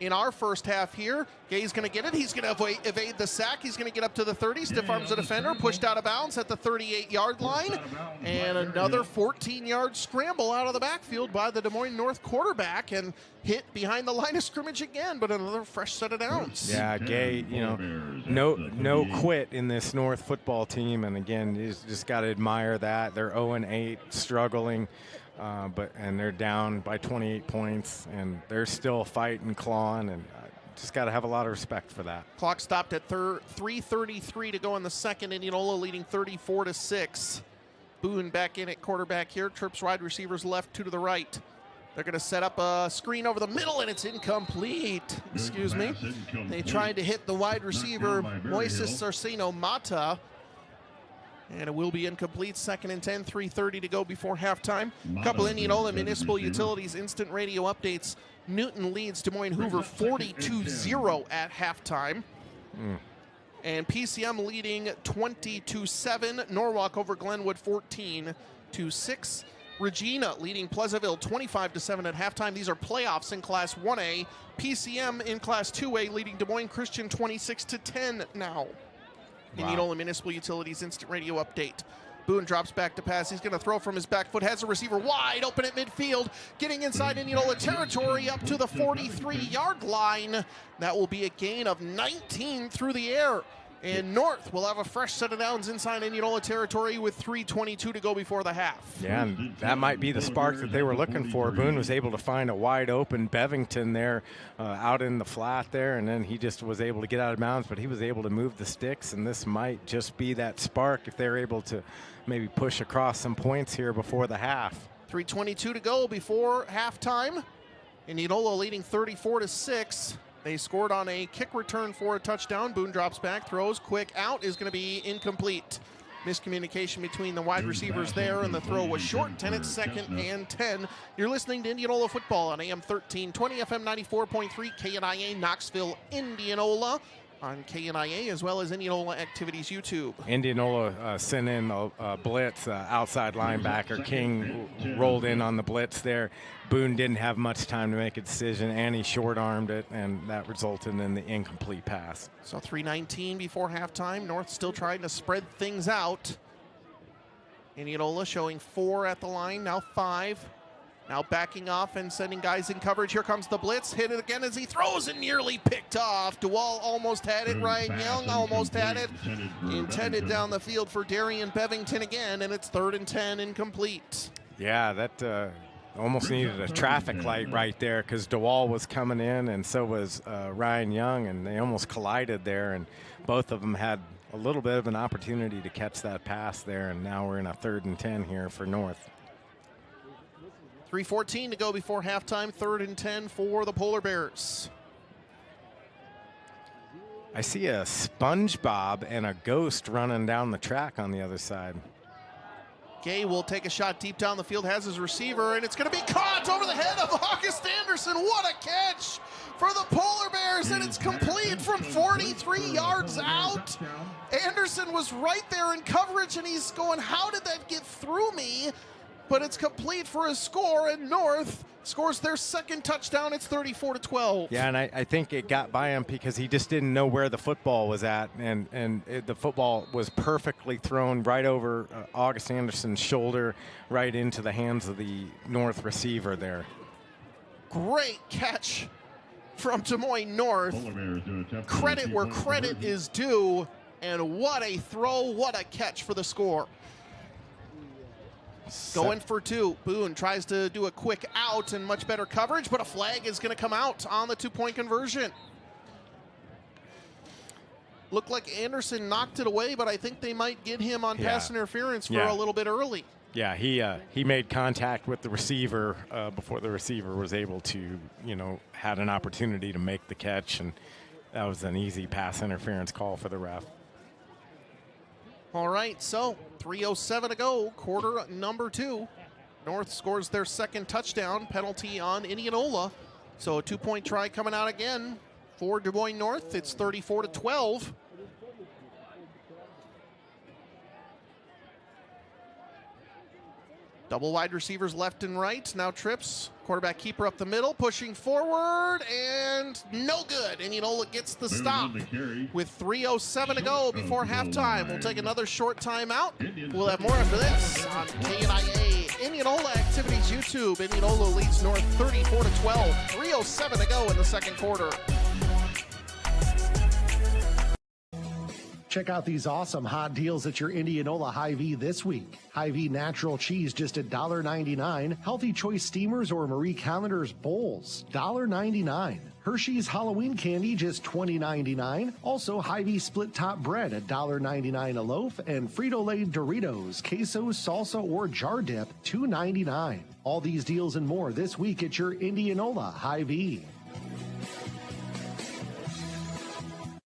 in our first half here. Gay's going to get it. He's going to evade the sack. He's going to get up to the 30. Stiff arms the defender. Pushed out of bounds at the 38-yard line. And another 14-yard scramble out of the backfield by the Des Moines North quarterback and hit behind the line of scrimmage again, but another fresh set of downs.
Yeah, Gay, no quit in this North football team. And again, you just got to admire that. They're 0-8, struggling. And they're down by 28 points, and they're still fighting, clawing, and just got to have a lot of respect for that.
Clock stopped at 3:33 to go in the second. Indianola leading 34-6. Boone back in at quarterback here. Trips wide receivers left, 2 to the right. They're going to set up a screen over the middle, and it's incomplete. Excuse me. They tried to hit the wide receiver, Moises Sarcino Mata. And it will be incomplete. 2nd and 10, 3:30 to go before halftime. A couple Indianola Municipal Utilities instant radio updates. Newton leads Des Moines Hoover 42-0 at halftime. And PCM leading 20-7. Norwalk over Glenwood 14-6. Regina leading Pleasantville 25-7 at halftime. These are playoffs in Class 1A. PCM in Class 2A leading Des Moines Christian 26-10 now. Indianola Municipal Utilities instant radio update. Boone drops back to pass. He's going to throw from his back foot. Has a receiver wide open at midfield. Getting inside Indianola territory up to the 43-yard line. That will be a gain of 19 through the air. And North will have a fresh set of downs inside Indianola territory with 3:22 to go before the half.
Yeah, and that might be the spark that they were looking for. Boone was able to find a wide open Bevington there out in the flat there, and then he just was able to get out of bounds, but he was able to move the sticks, and this might just be that spark if they're able to maybe push across some points here before the half.
3:22 to go before halftime. Indianola leading 34-6. They scored on a kick return for a touchdown. Boone drops back, throws, quick out is going to be incomplete. Miscommunication between the wide receivers there, and the throw was short. 10 at 2nd and 10. You're listening to Indianola football on AM 1320, FM 94.3, KNIA, Knoxville, Indianola. On KNIA as well as Indianola Activities YouTube.
Indianola sent in a blitz, outside linebacker. King rolled in on the blitz there. Boone didn't have much time to make a decision, and he short-armed it, and that resulted in the incomplete pass.
So 3:19 before halftime. North still trying to spread things out. Indianola showing 4 at the line, now 5. Now backing off and sending guys in coverage. Here comes the blitz. Hit it again as he throws and nearly picked off. DeWall almost had it. Ryan Young almost had it. Intended down the field for Darian Bevington again, and it's 3rd and 10, incomplete.
Yeah, that almost needed a traffic light right there because DeWall was coming in and so was Ryan Young, and they almost collided there, and both of them had a little bit of an opportunity to catch that pass there, and now we're in a 3rd and 10 here for North.
3:14 to go before halftime, 3rd and 10 for the Polar Bears.
I see a SpongeBob and a ghost running down the track on the other side.
Gay will take a shot deep down the field, has his receiver, and it's going to be caught over the head of August Anderson. What a catch for the Polar Bears, and it's complete from 43 yards out. Anderson was right there in coverage, and he's going, how did that get through me? But it's complete for a score, and North scores their second touchdown. It's 34-12.
Yeah, and I think it got by him because he just didn't know where the football was at, and the football was perfectly thrown right over August Anderson's shoulder, right into the hands of the North receiver there.
Great catch from Des Moines North. Credit where credit is due, and what a throw, what a catch for the score. Going for two. Boone tries to do a quick out and much better coverage, but a flag is going to come out on the two-point conversion. Looked like Anderson knocked it away, but I think they might get him on pass interference for a little bit early.
Yeah, he made contact with the receiver before the receiver was able to, had an opportunity to make the catch, and that was an easy pass interference call for the ref.
All right, so 3:07 to go, quarter number 2. North scores their second touchdown, penalty on Indianola. So a 2-point try coming out again for Des Moines North. It's 34-12. Double wide receivers left and right. Now trips. Quarterback keeper up the middle, pushing forward, and no good. Indianola gets the stop with 3:07 to go before halftime. We'll take another short timeout. We'll have more after this on KNIA Indianola Activities YouTube. Indianola leads North 34-12. 3:07 to go in the second quarter.
Check out these awesome hot deals at your Indianola Hy-Vee this week. Hy-Vee natural cheese just $1.99. Healthy Choice steamers or Marie Callender's bowls, $1.99. Hershey's Halloween candy just $20.99. Also Hy-Vee split top bread $1.99 a loaf, and Frito-Lay Doritos, queso, salsa, or jar dip $2.99. All these deals and more this week at your Indianola Hy-Vee.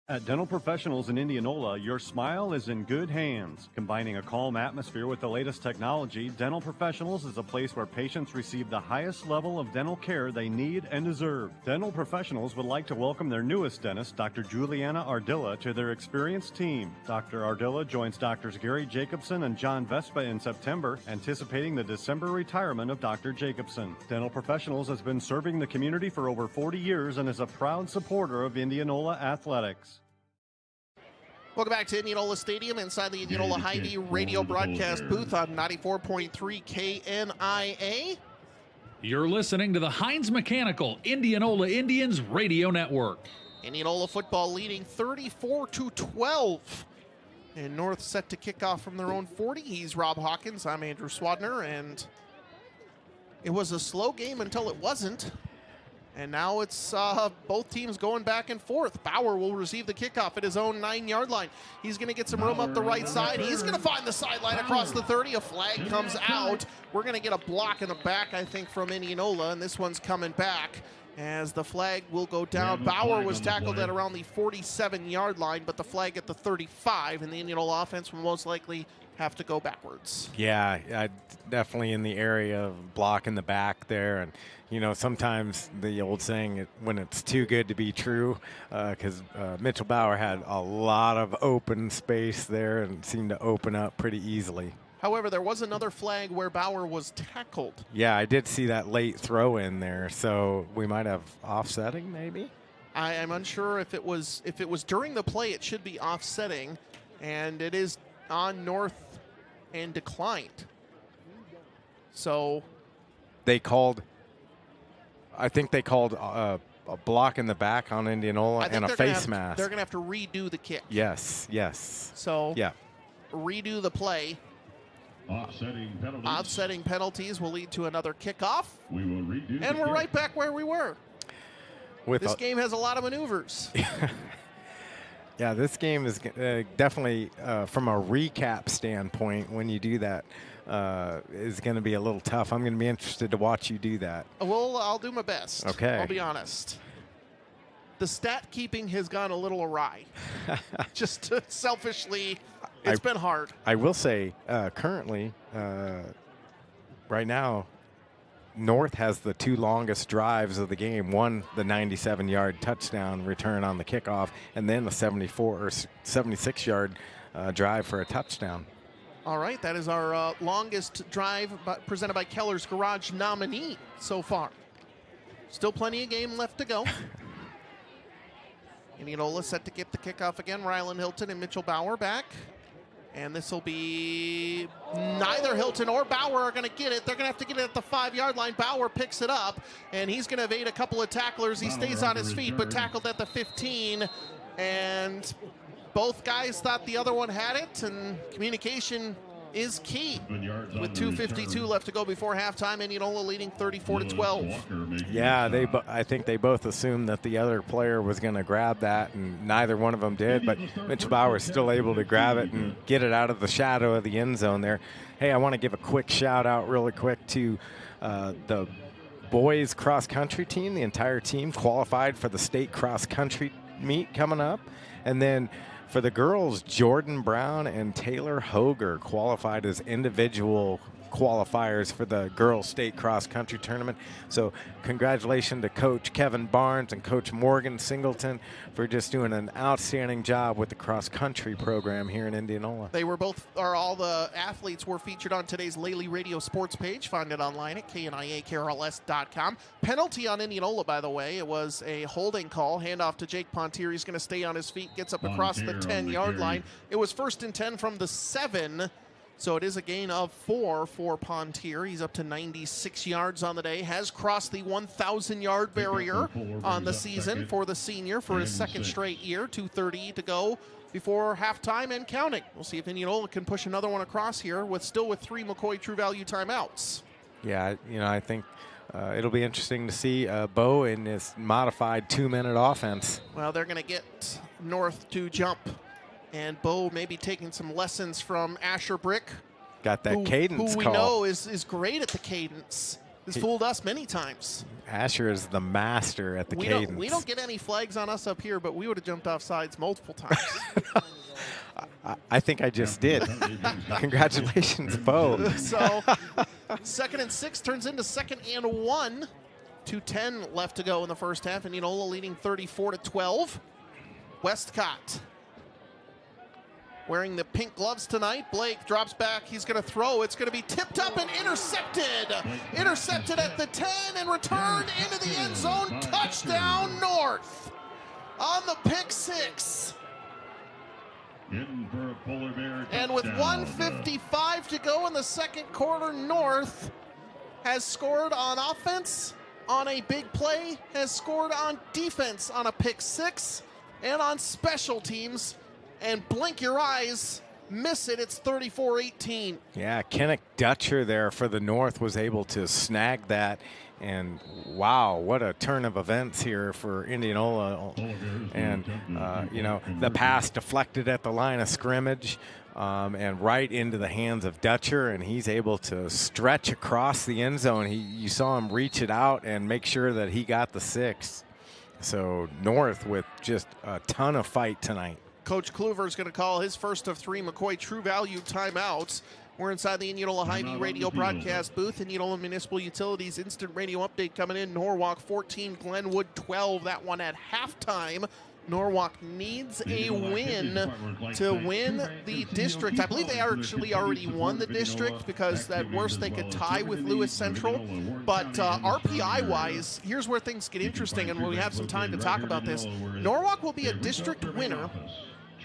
At Dental Professionals in Indianola, your smile is in good hands. Combining a calm atmosphere with the latest technology, Dental Professionals is a place where patients receive the highest level of dental care they need and deserve. Dental Professionals would like to welcome their newest dentist, Dr. Juliana Ardilla, to their experienced team. Dr. Ardilla joins Drs. Gary Jacobson and John Vespa in September, anticipating the December retirement of Dr. Jacobson. Dental Professionals has been serving the community for over 40 years and is a proud supporter of Indianola athletics.
Welcome back to Indianola Stadium inside the Indianola Hy-Vee radio broadcast booth on 94.3 KNIA.
You're listening to the Heinz Mechanical Indianola Indians radio network.
Indianola football leading 34-12. And North set to kick off from their own 40. He's Rob Hawkins. I'm Andrew Swadner. And it was a slow game until it wasn't. And now it's both teams going back and forth. Bauer will receive the kickoff at his own 9-yard line. He's going to get some room up the right side. He's going to find the sideline across the 30. A flag comes out. We're going to get a block in the back, I think, from Indianola, and this one's coming back as the flag will go down. Bauer was tackled at around the 47-yard line, but the flag at the 35, and the Indianola offense will most likely have to go backwards.
Yeah, definitely in the area of block in the back there. And, sometimes the old saying, when it's too good to be true, because Mitchell Bauer had a lot of open space there and seemed to open up pretty easily.
However, there was another flag where Bauer was tackled.
Yeah, I did see that late throw in there, so we might have offsetting maybe?
I'm unsure if it was during the play. It should be offsetting, and it is on North and declined. So I think they called a block in the back on Indianola and a face mask. They're going to have to redo the kick.
Yes.
So
yeah,
redo the play. Offsetting penalties will lead to another kickoff.
We will redo
and we're right back where we were. This game has a lot of maneuvers.
Yeah, this game is definitely, from a recap standpoint, when you do that is going to be a little tough. I'm going to be interested to watch you do that.
Well, I'll do my best.
Okay.
I'll be honest. The stat keeping has gone a little awry. Just selfishly, it's been hard.
I will say, currently, right now, North has the 2 longest drives of the game. One, the 97-yard touchdown return on the kickoff, and then the 74 or 76-yard drive for a touchdown.
All right, that is our longest drive presented by Keller's Garage nominee so far. Still plenty of game left to go. Indianola set to get the kickoff again. Rylan Hilton and Mitchell Bauer back. And this will be neither Hilton or Bauer are going to get it. They're going to have to get it at the 5-yard line. Bauer picks it up, and he's going to evade a couple of tacklers. He stays on his feet, but tackled at the 15. And both guys thought the other one had it, and communication is key. With 2:52 left to go before halftime, Indianola leading 34-12.
Yeah, I think they both assumed that the other player was going to grab that, and neither one of them did. But Mitchell Bauer is still able to grab it and get it out of the shadow of the end zone there. Hey, I want to give a quick shout out really quick to the boys cross country team. The entire team qualified for the state cross country meet coming up, and then for the girls, Jordan Brown and Taylor Hoger qualified as individual qualifiers for the girls state cross country tournament. So congratulations to Coach Kevin Barnes and Coach Morgan Singleton for just doing an outstanding job with the cross country program here in Indianola.
They were both, or all the athletes were featured on today's Lely Radio Sports page. Find it online at kniakrls.com. Penalty on Indianola, by the way. It was a holding call. Handoff to Jake Pontier. He's going to stay on his feet, gets up across the 10-yard line. It was 1st and 10 from the 7. So it is a gain of 4 for Pontier. He's up to 96 yards on the day. Has crossed the 1,000-yard barrier on the season for the senior for his 2nd straight year. 2:30 to go before halftime and counting. We'll see if Indianola can push another one across here with 3 McCoy True Value timeouts.
Yeah, I think it'll be interesting to see Bo in this modified 2-minute offense.
Well, they're going to get North to jump. And Bo may be taking some lessons from Asher Brick.
Got that cadence
who we
call.
know is great at the cadence. Has fooled us many times.
Asher is the master at the cadence.
We don't get any flags on us up here, but we would have jumped off sides multiple times.
I think I just did. Congratulations, Bo.
So 2nd and 6 turns into 2nd and 1. 2:10 left to go in the first half. Indianola leading 34-12. Westcott wearing the pink gloves tonight. Blake drops back. He's going to throw. It's going to be tipped up and intercepted. Intercepted at the 10 and returned into the end zone. Touchdown, North on the pick 6. And with 1:55 to go in the 2nd quarter, North has scored on offense on a big play, has scored on defense on a pick 6, and on special teams. And blink your eyes, miss it, it's 34-18.
Yeah, Kenneth Dutcher there for the North was able to snag that. And wow, what a turn of events here for Indianola. And, the pass deflected at the line of scrimmage and right into the hands of Dutcher. And he's able to stretch across the end zone. You saw him reach it out and make sure that he got the 6. So North with just a ton of fight tonight.
Coach Clover is going to call his first of 3 McCoy True Value timeouts. We're inside the Indianola Hy-Vee radio broadcast booth. Indianola Municipal Utilities instant radio update coming in. Norwalk 14, Glenwood 12. That one at halftime. Norwalk needs a win to win the district. I believe they actually already won the district because at worst they could tie with Lewis Central. But RPI-wise, here's where things get interesting, and we have some time to talk about this. Norwalk will be a district winner.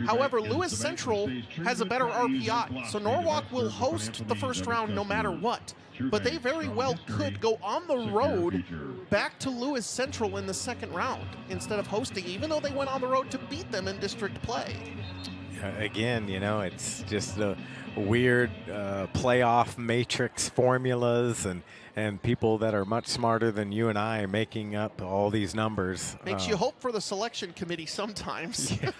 However, Lewis Central has a better RPI, so Norwalk will host the first round no matter what. But they very well could go on the road back to Lewis Central in the 2nd round instead of hosting, even though they went on the road to beat them in district play.
Again, it's just the weird playoff matrix formulas and people that are much smarter than you and I making up all these numbers.
Makes you hope for the selection committee sometimes.
Yeah.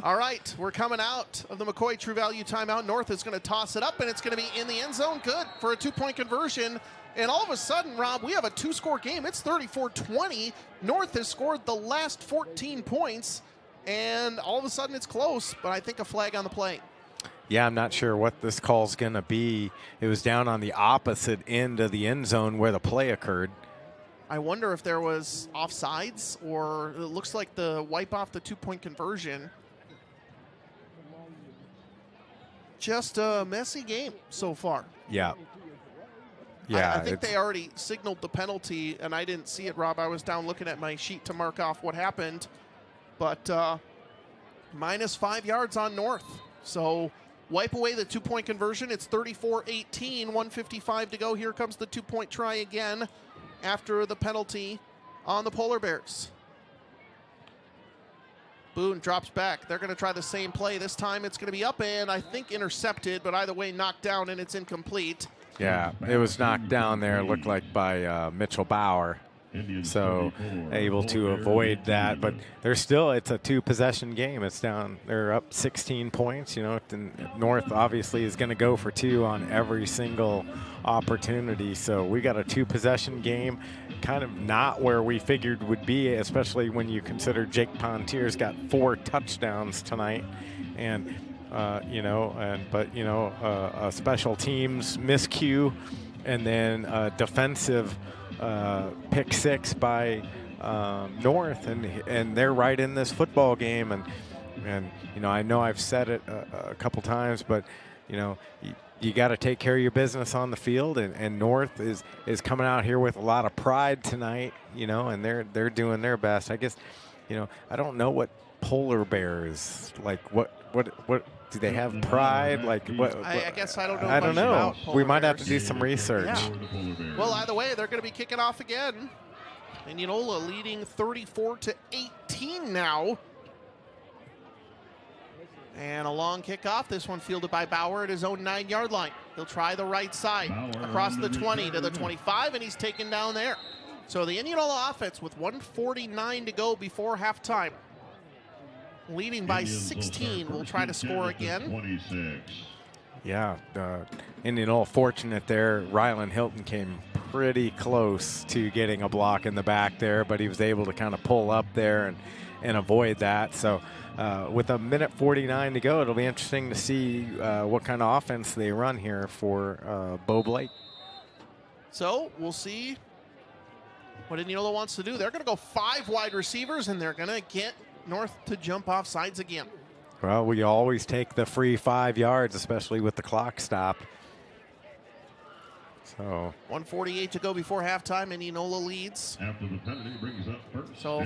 All right, we're coming out of the McCoy True Value timeout. North is going to toss it up, and it's going to be in the end zone. Good for a 2-point conversion. And all of a sudden, Rob, we have a 2-score game. It's 34-20. North has scored the last 14 points, and all of a sudden it's close, but I think a flag on the play.
Yeah, I'm not sure what this call's going to be. It was down on the opposite end of the end zone where the play occurred.
I wonder if there was offsides, or it looks like the wipe off the 2-point conversion. Just a messy game so far.
Yeah. Yeah.
I think they already signaled the penalty, and I didn't see it, Rob. I was down looking at my sheet to mark off what happened. But minus 5 yards on North. So wipe away the 2-point conversion. It's 34-18, 1:55 to go. Here comes the 2-point try again after the penalty on the Polar Bears. Boone drops back. They're going to try the same play. This time it's going to be up and I think intercepted, but either way knocked down, and it's incomplete.
Yeah, it was knocked down there, it looked like, by Mitchell Bauer. So able to avoid that, but they're still, it's a 2-possession game. It's down, they're up 16 points. You know, North obviously is going to go for 2 on every single opportunity. So we got a 2-possession game, kind of not where we figured would be, especially when you consider Jake Pontier's got 4 touchdowns tonight, and a special teams miscue, and then defensive pick 6 by North, and they're right in this football game, and I know I've said it a couple times, but you got to take care of your business on the field, and North is coming out here with a lot of pride tonight, and they're doing their best. I guess, I don't know what Polar Bears, like what do they have pride? Like what?
I guess I don't know.
I don't know.
About Polar
we might
Bears.
have to do some research.
Yeah. Well, either way, they're going to be kicking off again. Indianola leading 34-18 now. And a long kickoff. This one fielded by Bauer at his own 9-yard line. He'll try the right side across the 20 to the 25, and he's taken down there. So the Indianola offense with 1:49 to go before halftime, leading by 16, will try to score again.
Yeah, Indianola fortunate there. Rylan Hilton came pretty close to getting a block in the back there, but he was able to kind of pull up there and avoid that. So with 1:49 to go, it'll be interesting to see what kind of offense they run here for Bo Blake.
So we'll see what Indianola wants to do. They're going to go 5 wide receivers, and they're going to get North to jump off sides again.
Well, we always take the free 5 yards, especially with the clock stop. So
1:48 to go before halftime. Indianola leads.
After the penalty brings up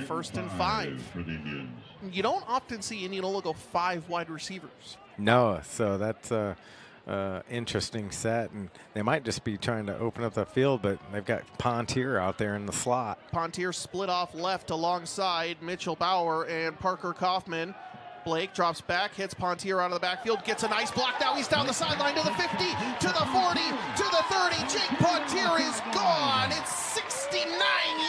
first and 5
for the Indians.
You don't often see Indianola go 5 wide receivers.
No, so that's a interesting set, and they might just be trying to open up the field, but they've got Pontier out there in the slot.
Pontier split off left alongside Mitchell Bauer and Parker Kaufman. Blake drops back, hits Pontier out of the backfield, gets a nice block. Now he's down the sideline to the 50, to the 40, to the 30. Jake Pontier is gone. It's 69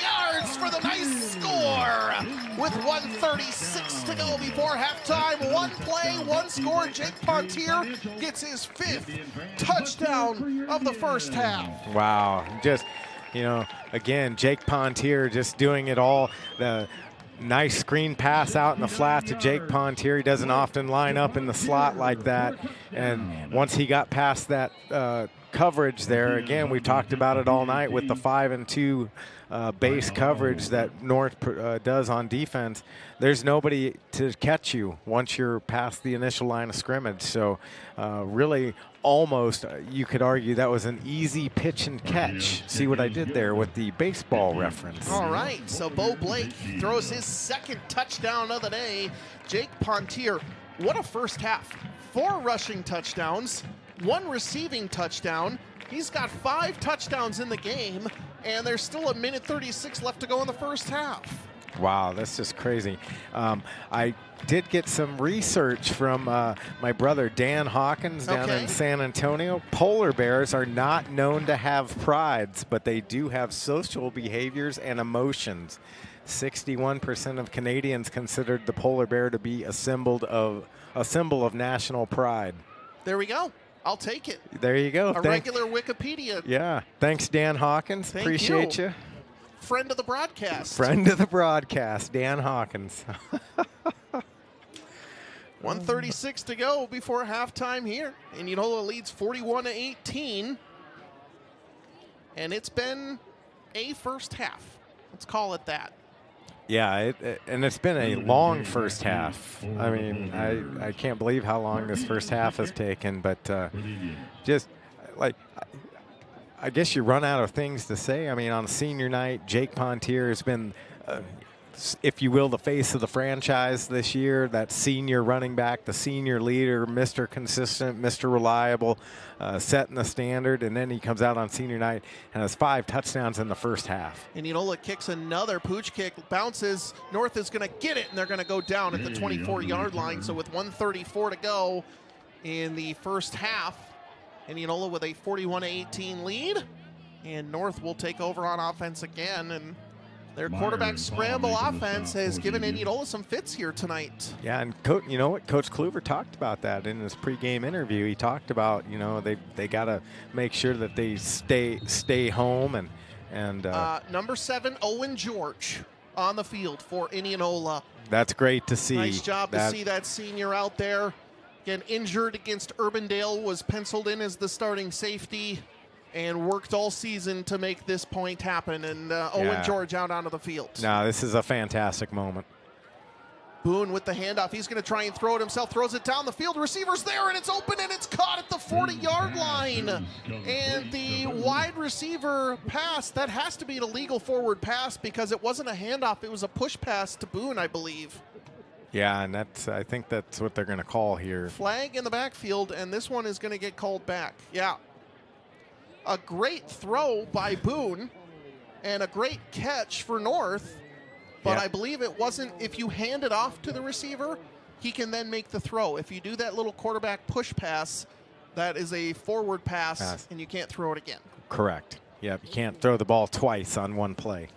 yards for the nice score with 1:36 to go before halftime. 1 play, 1 score. Jake Pontier gets his 5th touchdown of the first half.
Wow. Just, again, Jake Pontier just doing it all. The nice screen pass out in the flat to Jake Pontier. He doesn't often line up in the slot like that. And once he got past that coverage there, again, we talked about it all night with the 5-2 base coverage that North does on defense. There's nobody to catch you once you're past the initial line of scrimmage. So really almost, you could argue that was an easy pitch and catch. See what I did there with the baseball reference.
All right, so Bo Blake throws his 2nd touchdown of the day. Jake Pontier, what a first half. 4 rushing touchdowns, 1 receiving touchdown. He's got 5 touchdowns in the game, and there's still 1:36 left to go in the first half.
Wow, that's just crazy. I did get some research from my brother Dan Hawkins down in San Antonio. Polar bears are not known to have prides, but they do have social behaviors and emotions. 61% of Canadians considered the polar bear to be a symbol of national pride.
There we go. I'll take it.
There you go.
Regular Wikipedia.
Yeah. Thanks, Dan Hawkins. Appreciate you.
Friend of the broadcast.
Friend of the broadcast, Dan Hawkins.
1:36 to go before halftime here. Indianola leads 41-18. And it's been a first half. Let's call it that.
Yeah, and it's been a long first half. I mean, I can't believe how long this first half has taken, but just like I guess you run out of things to say. I mean, on senior night, Jake Pontier has been, if you will, the face of the franchise this year. That senior running back, the senior leader, Mr. Consistent, Mr. Reliable, setting the standard. And then he comes out on senior night and has 5 touchdowns in the first half.
Indianola kicks another pooch kick, bounces. North is going to get it, and they're going to go down at the 24-yard line. So with 1:34 to go in the first half, Indianola with a 41-18 lead, and North will take over on offense again. And their quarterback scramble offense has given Indianola some fits here tonight.
Yeah, and you know what? Coach Clover talked about that in his pregame interview. He talked about, you know, they got to make sure that they stay home and
number 7, Owen George, on the field for Indianola.
That's great to see.
Nice job to see that senior out there. Again, injured against Urbandale, was penciled in as the starting safety and worked all season to make this point happen. And Owen George out onto the field.
No, this is a fantastic moment.
Boone with the handoff. He's going to try and throw it himself. Throws it down the field. Receiver's there, and it's open, and it's caught at the 40-yard line. And the wide receiver pass, that has to be an illegal forward pass because it wasn't a handoff. It was a push pass to Boone, I believe.
Yeah, and I think that's what they're going to call here.
Flag in the backfield, and this one is going to get called back. Yeah. A great throw by Boone and a great catch for North, but I believe it wasn't. If you hand it off to the receiver, he can then make the throw. If you do that little quarterback push pass, that is a forward pass, and you can't throw it again.
Correct. Yep, you can't throw the ball twice on one play.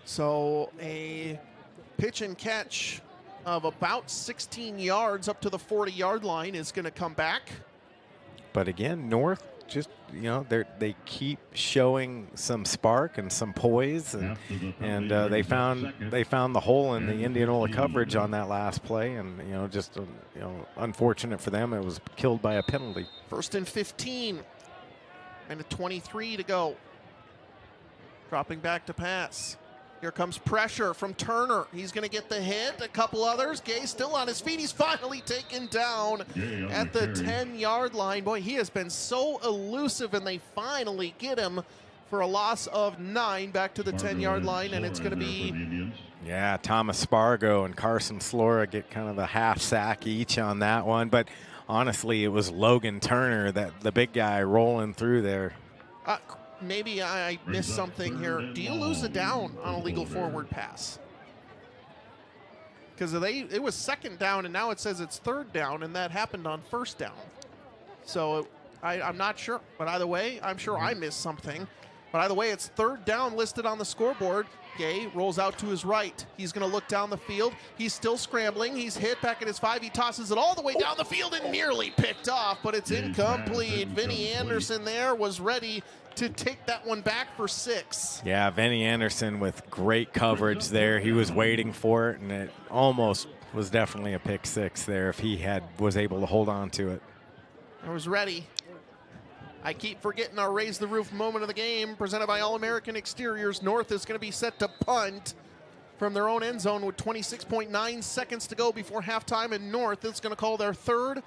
So a pitch and catch of about 16 yards up to the 40-yard line is going to come back.
But again, North just, you know, they keep showing some spark and some poise, and they found the hole in the Indianola coverage on that last play, and you know, just you know, unfortunate for them, it was killed by a penalty.
1st and 15, and a 23 to go. Dropping back to pass. Here comes pressure from Turner. He's going to get the hit. A couple others. Gay still on his feet. He's finally taken down at the 10-yard line. Boy, he has been so elusive, and they finally get him for a loss of 9 back to the 10-yard line, and it's going to be...
Yeah, Thomas Spargo and Carson Slora get kind of a half sack each on that one. But honestly, it was Logan Turner, the big guy, rolling through there.
Maybe I missed something here. Do you lose a down on a legal forward pass? Because it was 2nd down, and now it says it's 3rd down, and that happened on 1st down. So I'm not sure. But either way, I'm sure I missed something. But either way, it's 3rd down listed on the scoreboard. Gay rolls out to his right. He's going to look down the field. He's still scrambling. He's hit back at his 5. He tosses it all the way down the field and nearly picked off, but it's incomplete. Vinny Anderson there was ready to take that one back for 6.
Yeah, Vinny Anderson with great coverage there. He was waiting for it, and it almost was definitely a pick 6 there if he was able to hold on to it.
I was ready. I keep forgetting our Raise the Roof moment of the game, presented by All-American Exteriors. North is going to be set to punt from their own end zone with 26.9 seconds to go before halftime, and North is going to call their 3rd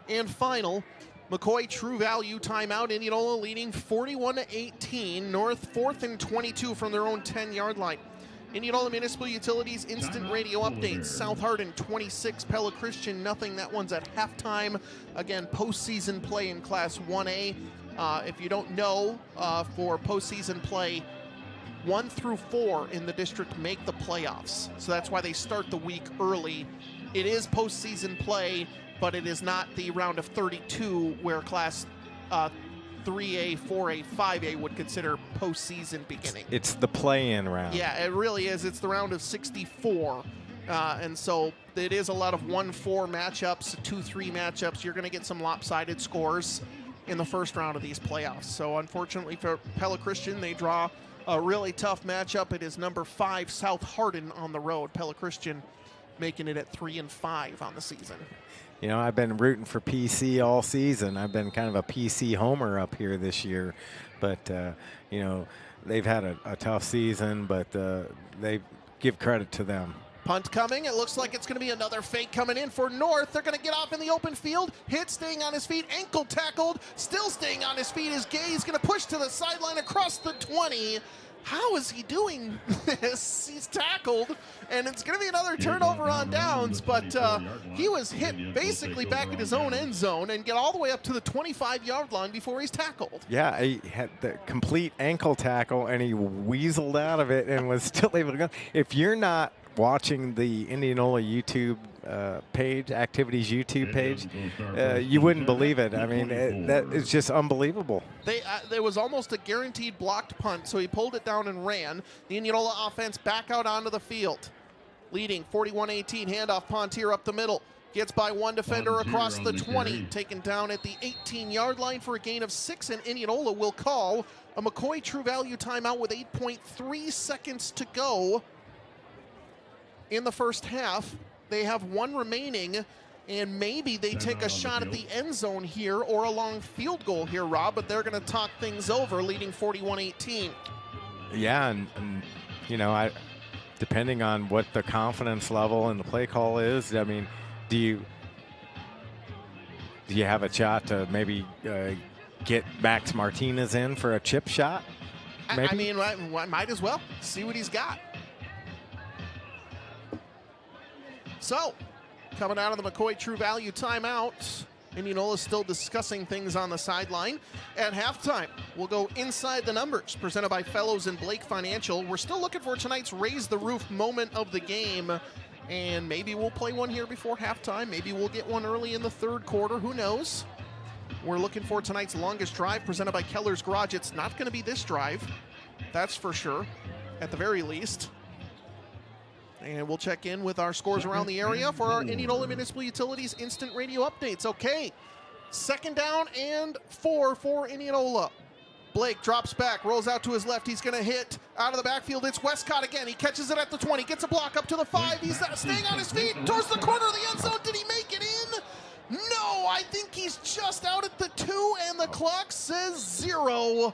and final McCoy True Value timeout. Indianola leading 41-18. North 4th and 22 from their own 10-yard line. Indianola Municipal Utilities instant radio updates. South Hardin 26, Pella Christian nothing. That one's at halftime. Again, postseason play in Class 1A. If you don't know, for postseason play, 1 through 4 in the district make the playoffs. So that's why they start the week early. It is postseason play, but it is not the round of 32 where Class 3A, 4A, 5A would consider postseason beginning.
It's the play-in round.
Yeah, it really is. It's the round of 64. And so it is a lot of 1-4 matchups, 2-3 matchups. You're going to get some lopsided scores in the first round of these playoffs. So unfortunately for Pella Christian, they draw a really tough matchup. It is number 5 South Hardin on the road. Pella Christian making it at 3-5 on the season.
You know, I've been rooting for PC all season. I've been kind of a PC homer up here this year. But, you know, they've had a tough season, but they give credit to them.
Punt coming. It looks like it's going to be another fake coming in for North. They're going to get off in the open field. Hit staying on his feet. Ankle tackled. Still staying on his feet is Gay. He's going to push to the sideline across the 20. How is he doing this? He's tackled, and it's going to be another turnover on downs, but he was hit basically back in his own end zone and get all the way up to the 25-yard line before he's tackled.
Yeah, he had the complete ankle tackle, and he weaseled out of it and was still able to go. If you're not watching the Indianola YouTube page, activities YouTube page, you wouldn't believe it. I mean, that is just unbelievable.
There was almost a guaranteed blocked punt, so he pulled it down and ran. The Indianola offense back out onto the field, leading 41-18. Handoff Pontier up the middle. Gets by one defender across the 20, taken down at the 18-yard line for a gain of 6, and Indianola will call a McCoy True Value timeout with 8.3 seconds to go in the first half. They have one remaining, and maybe they take a shot at the end zone here or a long field goal here, Rob, but they're going to talk things over, leading 41-18.
Yeah, and you know, depending on what the confidence level and the play call is, I mean, do you have a shot to maybe get Max Martinez in for a chip shot?
I mean, I might as well see what he's got. So, coming out of the McCoy True Value timeout, Indianola still discussing things on the sideline. At halftime, we'll go inside the numbers, presented by Fellows and Blake Financial. We're still looking for tonight's Raise the Roof moment of the game, and maybe we'll play one here before halftime. Maybe we'll get one early in the third quarter. Who knows? We're looking for tonight's longest drive, presented by Keller's Garage. It's not going to be this drive, that's for sure, at the very least. And we'll check in with our scores around the area for our Indianola Municipal Utilities Instant Radio Updates. Okay, 2nd down and 4 for Indianola. Blake drops back, rolls out to his left. He's going to hit out of the backfield. It's Westcott again. He catches it at the 20, gets a block up to the 5. He's staying on his feet towards the corner of the end zone. Did he make it in? No, I think he's just out at the 2, and the clock says 0.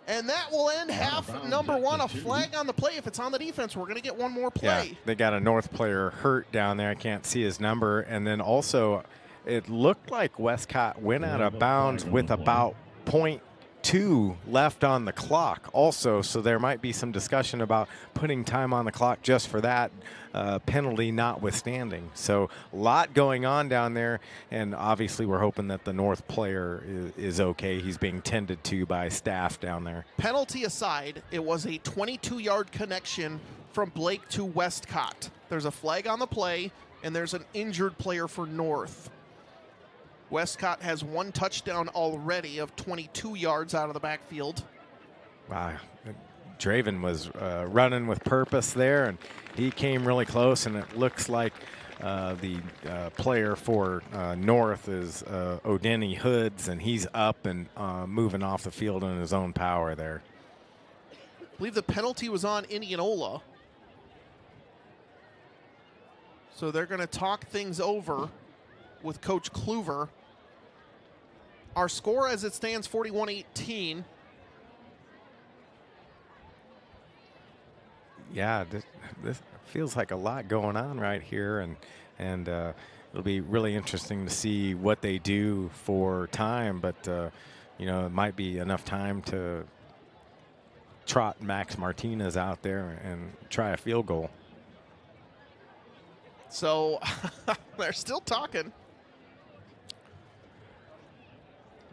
And that will end half number 1. A flag on the play. If it's on the defense, we're going to get one more play.
Yeah, they got a North player hurt down there. I can't see his number. And then also, it looked like Westcott went out of bounds with about 0.2 left on the clock also. So there might be some discussion about putting time on the clock just for that, penalty notwithstanding. So a lot going on down there, and obviously we're hoping that the North player is okay. He's being tended to by staff down there.
Penalty aside, it was a 22-yard connection from Blake to Westcott. There's a flag on the play, and there's an injured player for North. Westcott has one touchdown already of 22 yards out of the backfield.
Wow. Draven was running with purpose there, and he came really close, and it looks like the player for North is O'Denny Hoods, and he's up and moving off the field in his own power there.
I believe the penalty was on Indianola. So they're going to talk things over with Coach Clover. Our score as it stands, 41-18.
Yeah, this feels like a lot going on right here, and it'll be really interesting to see what they do for time. But you know, it might be enough time to trot Max Martinez out there and try a field goal.
So they're still talking.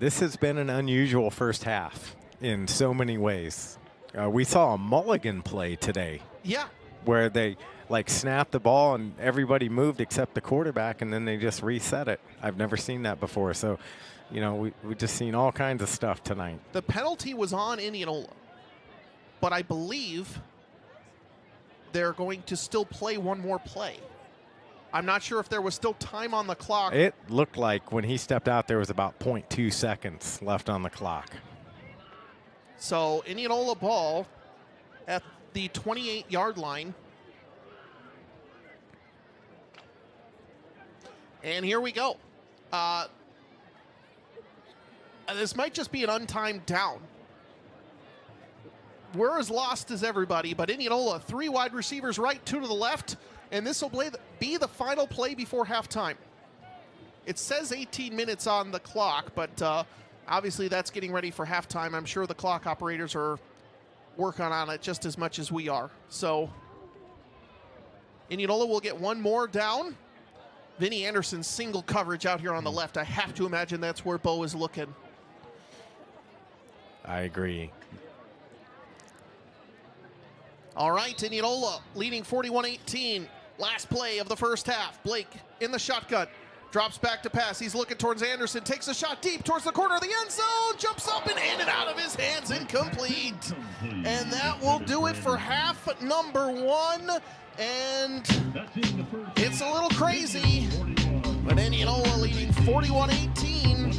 This has been an unusual first half in so many ways. We saw a mulligan play today.
Yeah.
where they like snapped the ball and everybody moved except the quarterback, and then they just reset it. I've never seen that before. So, you know, we just seen all kinds of stuff tonight.
The penalty was on Indianola, but I believe they're going to still play one more play. I'm not sure if there was still time on the clock.
It looked like when he stepped out, there was about 0.2 seconds left on the clock.
So Indianola ball at the 28-yard line. And here we go. This might just be an untimed down. We're as lost as everybody, but Indianola, 3 wide receivers right, 2 to the left, and this will be the final play before halftime. It says 18 minutes on the clock, but obviously that's getting ready for halftime. I'm sure the clock operators are working on it just as much as we are. So Indianola will get one more down. Vinny Anderson's single coverage out here on the left. I have to imagine that's where Bo is looking.
I agree.
All right, Indianola leading 41-18. Last play of the first half. Blake in the shotgun. Drops back to pass. He's looking towards Anderson. Takes a shot deep towards the corner of the end zone. Jumps up and in and out of his hands. Incomplete. And that will do it for half number 1. And it's a little crazy. But Indianola leading 41-18.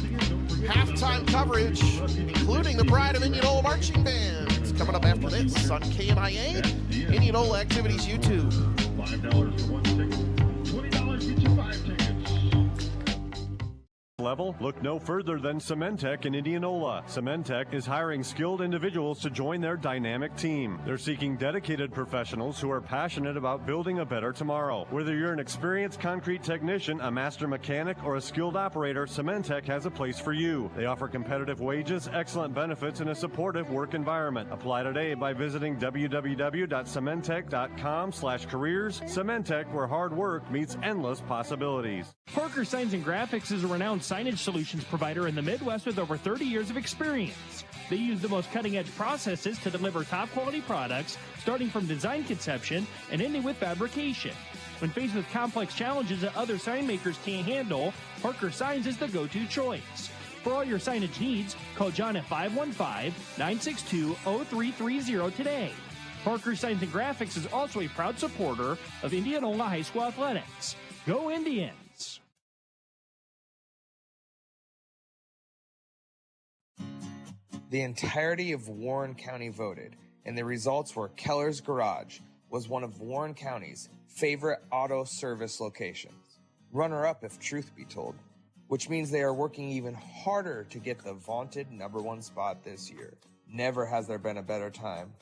Halftime coverage, including the Pride of Indianola Marching Band. Coming up after this on KNIA, Indianola Activities YouTube.
$5 for 1 ticket. $20 gets you 5 tickets.
Level, look no further than Cementech in Indianola. Cementech is hiring skilled individuals to join their dynamic team. They're seeking dedicated professionals who are passionate about building a better tomorrow. Whether you're an experienced concrete technician, a master mechanic, or a skilled operator, Cementech has a place for you. They offer competitive wages, excellent benefits, and a supportive work environment. Apply today by visiting www.cementech.com/careers. Cementech, where hard work meets endless possibilities.
Parker Signs and Graphics is a renowned signage solutions provider in the Midwest with over 30 years of experience. They use the most cutting-edge processes to deliver top-quality products, starting from design conception and ending with fabrication. When faced with complex challenges that other sign makers can't handle, Parker Signs is the go-to choice. For all your signage needs, call John at 515-962-0330 today. Parker Signs and Graphics is also a proud supporter of Indianola High School Athletics. Go Indians!
The entirety of Warren County voted, and the results were Keller's Garage was one of Warren County's favorite auto service locations. Runner-up if truth be told, which means they are working even harder to get the vaunted #1 spot this year. Never has there been a better time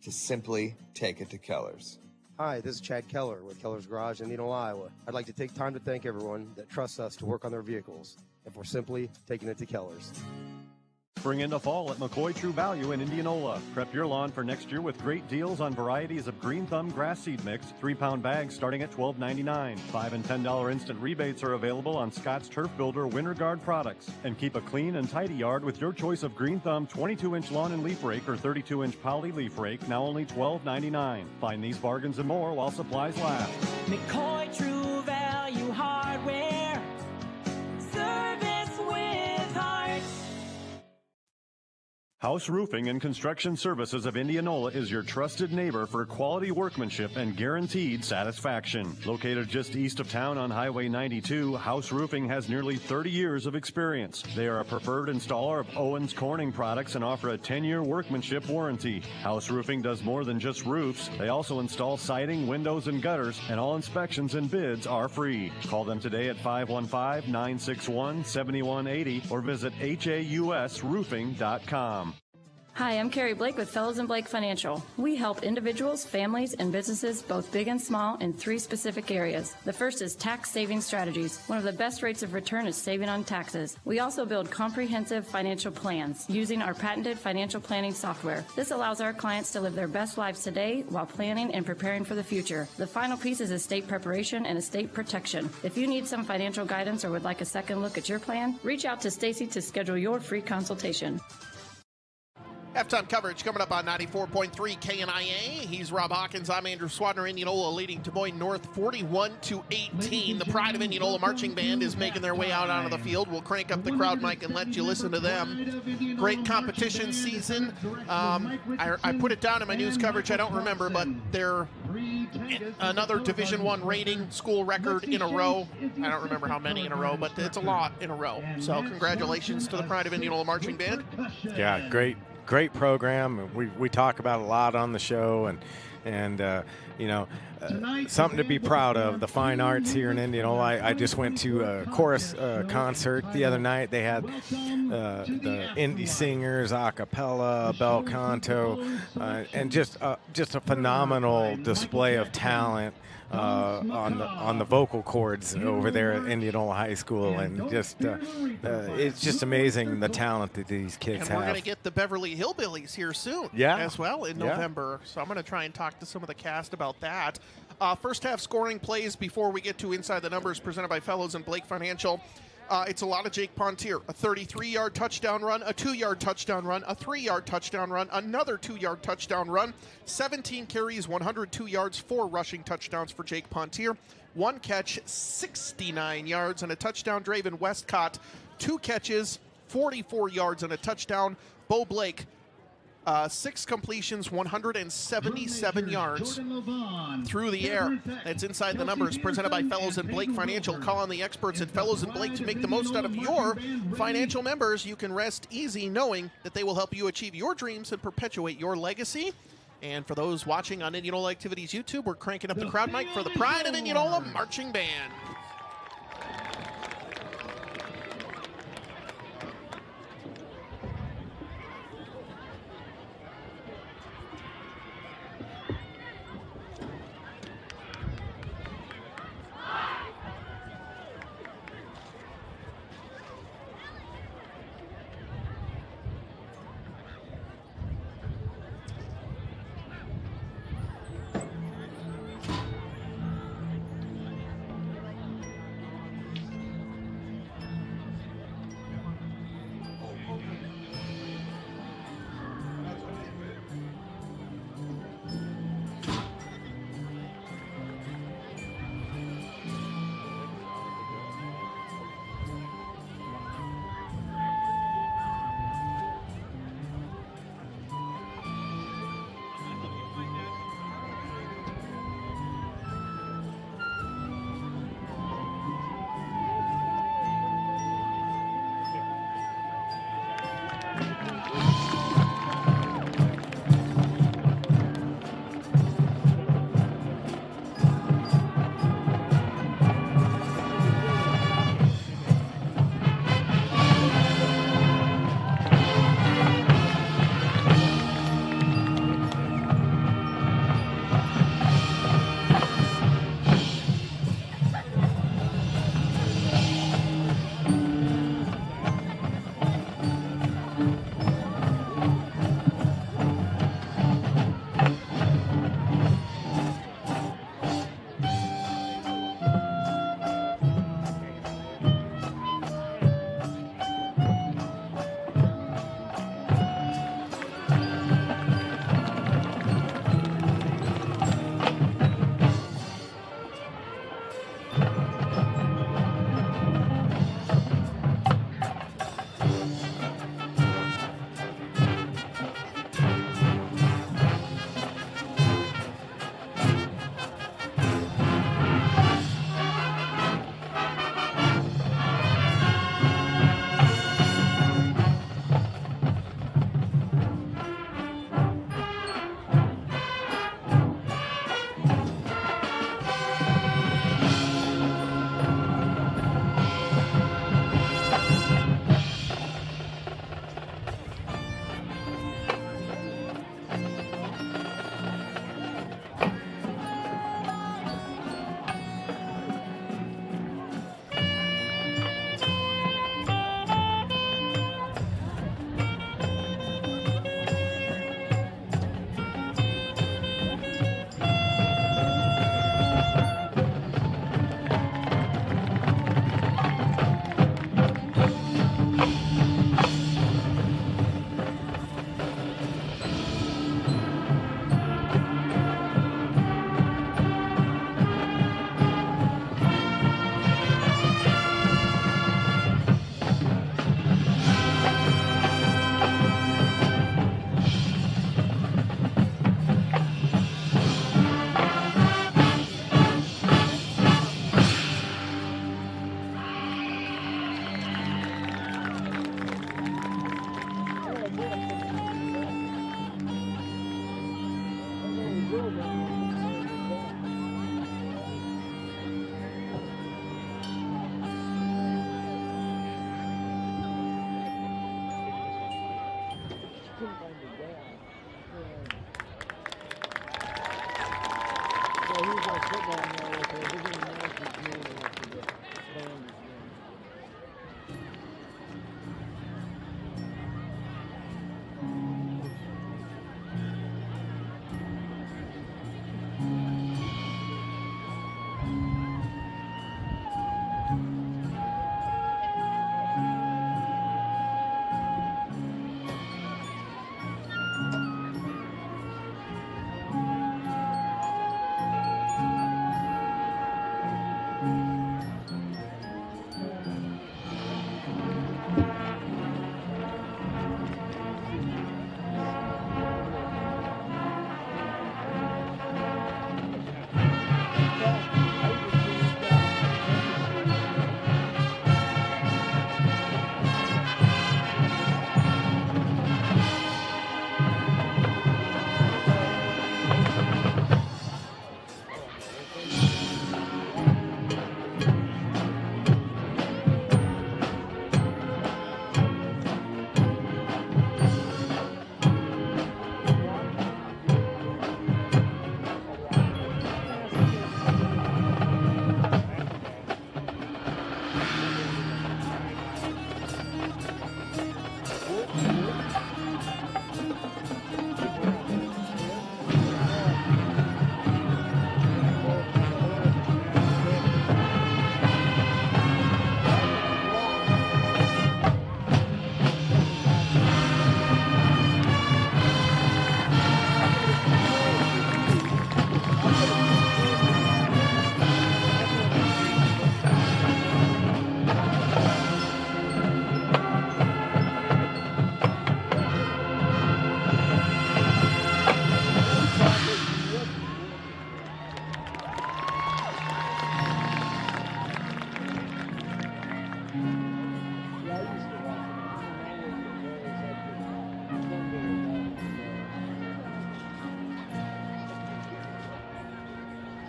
to simply take it to Keller's.
Hi, this is Chad Keller with Keller's Garage in Indianola, Iowa. I'd like to take time to thank everyone that trusts us to work on their vehicles, and for simply taking it to Keller's.
Spring into fall at McCoy True Value in Indianola. Prep your lawn for next year with great deals on varieties of Green Thumb grass seed mix, 3-pound bags starting at $12.99. $5 and $10 instant rebates are available on Scott's Turf Builder Winter Guard products. And keep a clean and tidy yard with your choice of Green Thumb 22-inch lawn and leaf rake or 32-inch poly leaf rake, now only $12.99. Find these bargains and more while supplies last.
McCoy True Value Hardware. Service with heart.
House Roofing and Construction Services of Indianola is your trusted neighbor for quality workmanship and guaranteed satisfaction. Located just east of town on Highway 92, House Roofing has nearly 30 years of experience. They are a preferred installer of Owens Corning products and offer a 10-year workmanship warranty. House Roofing does more than just roofs. They also install siding, windows, and gutters, and all inspections and bids are free. Call them today at 515-961-7180 or visit hausroofing.com.
Hi, I'm Carrie Blake with Fellows & Blake Financial. We help individuals, families, and businesses, both big and small, in 3 specific areas. The first is tax saving strategies. One of the best rates of return is saving on taxes. We also build comprehensive financial plans using our patented financial planning software. This allows our clients to live their best lives today while planning and preparing for the future. The final piece is estate preparation and estate protection. If you need some financial guidance or would like a second look at your plan, reach out to Stacy to schedule your free consultation.
Halftime coverage coming up on 94.3 KNIA. He's Rob Hawkins. I'm Andrew Swadner. Indianola leading Des Moines North 41-18. The Pride of Indianola marching band is making their way out onto the field. We'll crank up the crowd mic and let you listen to them. Great competition season. I put it down in my news coverage. I don't remember, but they're another Division I rating, school record in a row. I don't remember how many in a row, but it's a lot in a row. So congratulations to the Pride of Indianola marching band.
Yeah, great program. We talk about a lot on the show, and something to be proud of. The fine arts here in Indianola. I just went to a chorus concert the other night. They had the indie singers, a cappella, bel canto, and just a phenomenal display of talent on the vocal cords over there at Indianola High School, and just it's just amazing the talent that these kids have.
And we're going to get the Beverly Hillbillies here soon as well in November. So I'm going to try and talk to some of the cast about that. First half scoring plays before we get to Inside the Numbers, presented by Fellows and Blake Financial. It's a lot of Jake Pontier. A 33-yard touchdown run, a 2-yard touchdown run, a 3-yard touchdown run, another 2-yard touchdown run, 17 carries, 102 yards, 4 rushing touchdowns for Jake Pontier, 1 catch, 69 yards, and a touchdown. Draven Westcott, 2 catches, 44 yards, and a touchdown. Bo Blake, 6 completions, 177 yards through the air. That's Inside the Numbers, presented by Fellows and Blake Financial. Call on the experts at Fellows and Blake to make the most out of your financial members. You can rest easy knowing that they will help you achieve your dreams and perpetuate your legacy. And for those watching on Indianola Activities YouTube, we're cranking up the crowd mic for the Pride of Indianola marching band.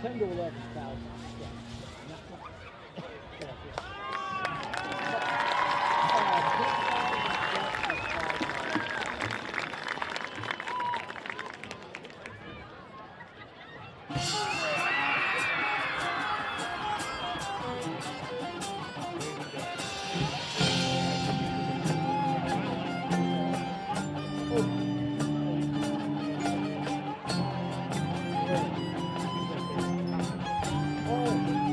10 to 11,000. Oh.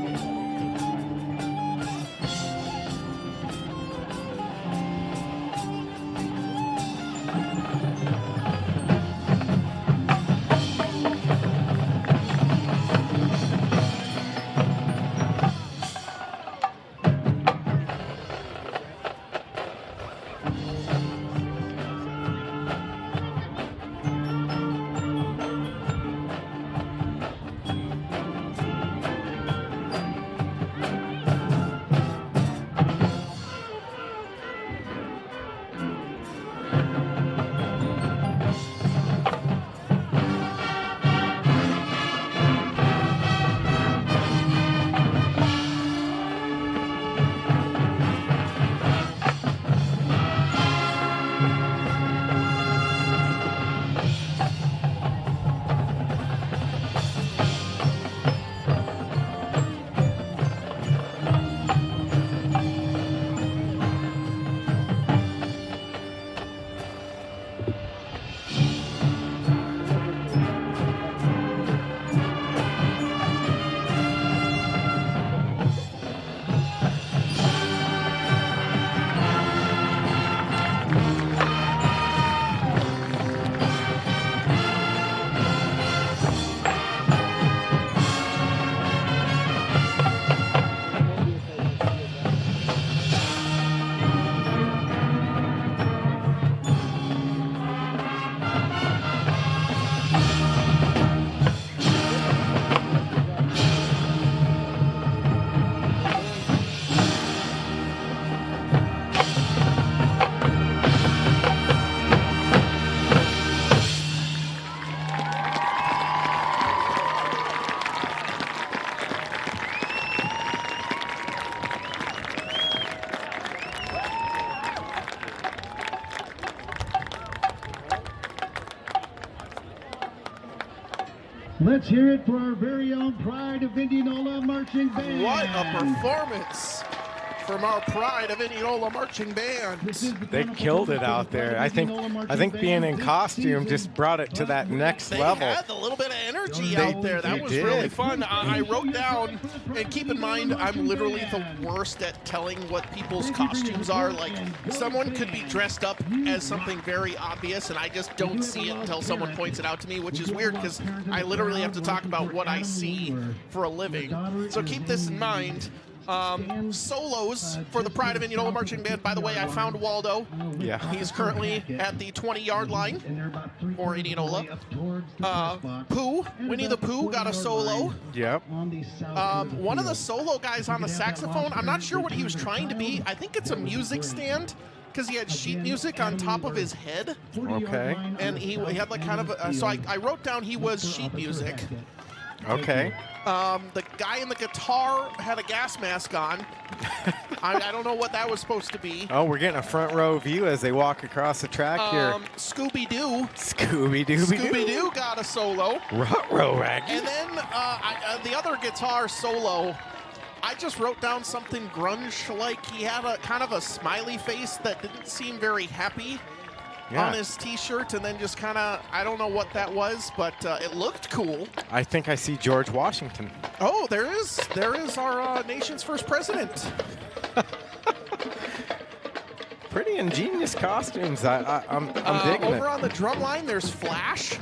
Let's hear it for our very own Pride of Indianola Marching Band.
What a performance from our Pride of Indianola Marching Band.
They killed it out there. I think being in costume just brought it to that next level.
They had a little bit of energy out there. That was really fun. I wrote down, and keep in mind, I'm literally the worst at telling what people's costumes are. Like, someone could be dressed up as something very obvious, and I just don't see it until someone points it out to me, which is weird because I literally have to talk about what I see for a living. So keep this in mind. Solos for the Pride of Indianola Marching Band. By the way, I found Waldo.
Yeah.
He's currently at the 20-yard line for Indianola. Winnie the Pooh got a solo.
Yep.
One of the solo guys on the saxophone, I'm not sure what he was trying to be. I think it's a music stand, because he had sheet music on top of his head.
Okay.
And he had like kind of a, so I wrote down he was sheet music.
Okay.
The guy in the guitar had a gas mask on. I don't know what that was supposed to be.
Oh, we're getting a front row view as they walk across the track here.
Scooby-Doo.
Scooby-Doo
got a solo.
Ruh-roh, Raggy.
And then the other guitar solo, I just wrote down something grunge-like. He had a kind of a smiley face that didn't seem very happy. On his t-shirt, and then just kind of, I don't know what that was, but it looked cool.
I think I see George Washington.
Oh, there is our nation's first president.
Pretty ingenious costumes. I'm digging it.
Over on the drum line, there's Flash.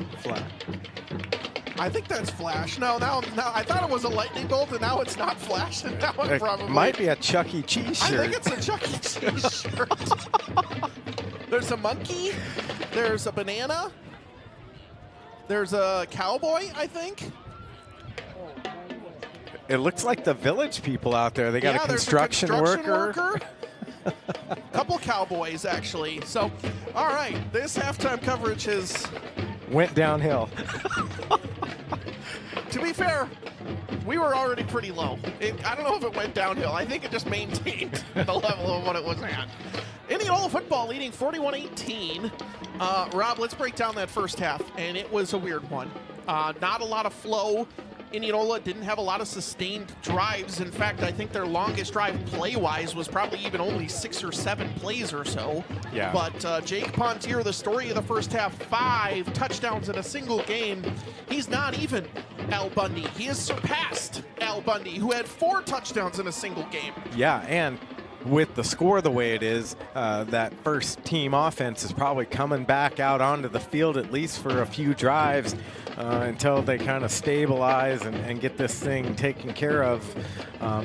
I think that's Flash. No, now I thought it was a lightning bolt, and now it's not Flash. And now it probably
might be a Chuck E. Cheese shirt.
I think it's a Chuck E. Cheese shirt. There's a monkey. There's a banana. There's a cowboy, I think.
It looks like the village people out there. They got a construction worker.
A couple cowboys, actually. So, all right, this halftime coverage has
went downhill.
To be fair, we were already pretty low. I don't know if it went downhill. I think it just maintained the level of what it was at. Indianola football leading 41-18. Rob, let's break down that first half, and it was a weird one. Not a lot of flow. Indianola didn't have a lot of sustained drives. In fact, I think their longest drive play-wise was probably even only 6 or 7 plays or so.
Yeah.
But Jake Pontier, the story of the first half, 5 touchdowns in a single game. He's not even Al Bundy. He has surpassed Al Bundy, who had 4 touchdowns in a single game.
Yeah, and with the score the way it is, that first team offense is probably coming back out onto the field at least for a few drives until they kind of stabilize and get this thing taken care of.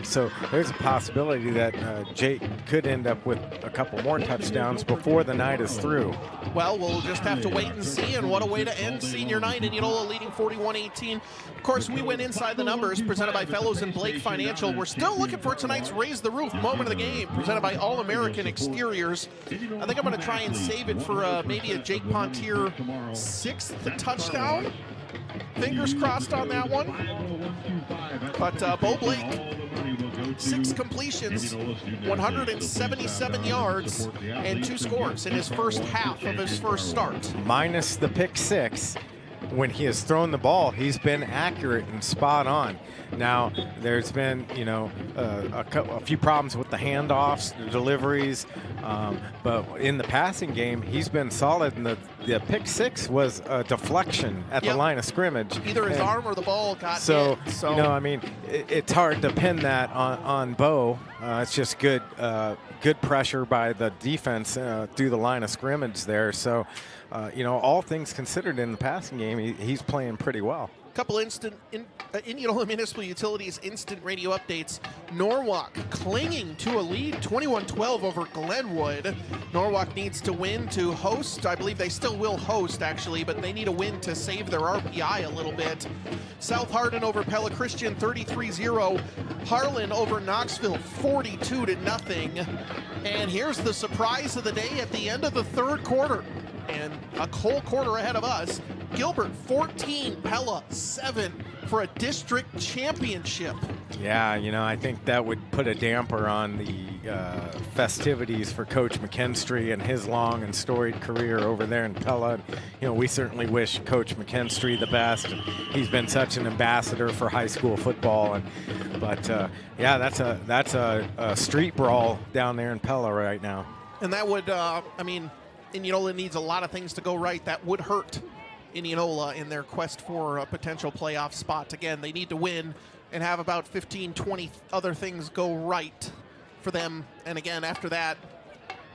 So there's a possibility that Jake could end up with a couple more touchdowns before the night is through.
Well, we'll just have to wait and see, and what a way to end senior night. Indianola leading 41-18. Of course, we went inside the numbers, presented by Fellows and Blake Financial. We're still looking for tonight's Raise the Roof moment of the game, presented by All-American Exteriors. I think I'm going to try and save it for maybe a Jake Pontier 6th touchdown. Fingers crossed on that one. But Bo Blake, 6 completions, 177 yards, and 2 scores in his first half of his first start.
Minus the pick 6. When he has thrown the ball, he's been accurate and spot on. Now, there's been, a few problems with the handoffs, the deliveries, but in the passing game, he's been solid. And the pick 6 was a deflection at the line of scrimmage.
Either his arm or the ball got
hit.
So,
it's hard to pin that on Bo. It's just good pressure by the defense through the line of scrimmage there. So, all things considered in the passing game, he's playing pretty well.
Couple Indianola Municipal Utilities instant radio updates. Norwalk clinging to a lead, 21-12 over Glenwood. Norwalk needs to win to host. I believe they still will host, actually, but they need a win to save their RPI a little bit. South Hardin over Pella Christian, 33-0. Harlan over Knoxville, 42-0. And here's the surprise of the day at the end of the third quarter. And a whole quarter ahead of us. Gilbert 14, Pella 7 for a district championship.
Yeah, I think that would put a damper on the festivities for Coach McKinstry and his long and storied career over there in Pella. We certainly wish Coach McKinstry the best. He's been such an ambassador for high school football, but that's a street brawl down there in Pella right now.
And that would, Indianola needs a lot of things to go right. That would hurt Indianola in their quest for a potential playoff spot. Again, they need to win and have about 15, 20 other things go right for them. And again, after that,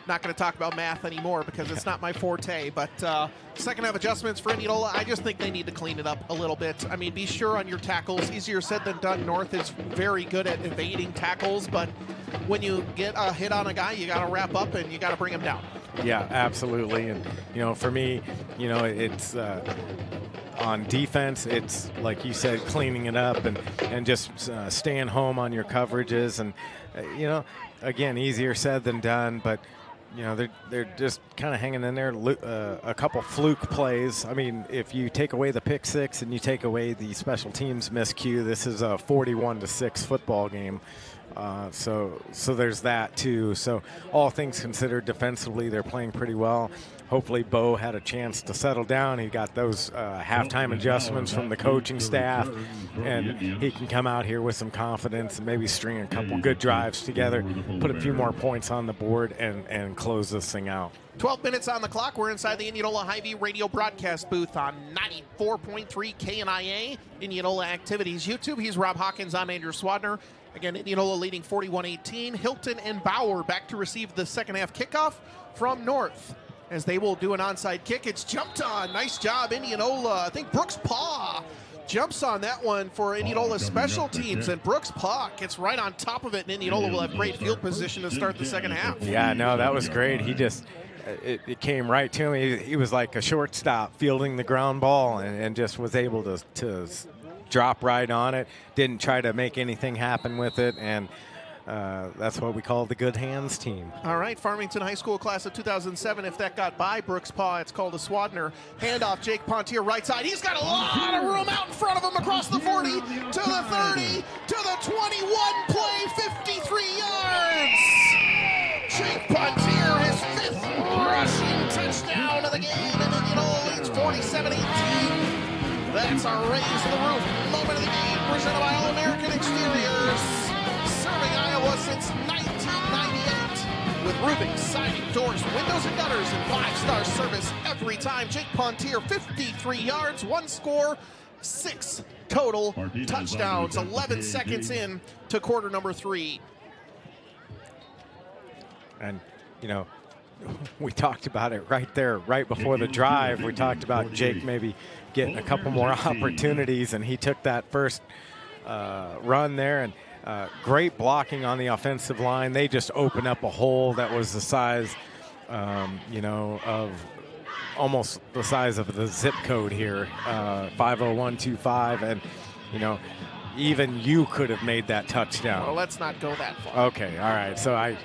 not going to talk about math anymore because it's not my forte. But second half adjustments for Indianola, I just think they need to clean it up a little bit. Be sure on your tackles. Easier said than done. North is very good at evading tackles, but when you get a hit on a guy, you got to wrap up and you got to bring him down.
Yeah, absolutely. And, for me, it's on defense, it's like you said, cleaning it up and just staying home on your coverages. And, again, easier said than done, but, they're just kind of hanging in there. A couple fluke plays. If you take away the pick six and you take away the special teams miscue, this is a 41-6 football game. So there's that too. So all things considered, defensively, they're playing pretty well. Hopefully Bo had a chance to settle down. He got those halftime adjustments from the coaching staff, and he can come out here with some confidence and maybe string a couple good drives together, put a few more points on the board, and close this thing out.
12 minutes on the clock. We're inside the Indianola Hy-Vee radio broadcast booth on 94.3 KNIA. Indianola Activities YouTube. He's Rob Hawkins. I'm Andrew Swadner. Again, Indianola leading 41-18. Hilton and Bauer back to receive the second half kickoff from North, as they will do an onside kick. It's jumped on. Nice job, Indianola. I think Brooks Paw jumps on that one for Indianola special teams, and Brooks Paw gets right on top of it, and Indianola will have great field position to start the second half.
Yeah, no, that was great. He just, it came right to him. He was like a shortstop fielding the ground ball and just was able to drop right on it. Didn't try to make anything happen with it, and that's what we call the good hands team.
All right, Farmington High School class of 2007. If that got by Brooks Paw, it's called a Swadner. Handoff, Jake Pontier, right side. He's got a lot of room out in front of him across the 40, to the 30, to the 21, play 53 yards. Jake Pontier, his fifth rushing touchdown of the game, and Indianola leads 47-18. That's our raise to the roof moment of the game, presented by All-American Exteriors. Serving Iowa since 1998 with roofing, siding, doors, windows, and gutters, and 5-star service every time. Jake Pontier, 53 yards, 1 score, 6 total touchdowns. 11 seconds in to quarter number 3.
And, we talked about it right there, right before the drive. We talked about Jake maybe getting a couple more opportunities, and he took that first run there, and great blocking on the offensive line. They just opened up a hole that was the size, of almost the size of the zip code here, 50125, and, even you could have made that touchdown.
Well, let's not go that far.
Okay, all right. So I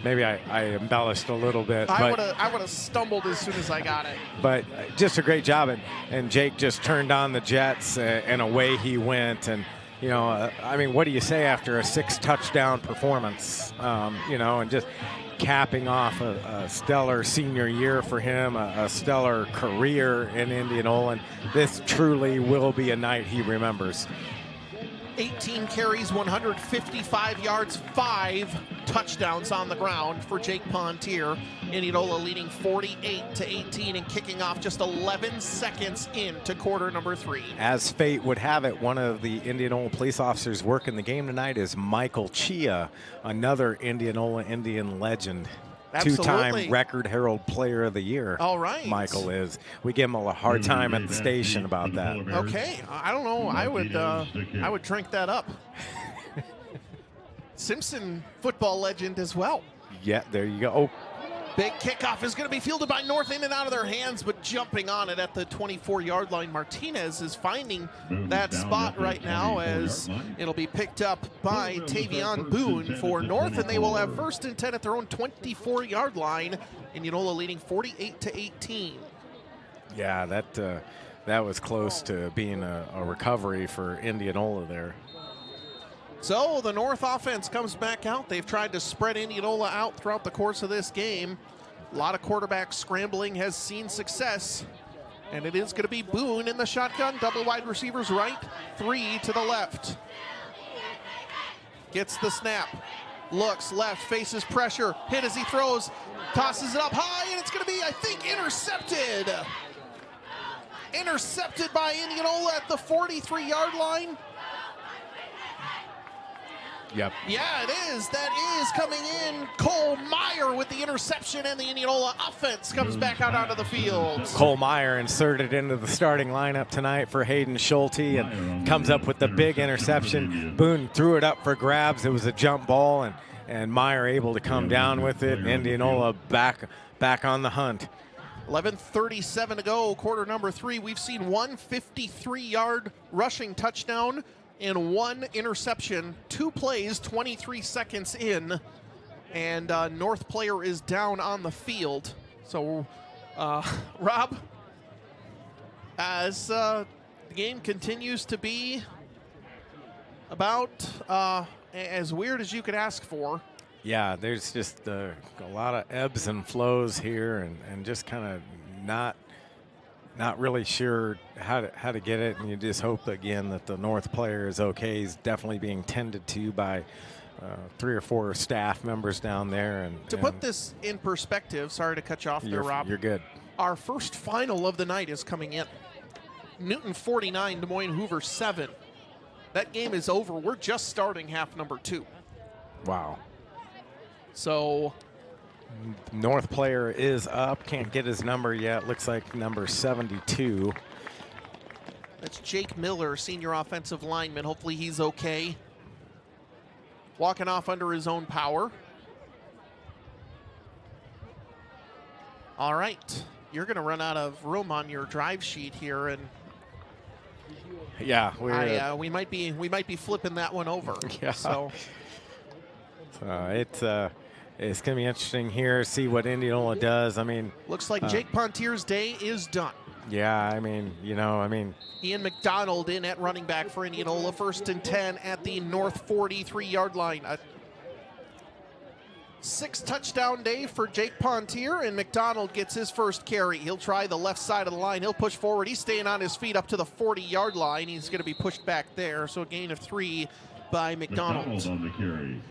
embellished a little bit.
I would have stumbled as soon as I got it.
But just a great job, and Jake just turned on the Jets, and away he went. And what do you say after a 6-touchdown performance? And just capping off a stellar senior year for him, a stellar career in Indianola. And this truly will be a night he remembers.
18 carries, 155 yards, 5 touchdowns on the ground for Jake Pontier. Indianola leading 48-18 and kicking off just 11 seconds into quarter number 3.
As fate would have it, one of the Indianola police officers working the game tonight is Michael Chia, another Indianola Indian legend.
Absolutely.
2-time Record Herald Player of the Year.
All right.
Michael is. We give him a hard time at the station about that.
Okay. I don't know. I would drink that up. Simpson football legend as well.
Yeah, there you go. Oh.
Big kickoff is going to be fielded by North, in and out of their hands, but jumping on it at the 24-yard line. Martinez is finding that spot right now as it'll be picked up by Tavion Boone for North, and they will have 1st and 10 at their own 24-yard line. Indianola leading 48-18.
Yeah, that that was close to being a recovery for Indianola there.
So the North offense comes back out. They've tried to spread Indianola out throughout the course of this game. A lot of quarterback scrambling has seen success. And it is going to be Boone in the shotgun. Double wide receivers right, 3 to the left. Gets the snap. Looks left, faces pressure. Hit as he throws. Tosses it up high, and it's going to be, I think, intercepted. Intercepted by Indianola at the 43-yard line.
Yep.
Yeah, it is. That is coming in. Cole Meyer with the interception, and the Indianola offense comes back out onto the field.
Cole Meyer inserted into the starting lineup tonight for Hayden Schulte and comes up with the big interception. Boone threw it up for grabs. It was a jump ball, and Meyer able to come down with it. Indianola back on the hunt.
11:37 to go, quarter number 3. We've seen one 53-yard rushing touchdown and one interception. 2 plays, 23 seconds in, and North player is down on the field. So, Rob, as the game continues to be about as weird as you could ask for.
Yeah, there's just a lot of ebbs and flows here, and just kind of not really sure how to get it, and you just hope again that the North player is okay. He's definitely being tended to by 3 or 4 staff members down there. And
to put this in perspective, sorry to cut you off there, Rob.
You're good.
Our first final of the night is coming in. Newton 49, Des Moines Hoover 7. That game is over. We're just starting half number 2.
Wow.
So
North player is up. Can't get his number yet. Looks like number 72.
That's Jake Miller, senior offensive lineman. Hopefully he's okay. Walking off under his own power. All right. You're going to run out of room on your drive sheet here, and
yeah,
we might be flipping that one over.
Yeah.
So
it's going to be interesting here. See what Indianola does. I mean,
looks like Jake Pontier's day is done.
Yeah, I mean,
Ian McDonald in at running back for Indianola. 1st and 10 at the North 43-yard line. A 6-touchdown day for Jake Pontier, and McDonald gets his first carry. He'll try the left side of the line. He'll push forward. He's staying on his feet up to the 40-yard line. He's going to be pushed back there, so a gain of 3 by McDonald.
On the carry.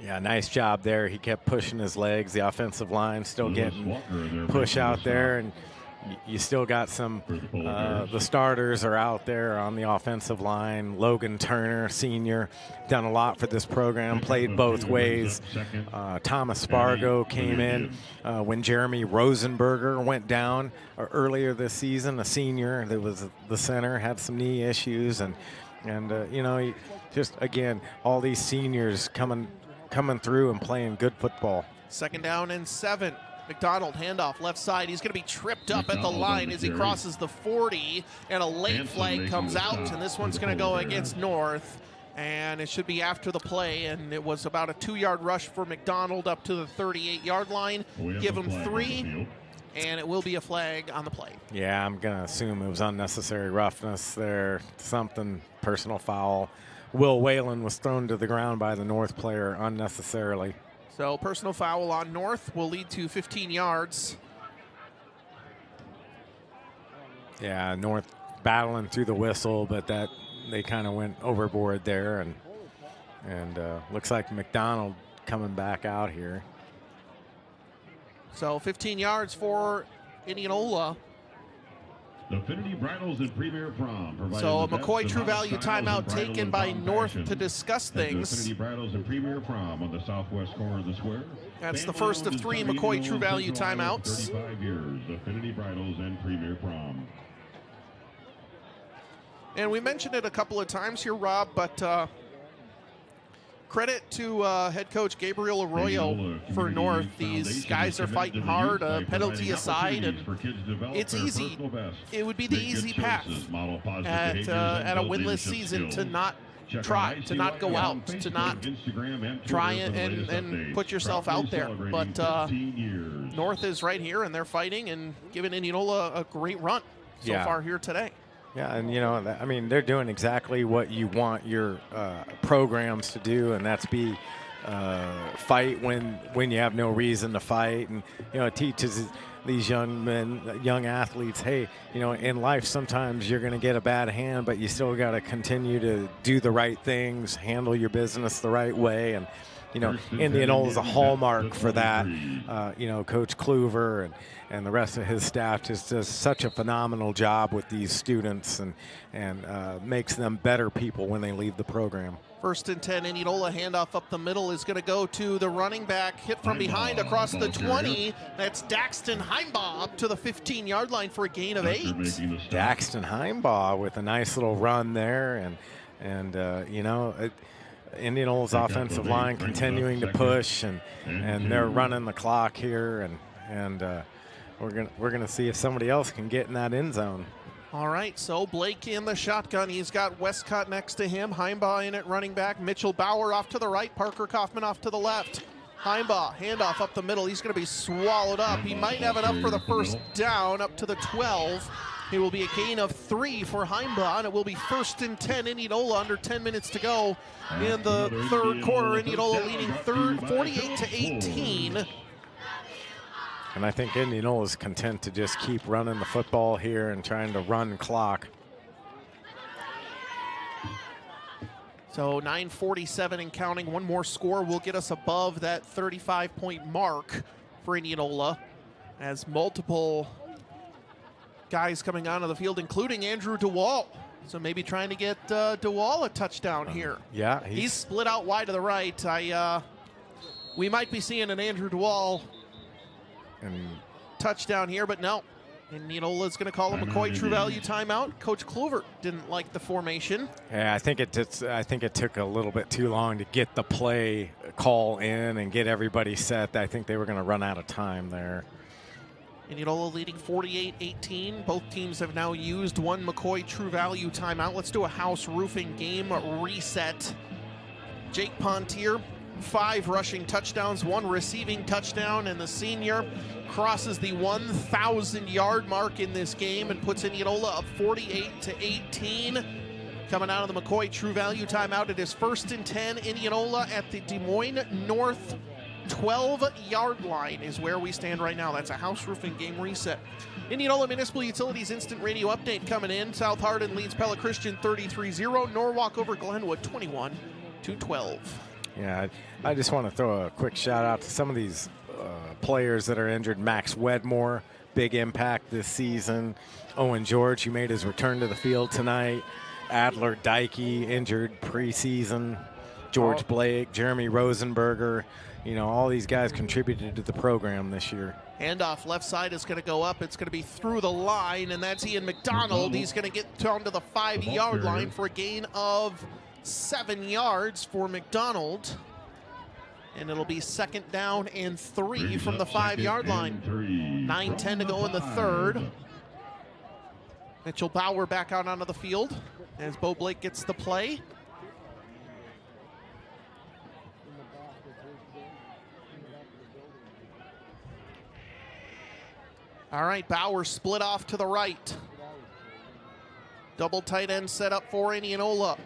Yeah, nice job there. He kept pushing his legs. The offensive line still getting push out there, and you still got some, the starters are out there on the offensive line. Logan Turner, senior, done a lot for this program, played both ways. Thomas Spargo came in when Jeremy Rosenberger went down earlier this season, a senior that was the center, had some knee issues. And just, again, all these seniors coming through and playing good football.
2nd down and 7. McDonald handoff left side. He's going to be tripped up at the line as he crosses the 40, and a late flag comes out, and this one's going to go against North, and it should be after the play, and it was about a 2-yard rush for McDonald up to the 38-yard line. Give him 3, and it will be a flag on the play.
Yeah, I'm going to assume it was unnecessary roughness there, something, personal foul. Will Whalen was thrown to the ground by the North player unnecessarily.
So personal foul on North will lead to 15 yards.
Yeah, North battling through the whistle, but that they kind of went overboard there, and looks like McDonald coming back out here.
So 15 yards for Indianola.
Affinity Bridals and Premier Prom.
So a McCoy True Value timeout taken by North to discuss things.
Affinity Bridals and Premier Prom on the southwest corner of the square.
That's the first of 3 McCoy True Value timeouts.
35 years, Affinity Bridals and Premier Prom.
And we mentioned it a couple of times here, Rob, but credit to head coach Gabriel Arroyo for North. These guys are fighting hard, penalty aside, and it's easy. It would be the easy path at a winless season to not try, to not go out, to not try and put yourself out there. But North is right here, and they're fighting and giving Indianola a great run. so far here today.
Yeah, and I mean, they're doing exactly what you want your programs to do, and that's be fight when you have no reason to fight, and it teaches these young athletes, hey, in life sometimes you're going to get a bad hand, but you still got to continue to do the right things, handle your business the right way, and Indianola is a hallmark for that. Coach Clover and the rest of his staff just does such a phenomenal job with these students and makes them better people when they leave the program.
1st and 10, Indianola handoff up the middle is going to go to the running back, hit from behind across the 20. That's Daxton Heimbaugh up to the 15-yard line for a gain of 8.
Daxton Heimbaugh with a nice little run there, and Indianola's offensive line continuing to push, and they're running the clock here, and we're gonna see if somebody else can get in that end zone.
All right, so Blake in the shotgun. He's got Westcott next to him. Heimbaugh in at running back. Mitchell Bauer off to the right. Parker Kaufman off to the left. Heimbaugh, handoff up the middle. He's going to be swallowed up. He might have enough for the first down up to the 12. It will be a gain of 3 for Heimbaugh, and it will be 1st and 10, Indianola, under 10 minutes to go in the third quarter. Indianola leading 48-18.
And I think Indianola is content to just keep running the football here and trying to run clock.
So 9:47 and counting. One more score will get us above that 35-point mark for Indianola, as multiple guys coming onto the field, including Andrew DeWall. So maybe trying to get DeWall a touchdown here.
Yeah,
he's split out wide to the right. We might be seeing an Andrew DeWall touchdown here, but no. Indianola is going to call a McCoy True Value timeout. Coach Clover didn't like the formation.
Yeah, I think it took a little bit too long to get the play call in and get everybody set. I think they were going to run out of time there.
Indianola leading 48-18. Both teams have now used one McCoy True Value timeout. Let's do a house roofing game reset. Jake Pontier, 5 rushing touchdowns, 1 receiving touchdown, and the senior crosses the 1,000-yard mark in this game and puts Indianola up 48-18. Coming out of the McCoy True Value timeout, it is 1st and 10. Indianola at the Des Moines North 12-yard line is where we stand right now. That's a house roofing game reset. Indianola Municipal Utilities instant radio update coming in. South Hardin leads Pella Christian 33-0. Norwalk over Glenwood 21-12.
Yeah, I just want to throw a quick shout out to some of these players that are injured. Max Wedmore, big impact this season. Owen George, who made his return to the field tonight. Adler Dykey, injured preseason. George Blake, Jeremy Rosenberger. All these guys contributed to the program this year.
Handoff left side is going to go up. It's going to be through the line, and that's Ian McDonald. He's going to get down to the 5-yard line for a gain of 7 yards for McDonald. And it'll be 2nd down and 3 from the 5-yard line. 9:10 to go in the third. Mitchell Bauer back out onto the field as Bo Blake gets the play. All right, Bauer split off to the right. Double tight end set up for Indianola.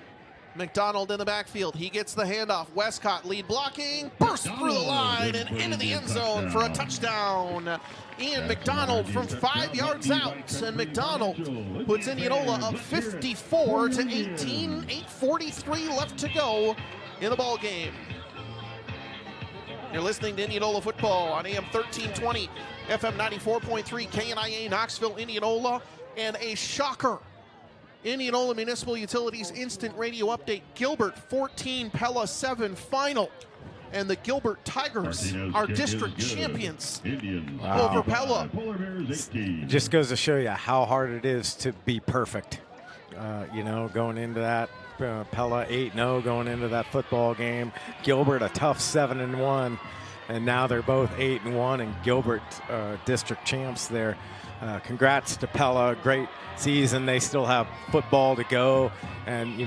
McDonald in the backfield. He gets the handoff. Westcott lead blocking. Burst through the line and into the end zone for a touchdown. Ian McDonald from 5 yards out. And McDonald puts Indianola up 54-18. 8:43 left to go in the ball game. You're listening to Indianola football on AM 1320, FM 94.3, KNIA, Knoxville, Indianola. And a shocker. Indianola Municipal Utilities instant radio update. Gilbert 14, Pella 7 final. And the Gilbert Tigers are district champions over Pella.
It just goes to show you how hard it is to be perfect. Going into that, Pella 8-0 going into that football game. Gilbert a tough 7-1. And now they're both 8-1 and Gilbert district champs there. Congrats to Pella, great season. They still have football to go, and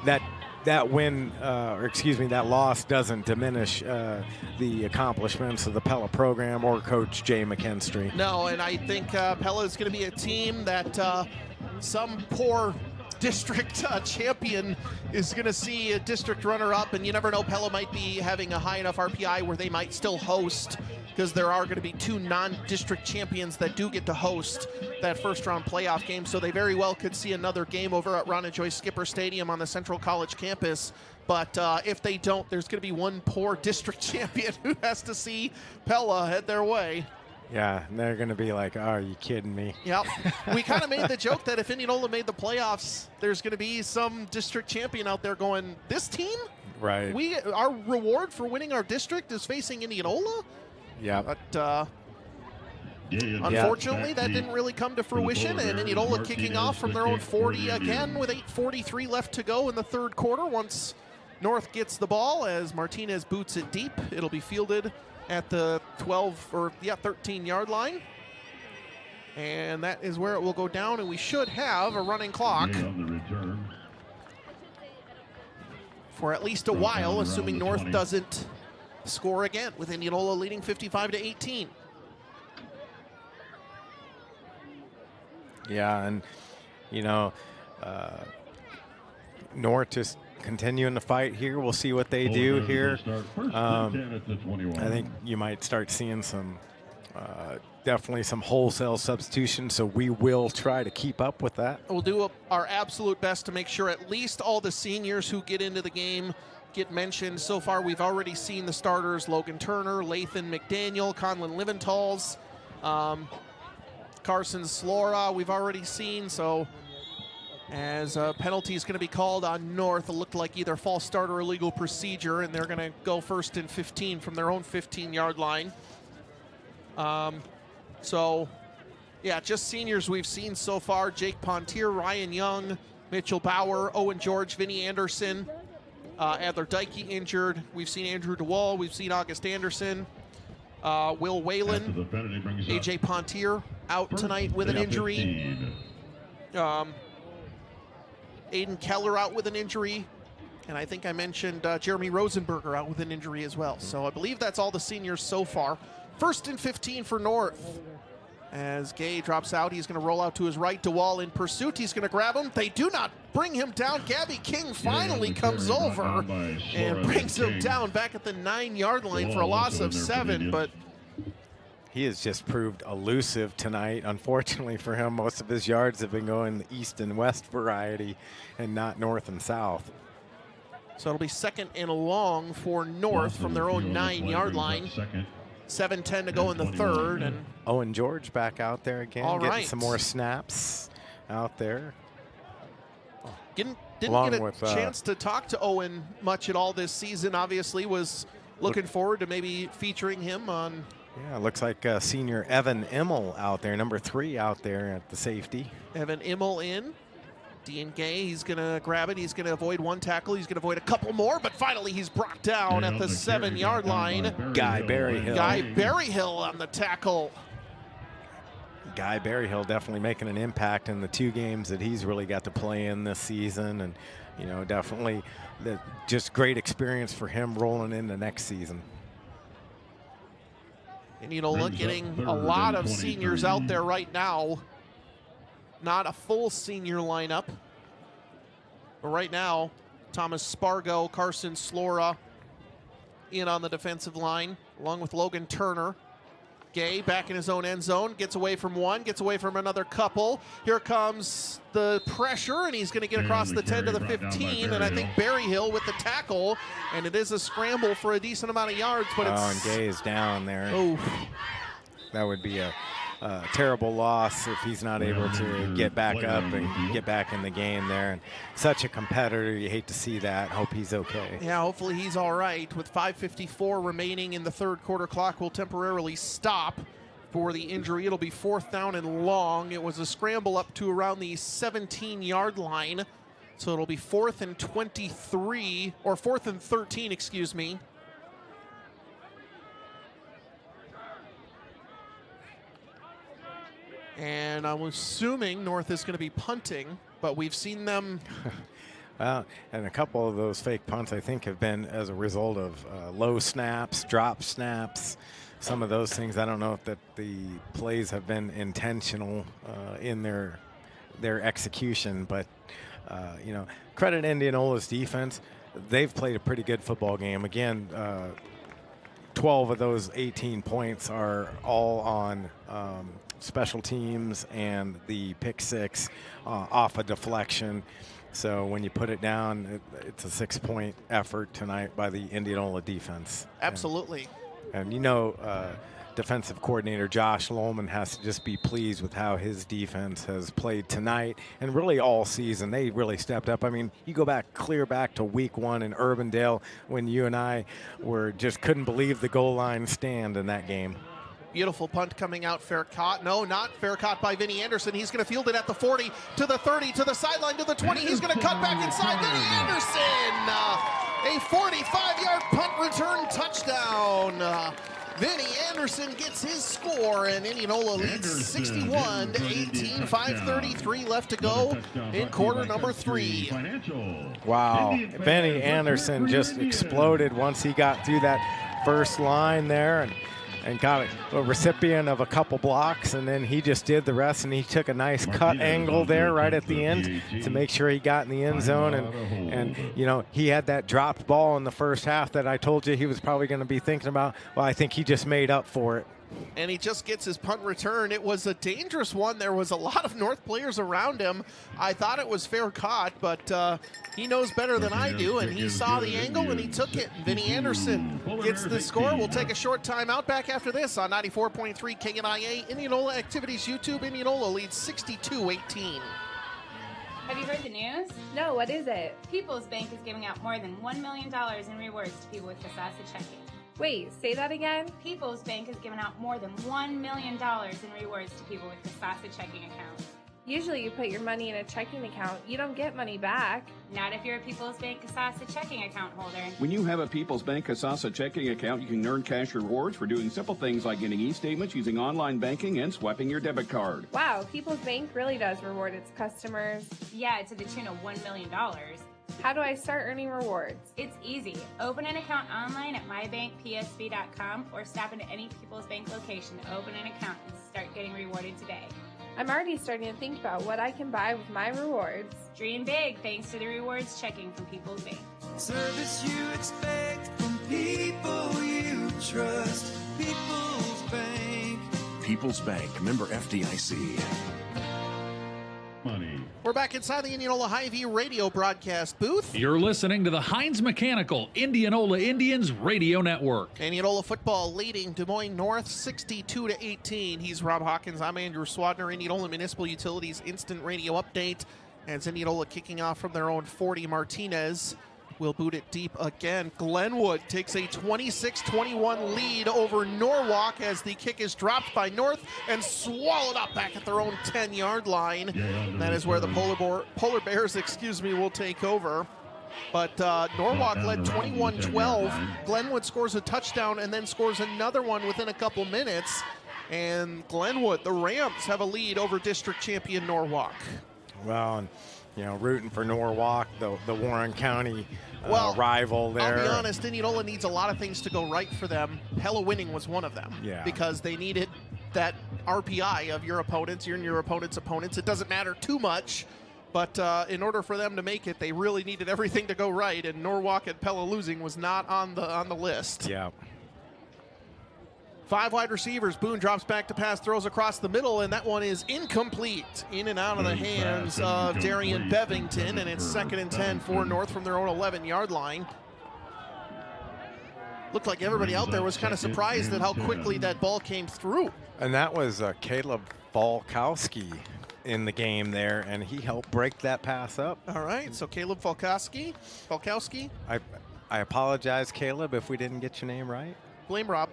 that that win, or excuse me, that loss doesn't diminish the accomplishments of the Pella program or Coach Jay McKinstry.
No, and I think Pella is going to be a team that some poor district champion is going to see a district runner-up, and you never know, Pella might be having a high enough RPI where they might still host, because there are going to be 2 non-district champions that do get to host that first-round playoff game, so they very well could see another game over at Ron and Joyce Skipper Stadium on the Central College campus. But if they don't, there's going to be one poor district champion who has to see Pella head their way.
Yeah, and they're going to be like, oh, are you kidding me?
Yep. We kind of made the joke that if Indianola made the playoffs, there's going to be some district champion out there going, this team?
Right.
Our reward for winning our district is facing Indianola?
Yeah.
But unfortunately, that didn't really come to fruition, and Indianola kicking off from their own 40 again with 8:43 left to go in the third quarter. Once North gets the ball, as Martinez boots it deep, it'll be fielded at the 13-yard line. And that is where it will go down, and we should have a running clock for at least a while, assuming North doesn't score again, with Indianola leading 55-18.
Yeah, and, you know, North just continuing to fight here. We'll see what they do here. I think you might start seeing some, definitely some wholesale substitutions, so we will try to keep up with that.
We'll do our absolute best to make sure at least all the seniors who get into the game get mentioned. So far, we've already seen the starters: Logan Turner, Lathan McDaniel, Conlon Liventals, Carson Slora we've already seen. So as a penalty is going to be called on North, it looked like either false start or illegal procedure, and they're going to go 1st and 15 from their own 15-yard line. So, yeah, just seniors we've seen so far: Jake Pontier, Ryan Young, Mitchell Bauer, Owen George, Vinny Anderson, Adler Dykey injured. We've seen Andrew DeWall. We've seen August Anderson, Will Whalen, A.J. Pontier out tonight with an injury. Aiden Keller out with an injury. And I think I mentioned Jeremy Rosenberger out with an injury as well. So I believe that's all the seniors so far. 1st and 15 for North. As Gay drops out, he's going to roll out to his right. DeWall in pursuit. He's going to grab him. They do not bring him down. Gabby King finally comes over and brings him down back at the 9-yard line for a loss of 7. But
he has just proved elusive tonight. Unfortunately for him, most of his yards have been going the east and west variety and not north and south.
So it'll be 2nd and long for North from their own 9-yard line. 7:10 to go in the third. And
Owen George back out there again, getting some more snaps out there.
Didn't get a chance to talk to Owen much at all this season. Obviously was looking forward to maybe featuring him on.
Yeah, it looks like senior Evan Immel out there, number 3 out there at the safety.
Evan Immel in. Dean Gay, he's going to grab it. He's going to avoid one tackle. He's going to avoid a couple more, but finally he's brought down at the 7-yard line.
Guy Berryhill.
Guy Berryhill on the tackle.
Guy Berryhill definitely making an impact in the 2 games that he's really got to play in this season. And, you know, definitely just great experience for him rolling into next season.
And, you know, getting a lot of seniors out there right now. Not a full senior lineup. But right now, Thomas Spargo, Carson Slora in on the defensive line, along with Logan Turner. Gay back in his own end zone, gets away from one, gets away from another couple. Here comes the pressure, and he's going to get across the 10 to the 15, and I think Berryhill with the tackle, and it is a scramble for a decent amount of yards, but it's...
Oh, and Gay is down there.
Oh.
That would be a terrible loss if he's not able to get back up and get back in the game there. And such a competitor, you hate to see that. Hope he's okay.
Yeah, hopefully he's all right. With 5:54 remaining in the third quarter, clock will temporarily stop for the injury. It'll be 4th down and long. It was a scramble up to around the 17-yard line. So it'll be 4th and 23, or 4th and 13, excuse me. And I'm assuming North is going to be punting, but we've seen them
And a couple of those fake punts, I think, have been as a result of low snaps, drop snaps, some of those things. I don't know if that the plays have been intentional in their execution, but you know, credit Indianola's defense. They've played a pretty good football game. Again, 12 of those 18 points are all on special teams and the pick six off a deflection. So when you put it down, it's a 6-point effort tonight by the Indianola defense.
Absolutely.
And you know, defensive coordinator Josh Lohman has to just be pleased with how his defense has played tonight and really all season. They really stepped up. I mean, you go clear back to week 1 in Urbandale when you and I couldn't believe the goal line stand in that game.
Beautiful punt coming out, fair caught. No, not fair caught by Vinny Anderson. He's going to field it at the 40, to the 30, to the sideline, to the 20. He's going to cut back inside. Vinny Anderson, a 45-yard punt return touchdown. Vinny Anderson gets his score, and Indianola leads 61-18. 5:33 left to go in quarter number 3.
Wow, Vinny Anderson just exploded once he got through that first line there and got a recipient of a couple blocks, and then he just did the rest, and he took a nice cut angle there right at the end to make sure he got in the end zone. And you know, he had that dropped ball in the first half that I told you he was probably going to be thinking about. Well, I think he just made up for it.
And he just gets his punt return. It was a dangerous one. There was a lot of North players around him. I thought it was fair caught, but he knows better than I do, and he saw the angle and he took it. Vinny Anderson gets the score. We'll take a short timeout. Back after this on 94.3 KNIA, Indianola Activities YouTube. Indianola leads 62-18.
Have you heard the news?
No, what is it?
People's Bank is giving out more than $1 million in rewards to people with Kasasa checking.
Wait, say that again?
People's Bank is giving out more than $1 million in rewards to people with Kasasa checking accounts.
Usually you put your money in a checking account. You don't get money back.
Not if you're a People's Bank Kasasa checking account holder.
When you have a People's Bank Kasasa checking account, you can earn cash rewards for doing simple things like getting e-statements, using online banking, and swiping your debit card.
Wow, People's Bank really does reward its customers.
Yeah, to the tune of $1 million.
How do I start earning rewards?
It's easy. Open an account online at mybankpsv.com or stop into any People's Bank location to open an account and start getting rewarded today.
I'm already starting to think about what I can buy with my rewards.
Dream big thanks to the rewards checking from People's Bank.
Service you expect from people you trust. People's Bank.
People's Bank, member FDIC.
Money.
We're back inside the Indianola Hy-Vee radio broadcast booth.
You're listening to the Heinz Mechanical Indianola Indians Radio Network.
Indianola football leading Des Moines North 62-18. He's Rob Hawkins. I'm Andrew Swadner. Indianola Municipal Utilities instant radio update. As Indianola kicking off from their own 40. Martinez will boot it deep again. Glenwood takes a 26-21 lead over Norwalk as the kick is dropped by North and swallowed up back at their own 10-yard line. That is where the Polar Bears, will take over. But Norwalk led 21-12. Glenwood scores a touchdown and then scores another one within a couple minutes. And Glenwood, the Rams, have a lead over district champion Norwalk.
Well, and, you know, rooting for Norwalk, the Warren County rival there.
I'll be honest, Indianola needs a lot of things to go right for them. Pella winning was one of them.
Yeah.
Because they needed that RPI of your opponents. You're in your opponent's opponents. It doesn't matter too much. But in order for them to make it, they really needed everything to go right. And Norwalk and Pella losing was not on the list.
Yeah.
5 wide receivers. Boone drops back to pass, throws across the middle, and that one is incomplete. In and out of the hands of Darian Bevington, and it's 2nd and 10 for North from their own 11-yard line. Looked like everybody out there was kind of surprised at how quickly that ball came through.
And that was Caleb Falkowski in the game there, and he helped break that pass up.
All right, so Caleb Falkowski.
I apologize, Caleb, if we didn't get your name right.
Blame Rob.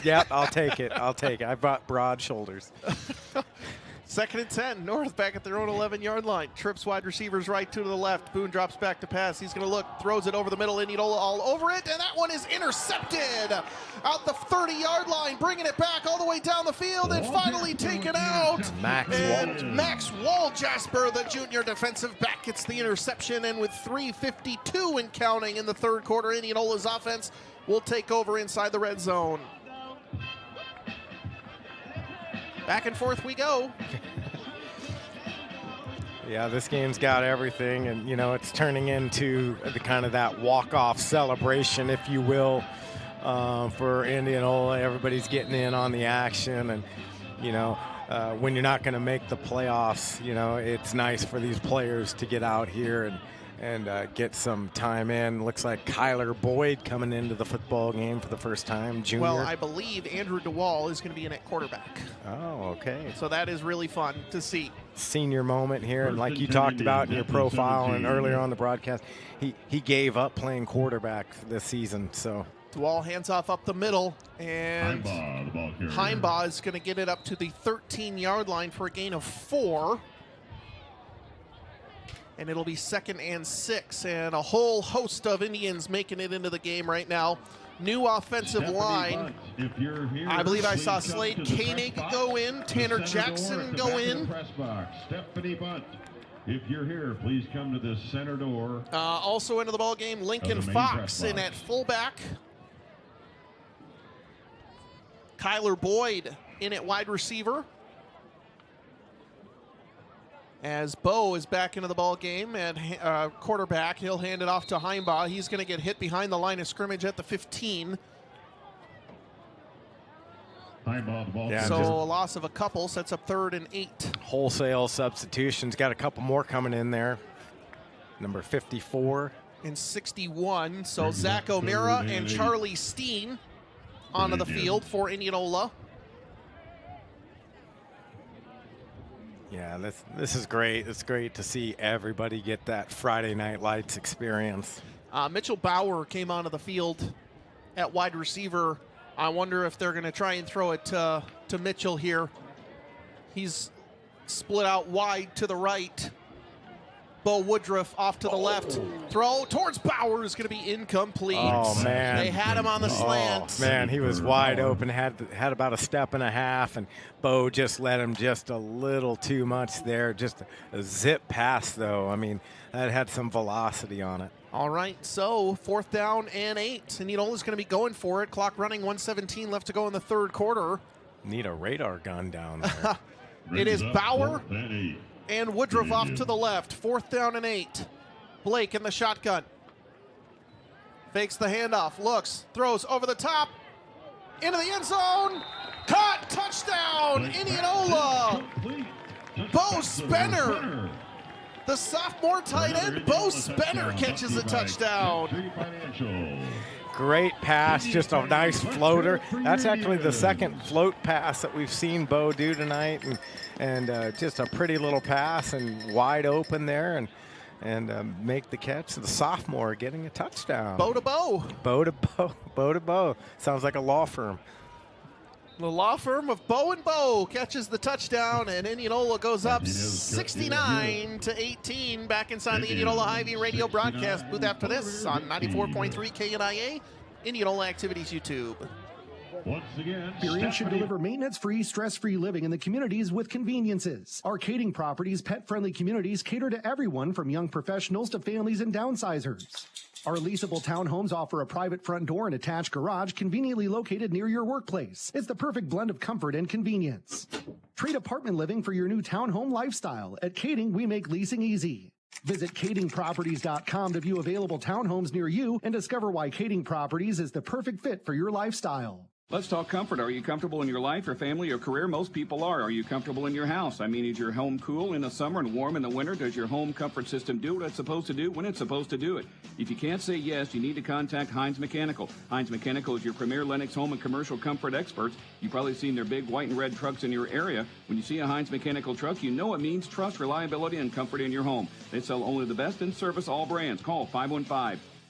Yep, I'll take it. I brought broad shoulders.
2nd and 10. North back at their own 11-yard line. Trips wide receivers right to the left. Boone drops back to pass. He's going to look, throws it over the middle. Indianola all over it, and that one is intercepted out the 30-yard line, bringing it back all the way down the field, and finally taken out. Max Walljasper, the junior defensive back, gets the interception, and with 3:52 and counting in the third quarter, Indianola's offense will take over inside the red zone. Back and forth we go.
Yeah, this game's got everything, and it's turning into the kind of that walk-off celebration, if you will, for Indianola. Everybody's getting in on the action, and when you're not going to make the playoffs, it's nice for these players to get out here and get some time in. Looks like Kyler Boyd coming into the football game for the first time, junior.
Well, I believe Andrew DeWall is going to be in at quarterback.
Oh, okay.
So that is really fun to see.
Senior moment here, and like you talked about in your profile and earlier on the broadcast, he gave up playing quarterback this season. So
DeWall hands off up the middle, and Heimbaugh is going to get it up to the 13-yard line for a gain of 4. And it'll be 2nd and 6, and a whole host of Indians making it into the game right now. New offensive line. I believe I saw Slade Koenig go in, Tanner Jackson go in.
Stephanie Bunt, if you're here, please come to the center door.
Also into the ball game, Lincoln Fox in at fullback. Kyler Boyd in at wide receiver. As Bo is back into the ball game at quarterback, he'll hand it off to Heimbaugh. He's going to get hit behind the line of scrimmage at the 15. So a loss of a couple sets up 3rd and 8.
Wholesale substitutions. Got a couple more coming in there. Number 54.
And 61. So Zach O'Meara and Charlie Steen onto the field for Indianola.
Yeah, this is great. It's great to see everybody get that Friday Night Lights experience.
Mitchell Bauer came onto the field at wide receiver. I wonder if they're going to try and throw it to Mitchell here. He's split out wide to the right. Bo Woodruff off to the left. Throw towards Bauer is going to be incomplete.
Oh, man.
They had him on the slant.
Oh, man, he was wide open, had about a step and a half, and Bo just let him just a little too much there. Just a zip pass, though. I mean, that had some velocity on it.
All right, so 4th down and 8. Indianola's going to be going for it. Clock running, 1:17 left to go in the third quarter.
Need a radar gun down there.
It is Bauer and Woodruff off to the left. 4th down and 8. Blake in the shotgun. Fakes the handoff, looks, throws over the top, into the end zone. Caught, touchdown, Indianola. Bo Spenner. The sophomore tight end, Bo Spenner, catches a touchdown.
Great pass, just a nice floater. That's actually the second float pass that we've seen Bo do tonight, and just a pretty little pass and wide open there, and make the catch. The sophomore getting a touchdown.
Bo to Bo.
Bo to Bo. Bo to Bo. Sounds like a law firm.
The law firm of Bo and Bo catches the touchdown, and Indianola goes up 69-18. Back inside the Indianola Ivy radio broadcast booth after this on 94.3 KNIA, Indianola Activities YouTube.
Once again, Experience should deliver maintenance-free, stress-free living in the communities with conveniences. Arcading Properties' pet-friendly communities cater to everyone from young professionals to families and downsizers. Our leasable townhomes offer a private front door and attached garage conveniently located near your workplace. It's the perfect blend of comfort and convenience. Trade apartment living for your new townhome lifestyle. At Kading, we make leasing easy. Visit kadingproperties.com to view available townhomes near you and discover why Kading Properties is the perfect fit for your lifestyle.
Let's talk comfort. Are you comfortable in your life, your family, your career? Most people are. Are you comfortable in your house? I mean, is your home cool in the summer and warm in the winter? Does your home comfort system do what it's supposed to do when it's supposed to do it? If you can't say yes, you need to contact Hines Mechanical. Hines Mechanical is your premier Lennox home and commercial comfort experts. You've probably seen their big white and red trucks in your area. When you see a Hines Mechanical truck, you know it means trust, reliability, and comfort in your home. They sell only the best in service, all brands. Call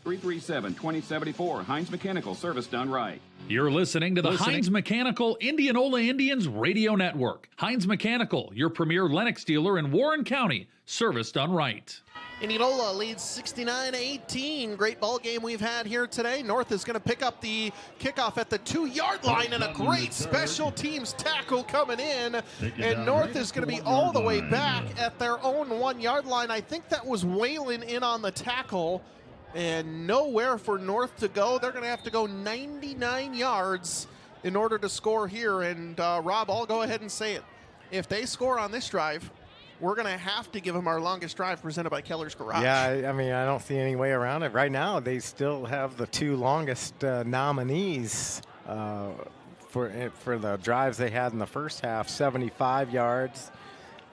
337-2074. Heinz Mechanical, service done right.
You're listening to the Heinz Mechanical Indianola Indians Radio Network. Heinz Mechanical, your premier Lennox dealer in Warren County, service done right.
Indianola leads 69-18. Great ball game we've had here today. North is going to pick up the kickoff at the 2-yard line, and a great special teams tackle coming in. And North is going to be all the way back at their own 1-yard line. I think that was Whalen in on the tackle, and nowhere for North to go. They're going to have to go 99 yards in order to score here. And Rob, I'll go ahead and say it. If they score on this drive, we're going to have to give them our longest drive presented by Keller's Garage.
Yeah, I mean, I don't see any way around it. Right now, they still have the 2 longest nominees for the drives they had in the first half, 75 yards.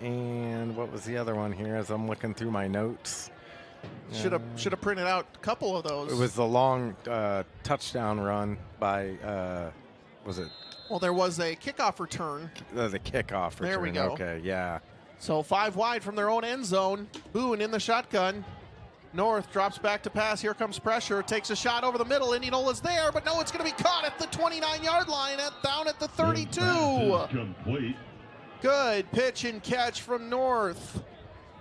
And what was the other one here as I'm looking through my notes?
Should have printed out a couple of those.
It was the long touchdown run by, was it?
Well, there was a kickoff return.
The kickoff return.
There we go.
Okay, yeah.
So 5 wide from their own end zone. Boone in the shotgun. North drops back to pass. Here comes pressure. Takes a shot over the middle. Indianola's there, but no, it's going to be caught at the 29-yard line, down at the 32.
Complete.
Good pitch and catch from North.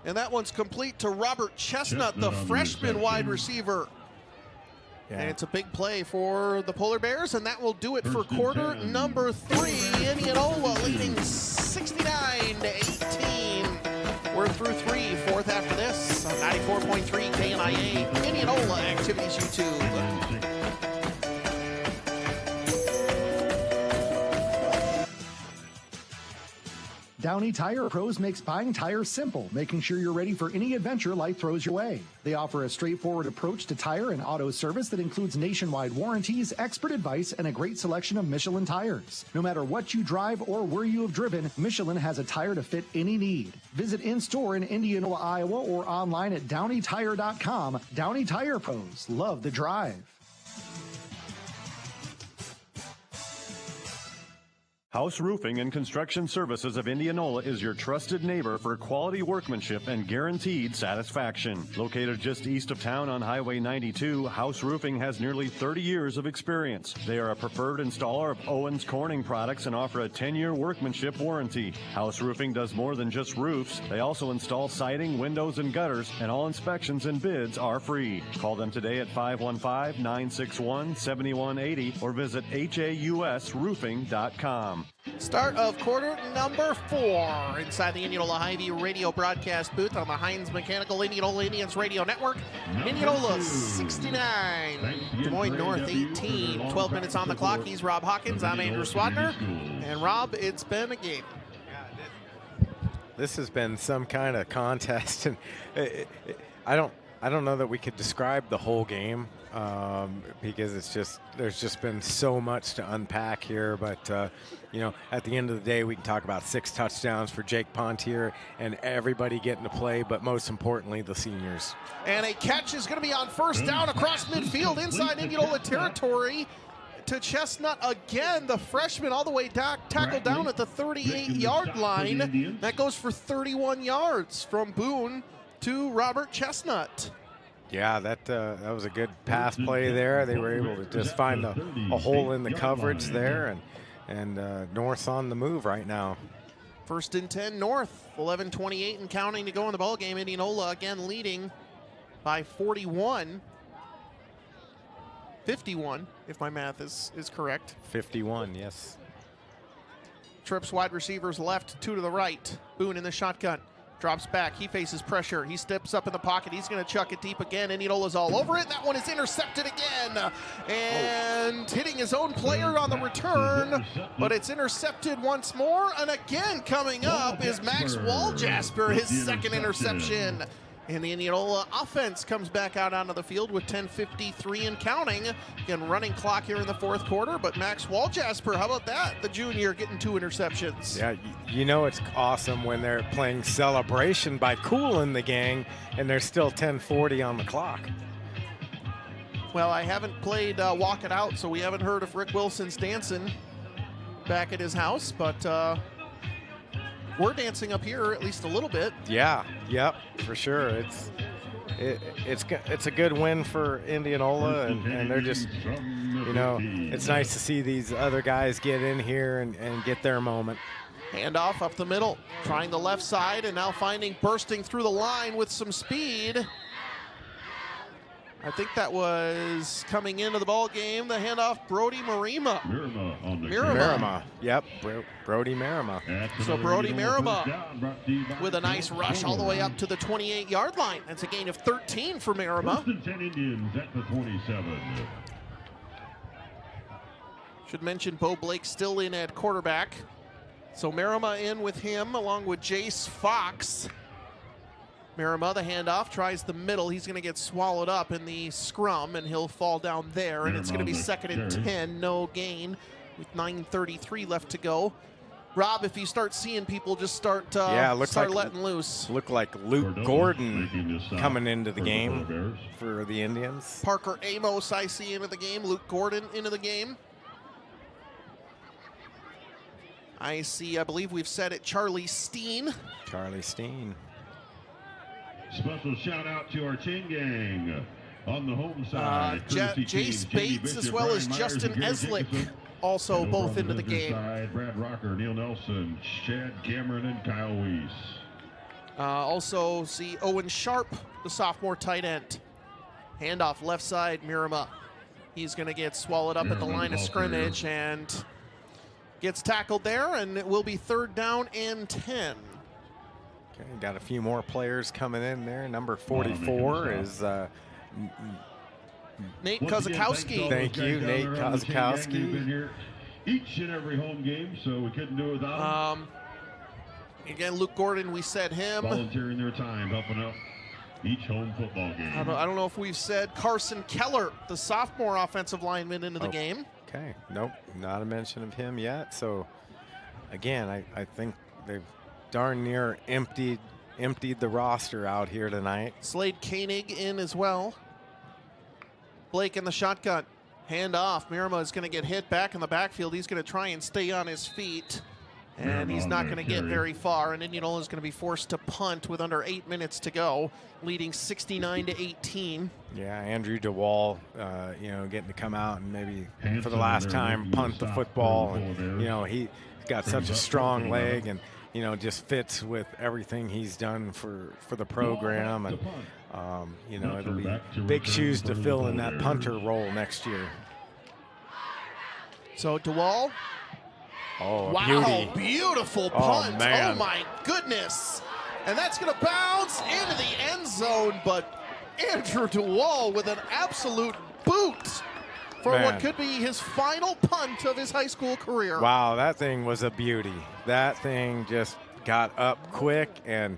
And that one's complete to Robert Chestnut, the freshman wide receiver. Yeah. And it's a big play for the Polar Bears, and that will do it for quarter number 3. Indianola leading 69-18. We're through 3, fourth after this on 94.3 KNIA, Indianola Activities YouTube.
Downey Tire Pros makes buying tires simple, making sure you're ready for any adventure life throws your way. They offer a straightforward approach to tire and auto service that includes nationwide warranties, expert advice, and a great selection of Michelin tires. No matter what you drive or where you have driven, Michelin has a tire to fit any need. Visit in-store in Indianola, Iowa, or online at DowneyTire.com. Downey Tire Pros. Love the drive.
House Roofing and Construction Services of Indianola is your trusted neighbor for quality workmanship and guaranteed satisfaction. Located just east of town on Highway 92, House Roofing has nearly 30 years of experience. They are a preferred installer of Owens Corning products and offer a 10-year workmanship warranty. House Roofing does more than just roofs. They also install siding, windows, and gutters, and all inspections and bids are free. Call them today at 515-961-7180 or visit hausroofing.com.
Start of quarter number 4 inside the Indianola Hy-Vee radio broadcast booth on the Heinz Mechanical Indianola Indians Radio Network. Indianola 69, Des Moines North 18. 12 minutes on the clock. He's Rob Hawkins. I'm Andrew Swadner. And Rob, it's been a game.
This has been some kind of contest, and I don't know that we could describe the whole game. Because there's just been so much to unpack here, but at the end of the day, we can talk about 6 touchdowns for Jake Pontier and everybody getting to play, but most importantly, the seniors.
And a catch is going to be on first down across midfield inside Indianola territory to Chestnut again, the freshman, all the way tackled down at the 38-yard line. That goes for 31 yards from Boone to Robert Chestnut.
Yeah, that was a good pass play there. They were able to just find a hole in the coverage there, and North's on the move right now.
1st and 10 North, 11:28 and counting to go in the ball game. Indianola again leading by 41. 51, if my math is correct.
51, yes.
Trips wide receivers left, 2 to the right. Boone in the shotgun. Drops back. He faces pressure. He steps up in the pocket. He's going to chuck it deep again. Indianola's all over it. That one is intercepted again. And hitting his own player on the return. But it's intercepted once more. And again coming up is Max Waljasper, his second interception. And the Indianola offense comes back out onto the field with 10:53 and counting. Again, running clock here in the 4th quarter, but Max Waljasper, how about that? The junior getting 2 interceptions.
Yeah, it's awesome when they're playing celebration by cooling the gang, and there's still 10:40 on the clock.
Well, I haven't played Walk It Out, so we haven't heard if Rick Wilson's dancing back at his house, but we're dancing up here at least a little bit.
Yeah, yep, for sure. it's a good win for Indianola, and they're just, it's nice to see these other guys get in here and get their moment.
Handoff up the middle, trying the left side, and now bursting through the line with some speed. I think that was coming into the ball game. The handoff, Brody Marima.
Marima. Yep, Brody Marima.
So Brody Marima with a nice rush all the way up to the 28-yard line. That's a gain of 13 for Marima.
10 Indians at the 27.
Should mention Bo Blake still in at quarterback. So Marima in with him along with Jace Fox. Marima, the handoff, tries the middle. He's going to get swallowed up in the scrum, and he'll fall down there, and it's going to be 2nd and 10, no gain, with 9:33 left to go. Rob, if you start seeing people just start letting loose.
Look like Luke Gordon coming into the game for the Indians.
Parker Amos I see into the game. Luke Gordon into the game. I believe we've said it, Charlie Steen.
Charlie Steen.
Special shout out to our chain gang on the home side.
Jace Bates as well as Justin Eslick, also both into the game.
Side, Brad Rocker, Neil Nelson, Chad Cameron, and Kyle Weiss.
Also see Owen Sharp, the sophomore tight end. Handoff left side, Marima. He's going to get swallowed up at the line of scrimmage and gets tackled there, and it will be 3rd down and 10.
Okay, got a few more players coming in there. Number 44 is
Nate Kozakowski.
Thank you, Nate Kozakowski.
Been here each and every home game, so we couldn't do it without him.
Again, Luke Gordon, we said him.
Volunteering their time, helping out each home football game.
I don't know if we've said Carson Keller, the sophomore offensive lineman, into the game.
Okay, nope, not a mention of him yet. So, again, I think they've darn near emptied the roster out here tonight.
Slade Koenig in as well. Blake in the shotgun. Hand off. Marima is going to get hit back in the backfield. He's going to try and stay on his feet. And he's not going to get very far. And Indianola is going to be forced to punt with under 8 minutes to go, leading 69-18.
Yeah, Andrew DeWall, getting to come out and maybe for the last time punt the football. And, he's got such a strong leg, and just fits with everything he's done for the program. And, it'll be big shoes to fill in that punter role next year.
So DeWall.
Oh,
wow, beautiful punt.
Man.
Oh, my goodness. And that's going to bounce into the end zone, but Andrew DeWall with an absolute boot for what could be his final punt of his high school career.
Wow, that thing was a beauty. That thing just got up quick, and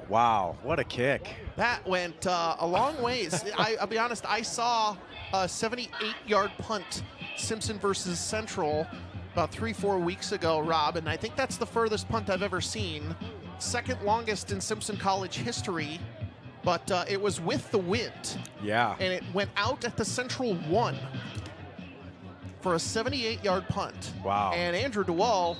wow, what a kick.
That went a long ways. I'll be honest, I saw a 78-yard punt, Simpson versus Central, about 3-4 weeks ago, Rob, and I think that's the furthest punt I've ever seen. Second longest in Simpson College history, but it was with the wind.
Yeah.
And it went out at the Central 1 for a 78-yard punt.
Wow.
And Andrew DeWall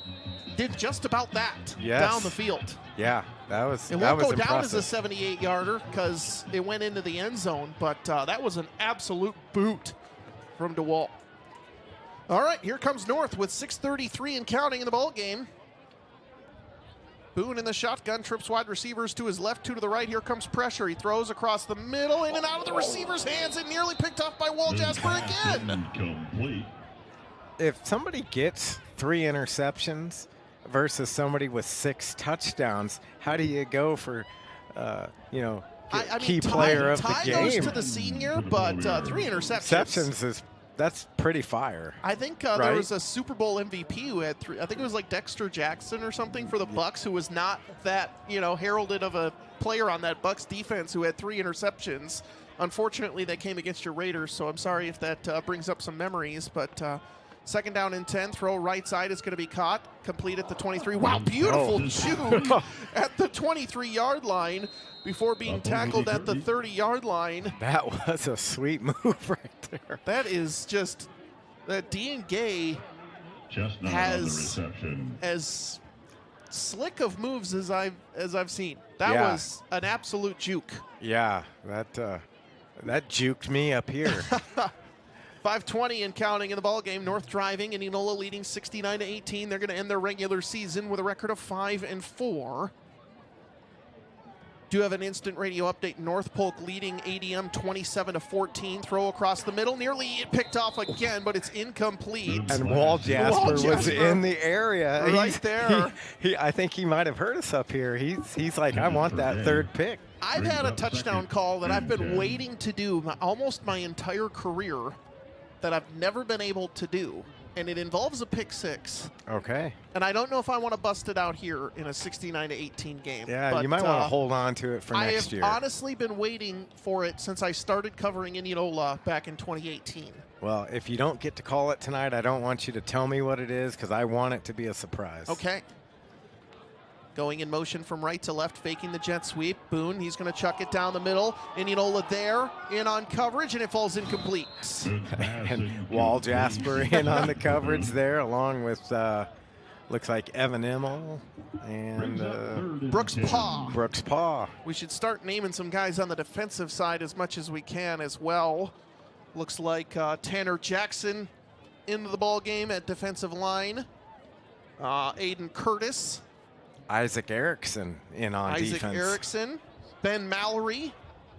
did just about that down the field.
Yeah, that was
It won't go down as a 78-yarder because it went into the end zone, but that was an absolute boot from DeWall. All right, here comes North with 6:33 and counting in the ball game. Boone in the shotgun, trips wide receivers to his left, 2 to the right. Here comes pressure. He throws across the middle, in and out of the receiver's hands, and nearly picked off by Wall Jasper again.
Complete.
If somebody gets 3 interceptions versus somebody with 6 touchdowns, how do you go for, key player of the game?
Goes to the senior, but 3 interceptions.
That's pretty fire.
I think there was a Super Bowl MVP who had 3. I think it was like Dexter Jackson or something for the Bucks, who was not that, heralded of a player on that Bucks defense, who had 3 interceptions. Unfortunately, they came against your Raiders, so I'm sorry if that brings up some memories. But 2nd down and 10, throw right side is going to be caught, complete at the 23. Wow, beautiful juke at the 23-yard line before being tackled at the 30-yard line.
That was a sweet move right there.
That is just that Dean Gay has slick of moves as I've seen. That was an absolute juke.
Yeah, that juked me up here.
5:20 and counting in the ball game. North driving, Indianola leading 69-18. They're going to end their regular season with a record of 5-4. Do have an instant radio update. North Polk leading ADM 27-14. Throw across the middle, nearly picked off again, but it's incomplete.
And Wall Jasper was in the area,
right there.
I think he might have heard us up here. He's like, I want that third pick.
I've had a touchdown call that I've been waiting to do almost my entire career that I've never been able to do, and it involves a pick six.
Okay.
And I don't know if I want to bust it out here in a 69-18 game.
Yeah,
but,
you might want to hold on to it for next year.
I have honestly been waiting for it since I started covering Indianola back in 2018.
Well, if you don't get to call it tonight, I don't want you to tell me what it is because I want it to be a surprise.
Okay. Going in motion from right to left, faking the jet sweep. Boone, he's going to chuck it down the middle. Indianola there, in on coverage, and it falls incomplete.
And Wall Jasper in on the coverage there, along with, looks like Evan Immel and
Brooks Paw.
Brooks Paw.
We should start naming some guys on the defensive side as much as we can as well. Looks like Tanner Jackson into the ball game at defensive line. Aiden Curtis.
Isaac Erickson in on defense.
Isaac Erickson. Ben Mallory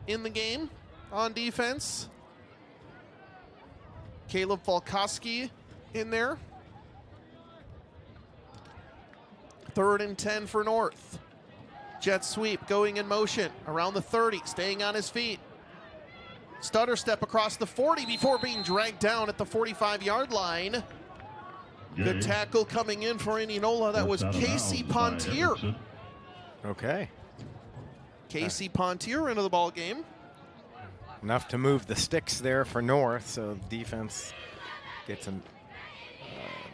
in the game on defense. Caleb Volkowski in there. 3rd and 10 for North. Jet sweep going in motion around the 30, staying on his feet. Stutter step across the 40 before being dragged down at the 45-yard line. Good tackle coming in for Indianola. That was Casey Pontier.
Okay.
Casey Pontier into the ball game.
Enough to move the sticks there for North, so defense gets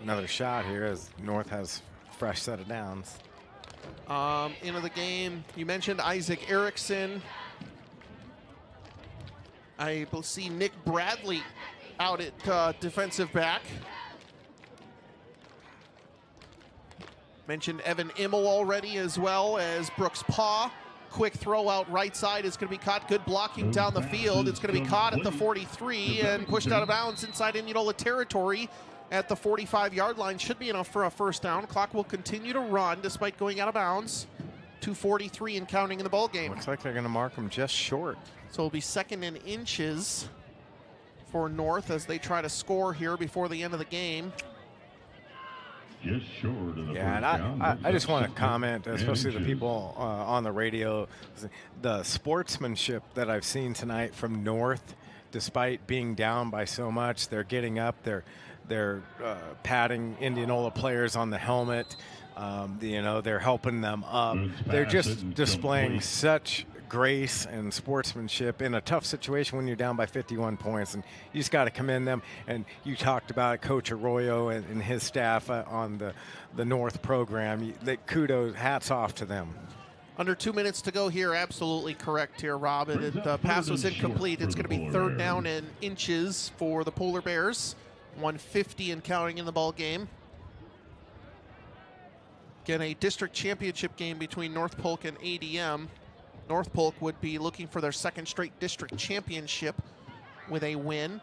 another shot here as North has a fresh set of downs.
Into the game, you mentioned Isaac Erickson. I will see Nick Bradley out at defensive back. Mentioned Evan Immel already, as well as Brooks Paw. Quick throw out right side is going to be caught. Good blocking down the field. It's going to be caught at the 43 and pushed out of bounds inside Indianola territory at the 45-yard line. Should be enough for a first down. Clock will continue to run despite going out of bounds. 2:43 and counting in the ball game.
Looks like they're going to mark them just short.
So it'll be 2nd and inches for North as they try to score here before the end of the game.
Just short of the
yeah, and I just want to comment, especially the people on the radio, the sportsmanship that I've seen tonight from North, despite being down by so much. They're getting up, they're patting Indianola players on the helmet. They're helping them up. They're just displaying such grace and sportsmanship in a tough situation when you're down by 51 points, and you just got to commend them. And you talked about Coach Arroyo and his staff on the North program. Kudos, hats off to them.
Under 2 minutes to go here. Absolutely correct here, Rob. The pass was incomplete. It's going to be 3rd down and inches for the Polar Bears. 150 and counting in the ball game. Again, a district championship game between North Polk and ADM. North Polk would be looking for their 2nd straight district championship with a win.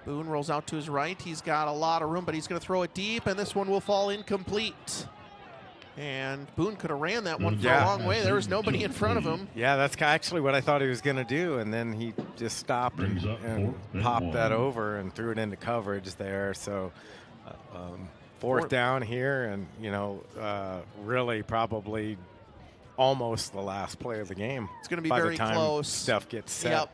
Boone rolls out to his right. He's got a lot of room, but he's going to throw it deep, and this one will fall incomplete. And Boone could have ran that one for a long way. There was nobody in front of him.
Yeah, that's actually what I thought he was going to do, and then he just stopped and popped that over and threw it into coverage there. So 4th down here, and, really probably almost the last play of the game.
It's going to be
by
very
the time
close.
Stuff gets set.
Yep.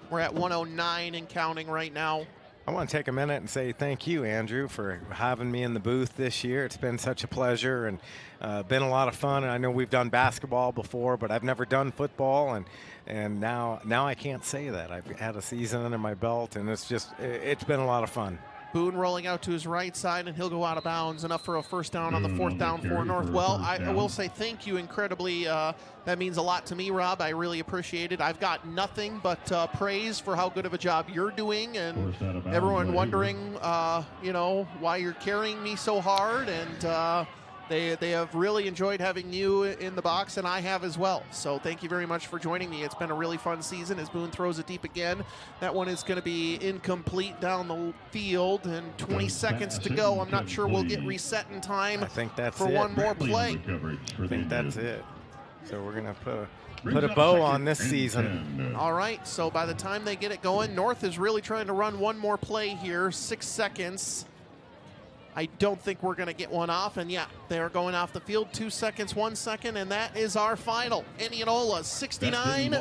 We're at 109 and counting right now.
I want to take a minute and say thank you, Andrew, for having me in the booth this year. It's been such a pleasure and been a lot of fun. And I know we've done basketball before, but I've never done football. And now I can't say that. I've had a season under my belt, and it's been a lot of fun.
Boone rolling out to his right side, and he'll go out of bounds. Enough for a first down on the 4th down for North. Well, I will say thank you incredibly. That means a lot to me, Rob. I really appreciate it. I've got nothing but praise for how good of a job you're doing, and everyone wondering, why you're carrying me so hard. And They have really enjoyed having you in the box, and I have as well. So thank you very much for joining me. It's been a really fun season as Boone throws it deep again. That one is going to be incomplete down the field, and 20 seconds to go. I'm not sure we'll get reset in time
I think that's
for
it.
one more play.
I think that's it. So we're going to put a bow on this season.
All right, so by the time they get it going, North is really trying to run one more play here. 6 seconds. I don't think we're going to get one off, and yeah, they're going off the field. 2 seconds, 1 second, and that is our final. Indianola 69,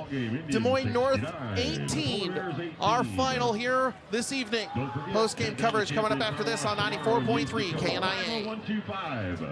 Des Moines North 18. Our final here this evening. Post-game coverage coming up after this on 94.3 KNIA.
125.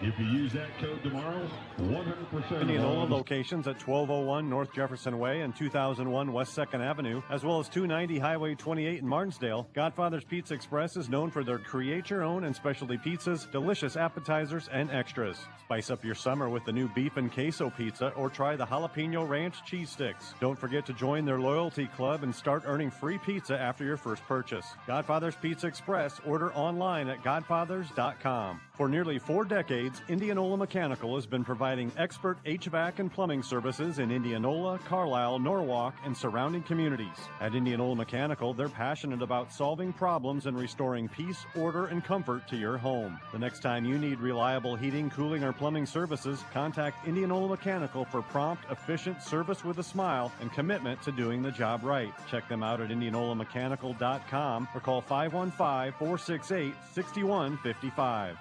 If you use that code tomorrow, 100%.
Indianola locations at 1201 North Jefferson Way and 2001 West 2nd Avenue, as well as 290 Highway 28 in Martinsdale. Godfather's Pizza Express is known for their create-your-own and specialty pizzas, delicious appetizers, and extras. Spice up your summer with the new beef and queso pizza or try the jalapeno ranch cheese sticks. Don't forget to join their loyalty club and start earning free pizza after your first purchase. Godfather's Pizza Express. Order online at godfathers.com. For nearly 4 decades, Indianola Mechanical has been providing expert HVAC and plumbing services in Indianola, Carlisle, Norwalk, and surrounding communities. At Indianola Mechanical, they're passionate about solving problems and restoring peace, order, and comfort to your home. The next time you need reliable heating, cooling, or plumbing services, contact Indianola Mechanical for prompt, efficient service with a smile and commitment to doing the job right. Check them out at IndianolaMechanical.com or call 515-468-6155.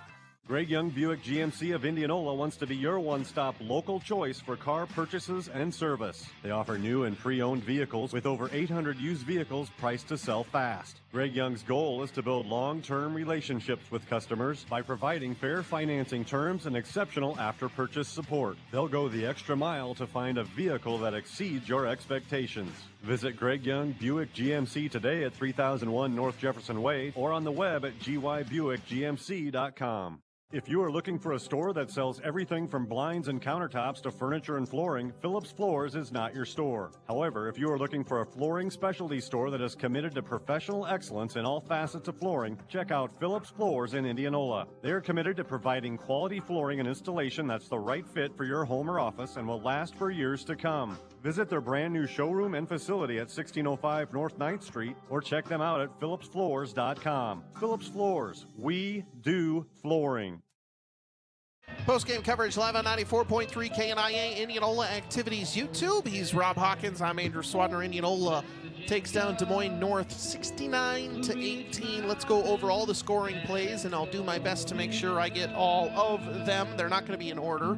Greg Young Buick GMC of Indianola wants to be your one-stop local choice for car purchases and service. They offer new and pre-owned vehicles with over 800 used vehicles priced to sell fast. Greg Young's goal is to build long-term relationships with customers by providing fair financing terms and exceptional after-purchase support. They'll go the extra mile to find a vehicle that exceeds your expectations. Visit Greg Young Buick GMC today at 3001 North Jefferson Way or on the web at gybuickgmc.com. If you are looking for a store that sells everything from blinds and countertops to furniture and flooring, Phillips Floors is not your store. However, if you are looking for a flooring specialty store that is committed to professional excellence in all facets of flooring, check out Phillips Floors in Indianola. They are committed to providing quality flooring and installation that's the right fit for your home or office and will last for years to come. Visit their brand new showroom and facility at 1605 North 9th Street or check them out at phillipsfloors.com. Phillips Floors, we do flooring.
Post-game coverage live on 94.3 KNIA Indianola Activities YouTube. He's Rob Hawkins. I'm Andrew Swadner. Indianola takes down Des Moines North 69-18. Let's go over all the scoring plays, and I'll do my best to make sure I get all of them. They're not going to be in order.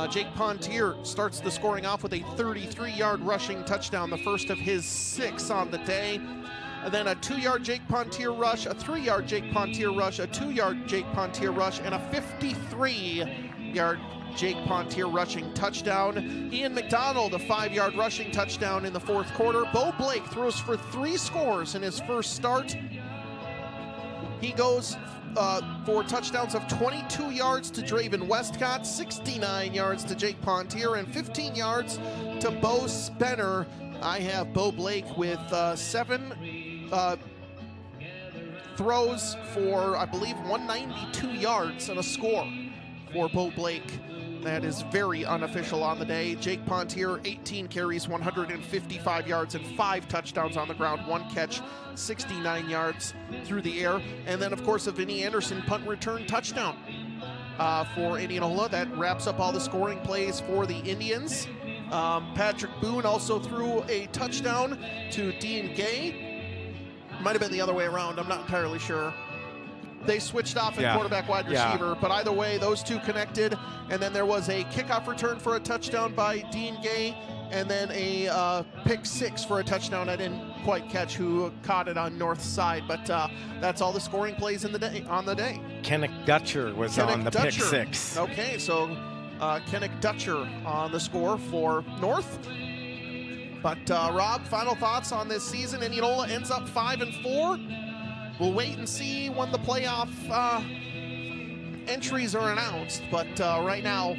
Jake Pontier starts the scoring off with a 33-yard rushing touchdown, the first of his 6 on the day. And then a 2-yard Jake Pontier rush, a 3-yard Jake Pontier rush, a 2-yard Jake Pontier rush, and a 53-yard Jake Pontier rushing touchdown. Ian McDonald, a 5-yard rushing touchdown in the fourth quarter. Bo Blake throws for 3 scores in his first start. He goes for touchdowns of 22 yards to Draven Westcott, 69 yards to Jake Pontier, and 15 yards to Bo Spenner. I have Bo Blake with 7 throws for, I believe, 192 yards and a score for Bo Blake. That is very unofficial on the day. Jake Pontier, 18 carries, 155 yards, and 5 touchdowns on the ground. 1 catch, 69 yards through the air. And then, of course, a Vinny Anderson punt return touchdown for Indianola. That wraps up all the scoring plays for the Indians. Patrick Boone also threw a touchdown to Dean Gay. Might have been the other way around. I'm not entirely sure. They switched off in quarterback wide receiver, but either way, those two connected. And then there was a kickoff return for a touchdown by Dean Gay, and then a pick 6 for a touchdown I didn't quite catch who caught it on north side. But that's all the scoring plays on the day.
Kennick Dutcher was on the pick 6.
Okay, so Kennick Dutcher on the score for North. But Rob, final thoughts on this season. Indianola ends up 5-4. We'll wait and see when the playoff entries are announced. But right now,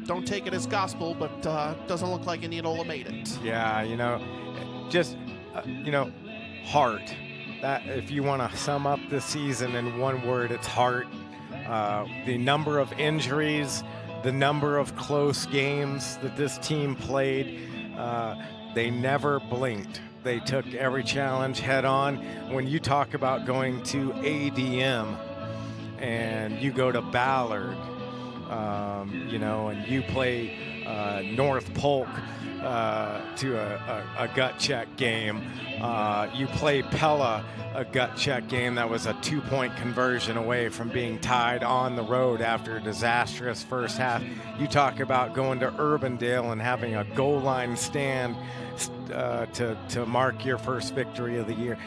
don't take it as gospel, but doesn't look like Indianola made it.
Yeah, heart. That if you want to sum up the season in one word, it's heart. The number of injuries, the number of close games that this team played, they never blinked. They took every challenge head on. When you talk about going to ADM and you go to Ballard, and you play North Polk to a gut check game. You play Pella, a gut check game that was a 2-point conversion away from being tied on the road after a disastrous first half. You talk about going to Urbandale and having a goal line stand to mark your first victory of the year.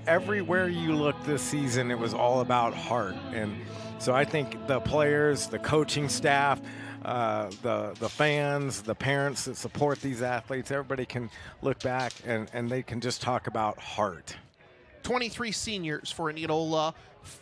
Everywhere you look this season, it was all about heart. And so I think the players, the coaching staff, the fans, the parents that support these athletes, everybody can look back and they can just talk about heart.
23 seniors for Indianola,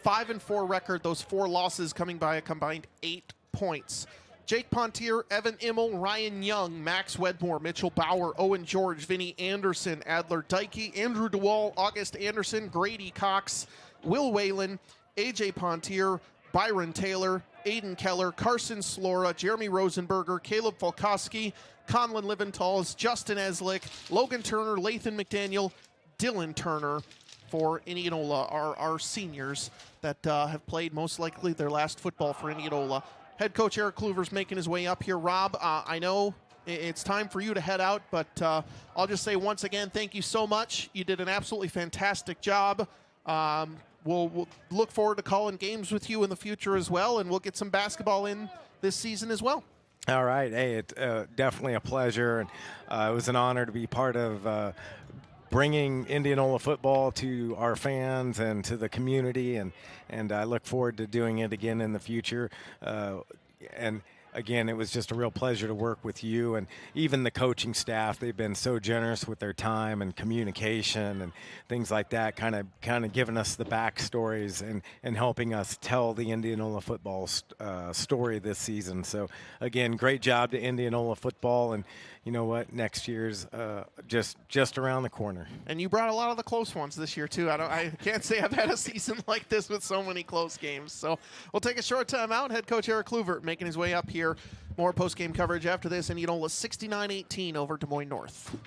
5-4 record, those 4 losses coming by a combined 8 points. Jake Pontier, Evan Immel, Ryan Young, Max Wedmore, Mitchell Bauer, Owen George, Vinny Anderson, Adler Dykey, Andrew DeWall, August Anderson, Grady Cox, Will Whalen, AJ Pontier, Byron Taylor, Aiden Keller, Carson Slora, Jeremy Rosenberger, Caleb Falkowski, Conlon Liventals, Justin Eslick, Logan Turner, Lathan McDaniel, Dylan Turner for Indianola, our seniors that have played most likely their last football for Indianola. Head coach Eric Clover's making his way up here. Rob, I know it's time for you to head out, but I'll just say once again, thank you so much. You did an absolutely fantastic job. We'll look forward to calling games with you in the future as well, and we'll get some basketball in this season as well.
All right. Hey, it's definitely a pleasure, and it was an honor to be part of bringing Indianola football to our fans and to the community, and I look forward to doing it again in the future. And again, it was just a real pleasure to work with you and even the coaching staff. They've been so generous with their time and communication and things like that, kind of giving us the backstories and helping us tell the Indianola football story this season. So again, great job to Indianola football, and you know what? Next year's just around the corner.
And you brought a lot of the close ones this year too. I can't say I've had a season like this with so many close games. So we'll take a short time out. Head coach Eric Clover making his way up here. More post-game coverage after this. Indianola 69-18 over Des Moines North.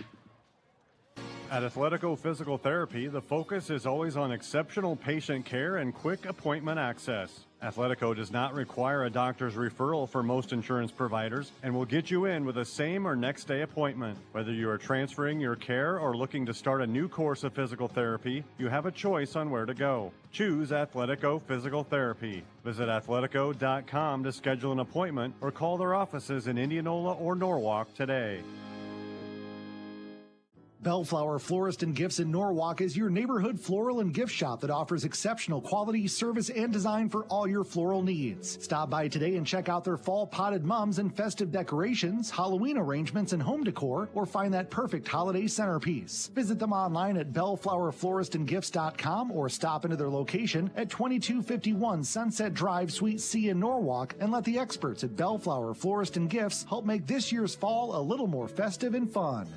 At Athletico Physical Therapy, the focus is always on exceptional patient care and quick appointment access. Athletico does not require a doctor's referral for most insurance providers and will get you in with a same or next day appointment. Whether you are transferring your care or looking to start a new course of physical therapy, you have a choice on where to go. Choose Athletico Physical Therapy. Visit athletico.com to schedule an appointment or call their offices in Indianola or Norwalk today.
Bellflower Florist and Gifts in Norwalk is your neighborhood floral and gift shop that offers exceptional quality, service, and design for all your floral needs. Stop by today and check out their fall potted mums and festive decorations, Halloween arrangements, and home decor, or find that perfect holiday centerpiece. Visit them online at bellflowerfloristandgifts.com or stop into their location at 2251 Sunset Drive, Suite C in Norwalk, and let the experts at Bellflower Florist and Gifts help make this year's fall a little more festive and fun.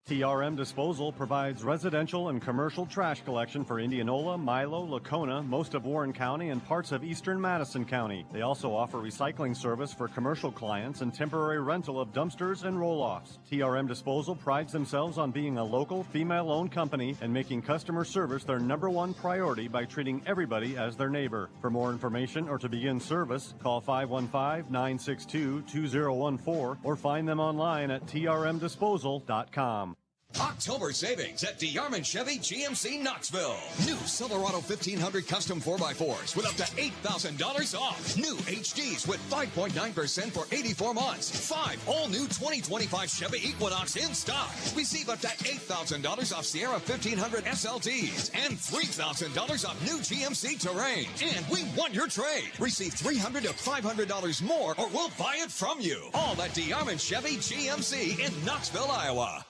TRM Disposal provides residential and commercial trash collection for Indianola, Milo, Lacona, most of Warren County, and parts of eastern Madison County. They also offer recycling service for commercial clients and temporary rental of dumpsters and roll-offs. TRM Disposal prides themselves on being a local, female-owned company and making customer service their #1 priority by treating everybody as their neighbor. For more information or to begin service, call 515-962-2014 or find them online at trmdisposal.com.
October savings at DeArmond Chevy GMC Knoxville. New Silverado 1500 Custom 4x4s with up to $8,000 off. New HDs with 5.9% for 84 months. 5 all-new 2025 Chevy Equinox in stock. Receive up to $8,000 off Sierra 1500 SLTs and $3,000 off new GMC Terrain. And we want your trade. Receive $300 to $500 more or we'll buy it from you. All at DeArmond Chevy GMC in Knoxville, Iowa.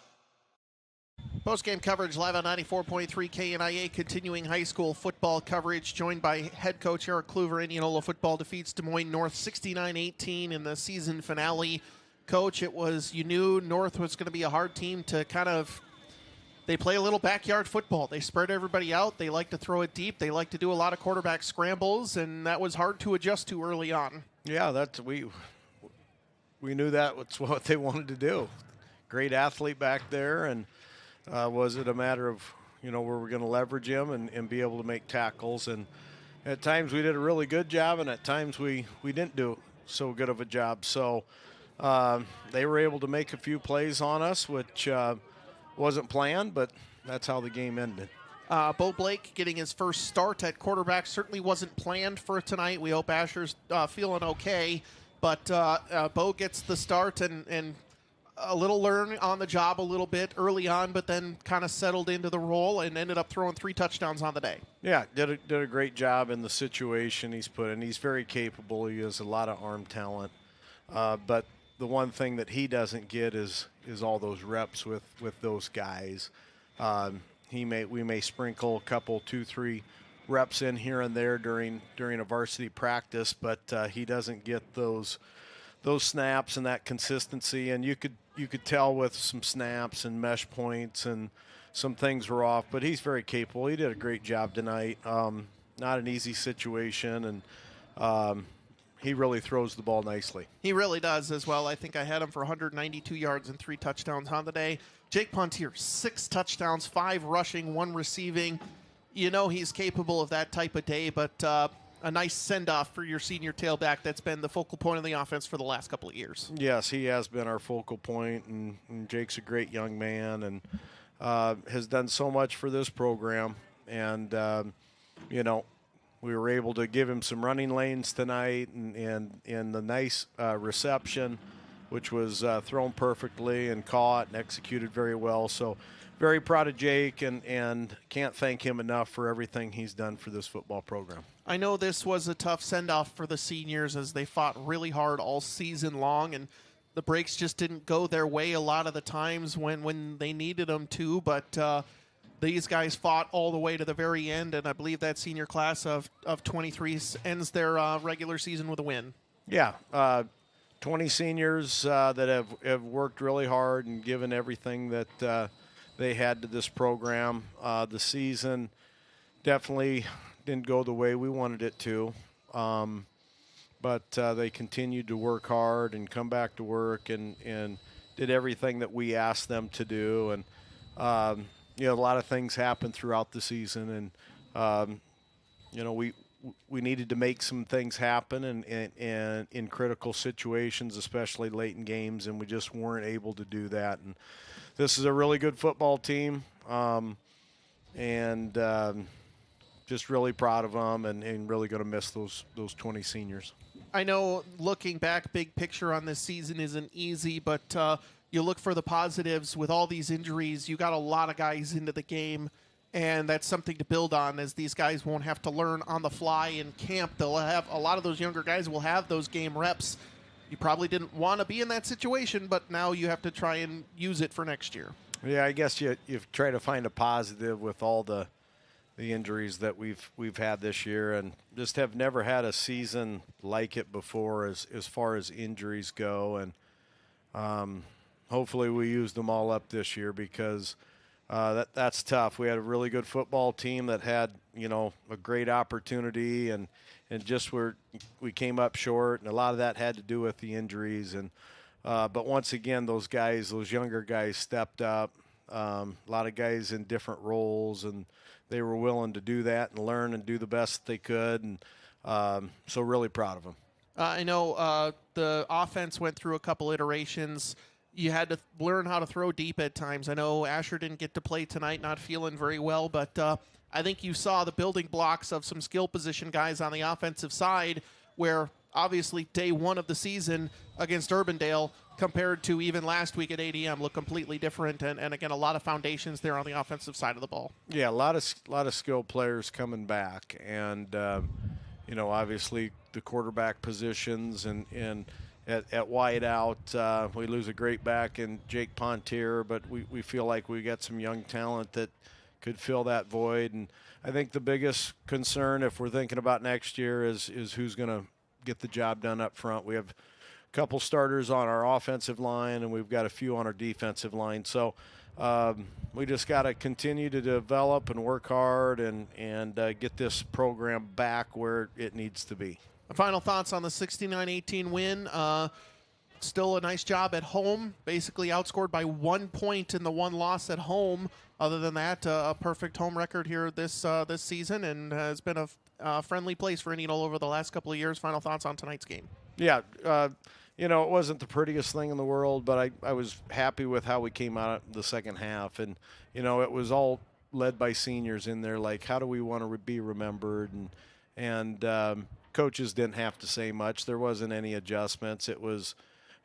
Post-game coverage live on 94.3 KNIA, continuing high school football coverage, joined by head coach Eric Clover. Indianola football defeats Des Moines North 69-18 in the season finale. Coach, you knew North was going to be a hard team to kind of they play a little backyard football. They spread everybody out. They like to throw it deep. They like to do a lot of quarterback scrambles, and that was hard to adjust to early on.
Yeah, we knew that was what they wanted to do. Great athlete back there, and was it a matter of, where we're going to leverage him and be able to make tackles. And at times we did a really good job, and at times we didn't do so good of a job. So they were able to make a few plays on us, which wasn't planned, but that's how the game ended.
Bo Blake getting his first start at quarterback certainly wasn't planned for tonight. We hope Asher's feeling okay, but Bo gets the start and a little learn on the job a little bit early on, but then kind of settled into the role and ended up throwing 3 touchdowns on the day.
Yeah, did a great job in the situation he's put in. He's very capable. He has a lot of arm talent, but the one thing that he doesn't get is all those reps with those guys. We may sprinkle a couple, 2-3 reps in here and there during a varsity practice, but he doesn't get those snaps and that consistency. And you could tell with some snaps and mesh points and some things were off, but he's very capable. He did a great job tonight. Not an easy situation, and he really throws the ball nicely.
He really does as well. I think I had him for 192 yards and 3 touchdowns on the day. Jake Pontier, 6 touchdowns, 5 rushing, 1 receiving. He's capable of that type of day, but a nice send-off for your senior tailback that's been the focal point of the offense for the last couple of years.
Yes, he has been our focal point, and Jake's a great young man and has done so much for this program. And, we were able to give him some running lanes tonight and the nice reception, which was thrown perfectly and caught and executed very well. So very proud of Jake and can't thank him enough for everything he's done for this football program.
I know this was a tough send-off for the seniors as they fought really hard all season long, and the breaks just didn't go their way a lot of the times when they needed them to, but these guys fought all the way to the very end, and I believe that senior class of 23 ends their regular season with a win.
Yeah, 20 seniors that have worked really hard and given everything that they had to this program. The season definitely didn't go the way we wanted it to, but they continued to work hard and come back to work and did everything that we asked them to do. And a lot of things happened throughout the season, and we needed to make some things happen and in critical situations, especially late in games, and we just weren't able to do that. And this is a really good football team, and just really proud of them and really going to miss those 20 seniors.
I know looking back, big picture on this season isn't easy, but you look for the positives with all these injuries. You got a lot of guys into the game, and that's something to build on as these guys won't have to learn on the fly in camp. They'll have a lot of those younger guys will have those game reps. You probably didn't want to be in that situation, but now you have to try and use it for next year.
Yeah, I guess you try to find a positive with all the injuries that we've had this year, and just have never had a season like it before as far as injuries go. And hopefully we use them all up this year because that's tough. We had a really good football team that had a great opportunity and just we came up short, and a lot of that had to do with the injuries. And but once again, those younger guys stepped up. A lot of guys in different roles, and they were willing to do that and learn and do the best they could. And so really proud of them.
I know the offense went through a couple iterations. You had to learn how to throw deep at times. I know Asher didn't get to play tonight, not feeling very well, but I think you saw the building blocks of some skill position guys on the offensive side where obviously day one of the season against Urbandale compared to even last week at ADM look completely different. And again, a lot of foundations there on the offensive side of the ball.
Yeah, a lot of skilled players coming back. And, obviously the quarterback positions and at wide out, we lose a great back in Jake Pontier, but we feel like we got some young talent that could fill that void. And I think the biggest concern, if we're thinking about next year, is who's going to get the job done up front. We have couple starters on our offensive line, and we've got a few on our defensive line. So we just got to continue to develop and work hard and get this program back where it needs to be.
Final thoughts on the 69-18 win. Still a nice job at home, basically outscored by 1 point in the one loss at home. Other than that, a perfect home record here this season, and has been a friendly place for Indianola over the last couple of years. Final thoughts on tonight's game?
Yeah, it wasn't the prettiest thing in the world, but I was happy with how we came out the second half. And, it was all led by seniors in there, like how do we want to be remembered? And coaches didn't have to say much. There wasn't any adjustments. It was,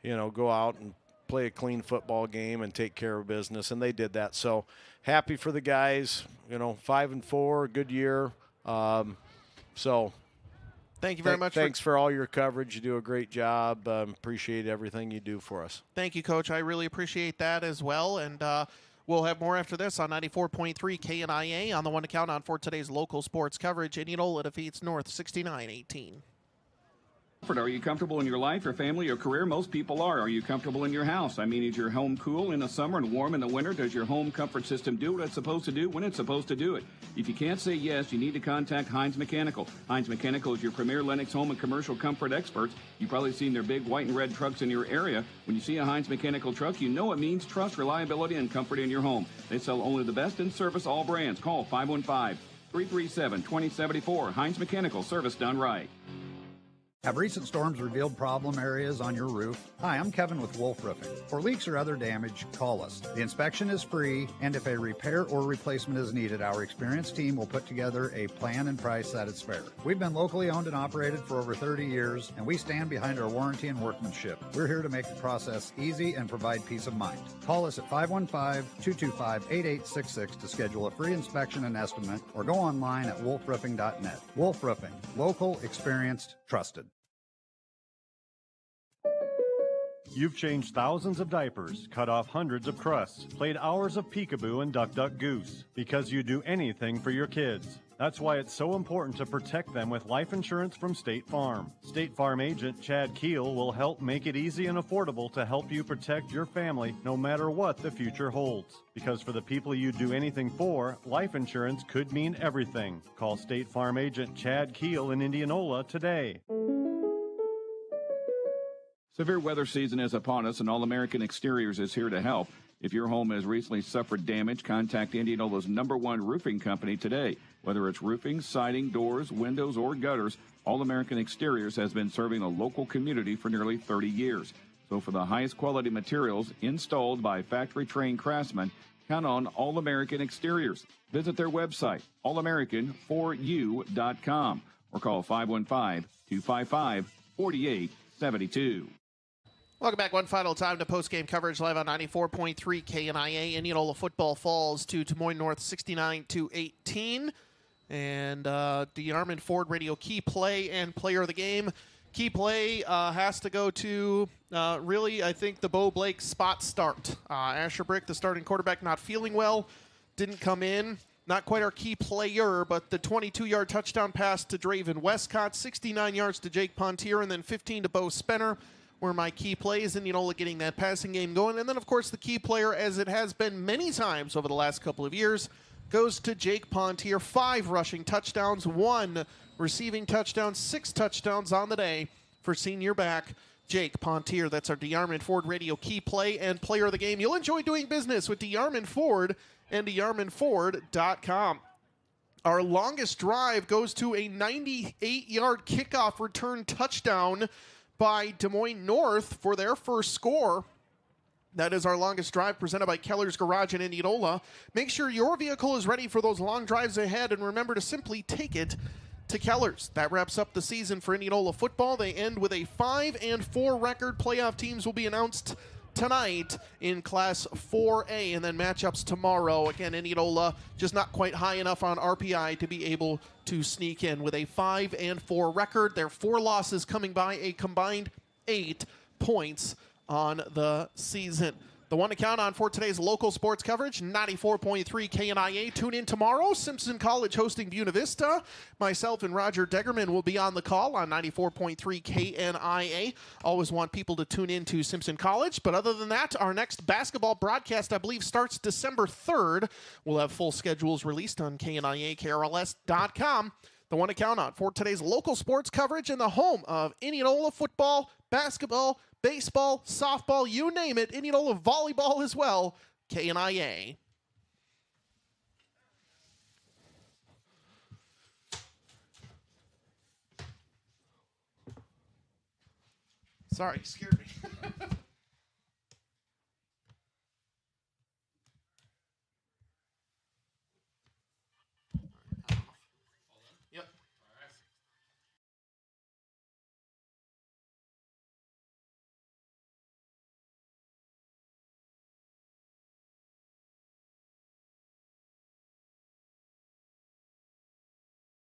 go out and play a clean football game and take care of business, and they did that. So happy for the guys, 5-4, good year. So
thank you very much.
Thanks for all your coverage. You do a great job. Appreciate everything you do for us.
Thank you, Coach. I really appreciate that as well. And we'll have more after this on 94.3 KNIA on the one to count on for today's local sports coverage. Indianola defeats North 69-18.
Are you comfortable in your life, your family, your career? Most people are. Are you comfortable in your house? I mean, is your home cool in the summer and warm in the winter? Does your home comfort system do what it's supposed to do when it's supposed to do it? If you can't say yes, you need to contact Hines Mechanical. Hines Mechanical is your premier Lennox home and commercial comfort experts. You've probably seen their big white and red trucks in your area. When you see a Hines Mechanical truck, you know it means trust, reliability, and comfort in your home. They sell only the best in service, all brands. Call 515-337-2074. Hines Mechanical, service done right.
Have recent storms revealed problem areas on your roof? Hi, I'm Kevin with Wolf Roofing. For leaks or other damage, call us. The inspection is free, and if a repair or replacement is needed, our experienced team will put together a plan and price that is fair. We've been locally owned and operated for over 30 years, and we stand behind our warranty and workmanship. We're here to make the process easy and provide peace of mind. Call us at 515-225-8866 to schedule a free inspection and estimate, or go online at wolfroofing.net. Wolf Roofing, local, experienced, trusted.
You've changed thousands of diapers, cut off hundreds of crusts, played hours of peekaboo and duck duck goose, because you do anything for your kids. That's why it's so important to protect them with life insurance from State Farm. State Farm agent Chad Keel will help make it easy and affordable to help you protect your family no matter what the future holds. Because for the people you do anything for, life insurance could mean everything. Call State Farm agent Chad Keel in Indianola today.
Severe weather season is upon us, and All-American Exteriors is here to help. If your home has recently suffered damage, contact Indianola's #1 roofing company today. Whether it's roofing, siding, doors, windows, or gutters, All-American Exteriors has been serving the local community for nearly 30 years. So for the highest quality materials installed by factory-trained craftsmen, count on All-American Exteriors. Visit their website, allamerican4u.com, or call 515-255-4872.
Welcome back one final time to postgame coverage live on 94.3 KNIA. Indianola football falls to Des Moines North 69-18. And DeArmond Ford Radio key play and player of the game. Key play has to go to, really, I think, the Bo Blake spot start. Asher Brick, the starting quarterback, not feeling well, didn't come in. Not quite our key player, but the 22-yard touchdown pass to Draven Westcott, 69 yards to Jake Pontier, and then 15 to Bo Spenner were my key plays. Indianola getting that passing game going. And then, of course, the key player, as it has been many times over the last couple of years, goes to Jake Pontier. 5 rushing touchdowns, 1 receiving touchdown, 6 touchdowns on the day for senior back Jake Pontier. That's our DeArmond Ford Radio key play and player of the game. You'll enjoy doing business with DeArmond Ford and DeArmondFord.com. Our longest drive goes to a 98-yard kickoff return touchdown by Des Moines North for their first score. That is our longest drive, presented by Keller's Garage in Indianola. Make sure your vehicle is ready for those long drives ahead, and remember to simply take it to Keller's. That wraps up the season for Indianola football. They end with a 5-4 record. Playoff teams will be announced tonight in Class 4A, and then matchups tomorrow. Again, Indianola just not quite high enough on RPI to be able to sneak in with a 5-4 record. Their 4 losses coming by a combined 8 points on the season. The one to count on for today's local sports coverage, 94.3 KNIA. Tune in tomorrow. Simpson College hosting Buena Vista. Myself and Roger Degerman will be on the call on 94.3 KNIA. Always want people to tune in to Simpson College. But other than that, our next basketball broadcast, I believe, starts December 3rd. We'll have full schedules released on KNIA-KRLS.com. The one to count on for today's local sports coverage in the home of Indianola football, basketball, baseball, softball, you name it, Indianola volleyball as well, KNIA. Sorry, you scared me.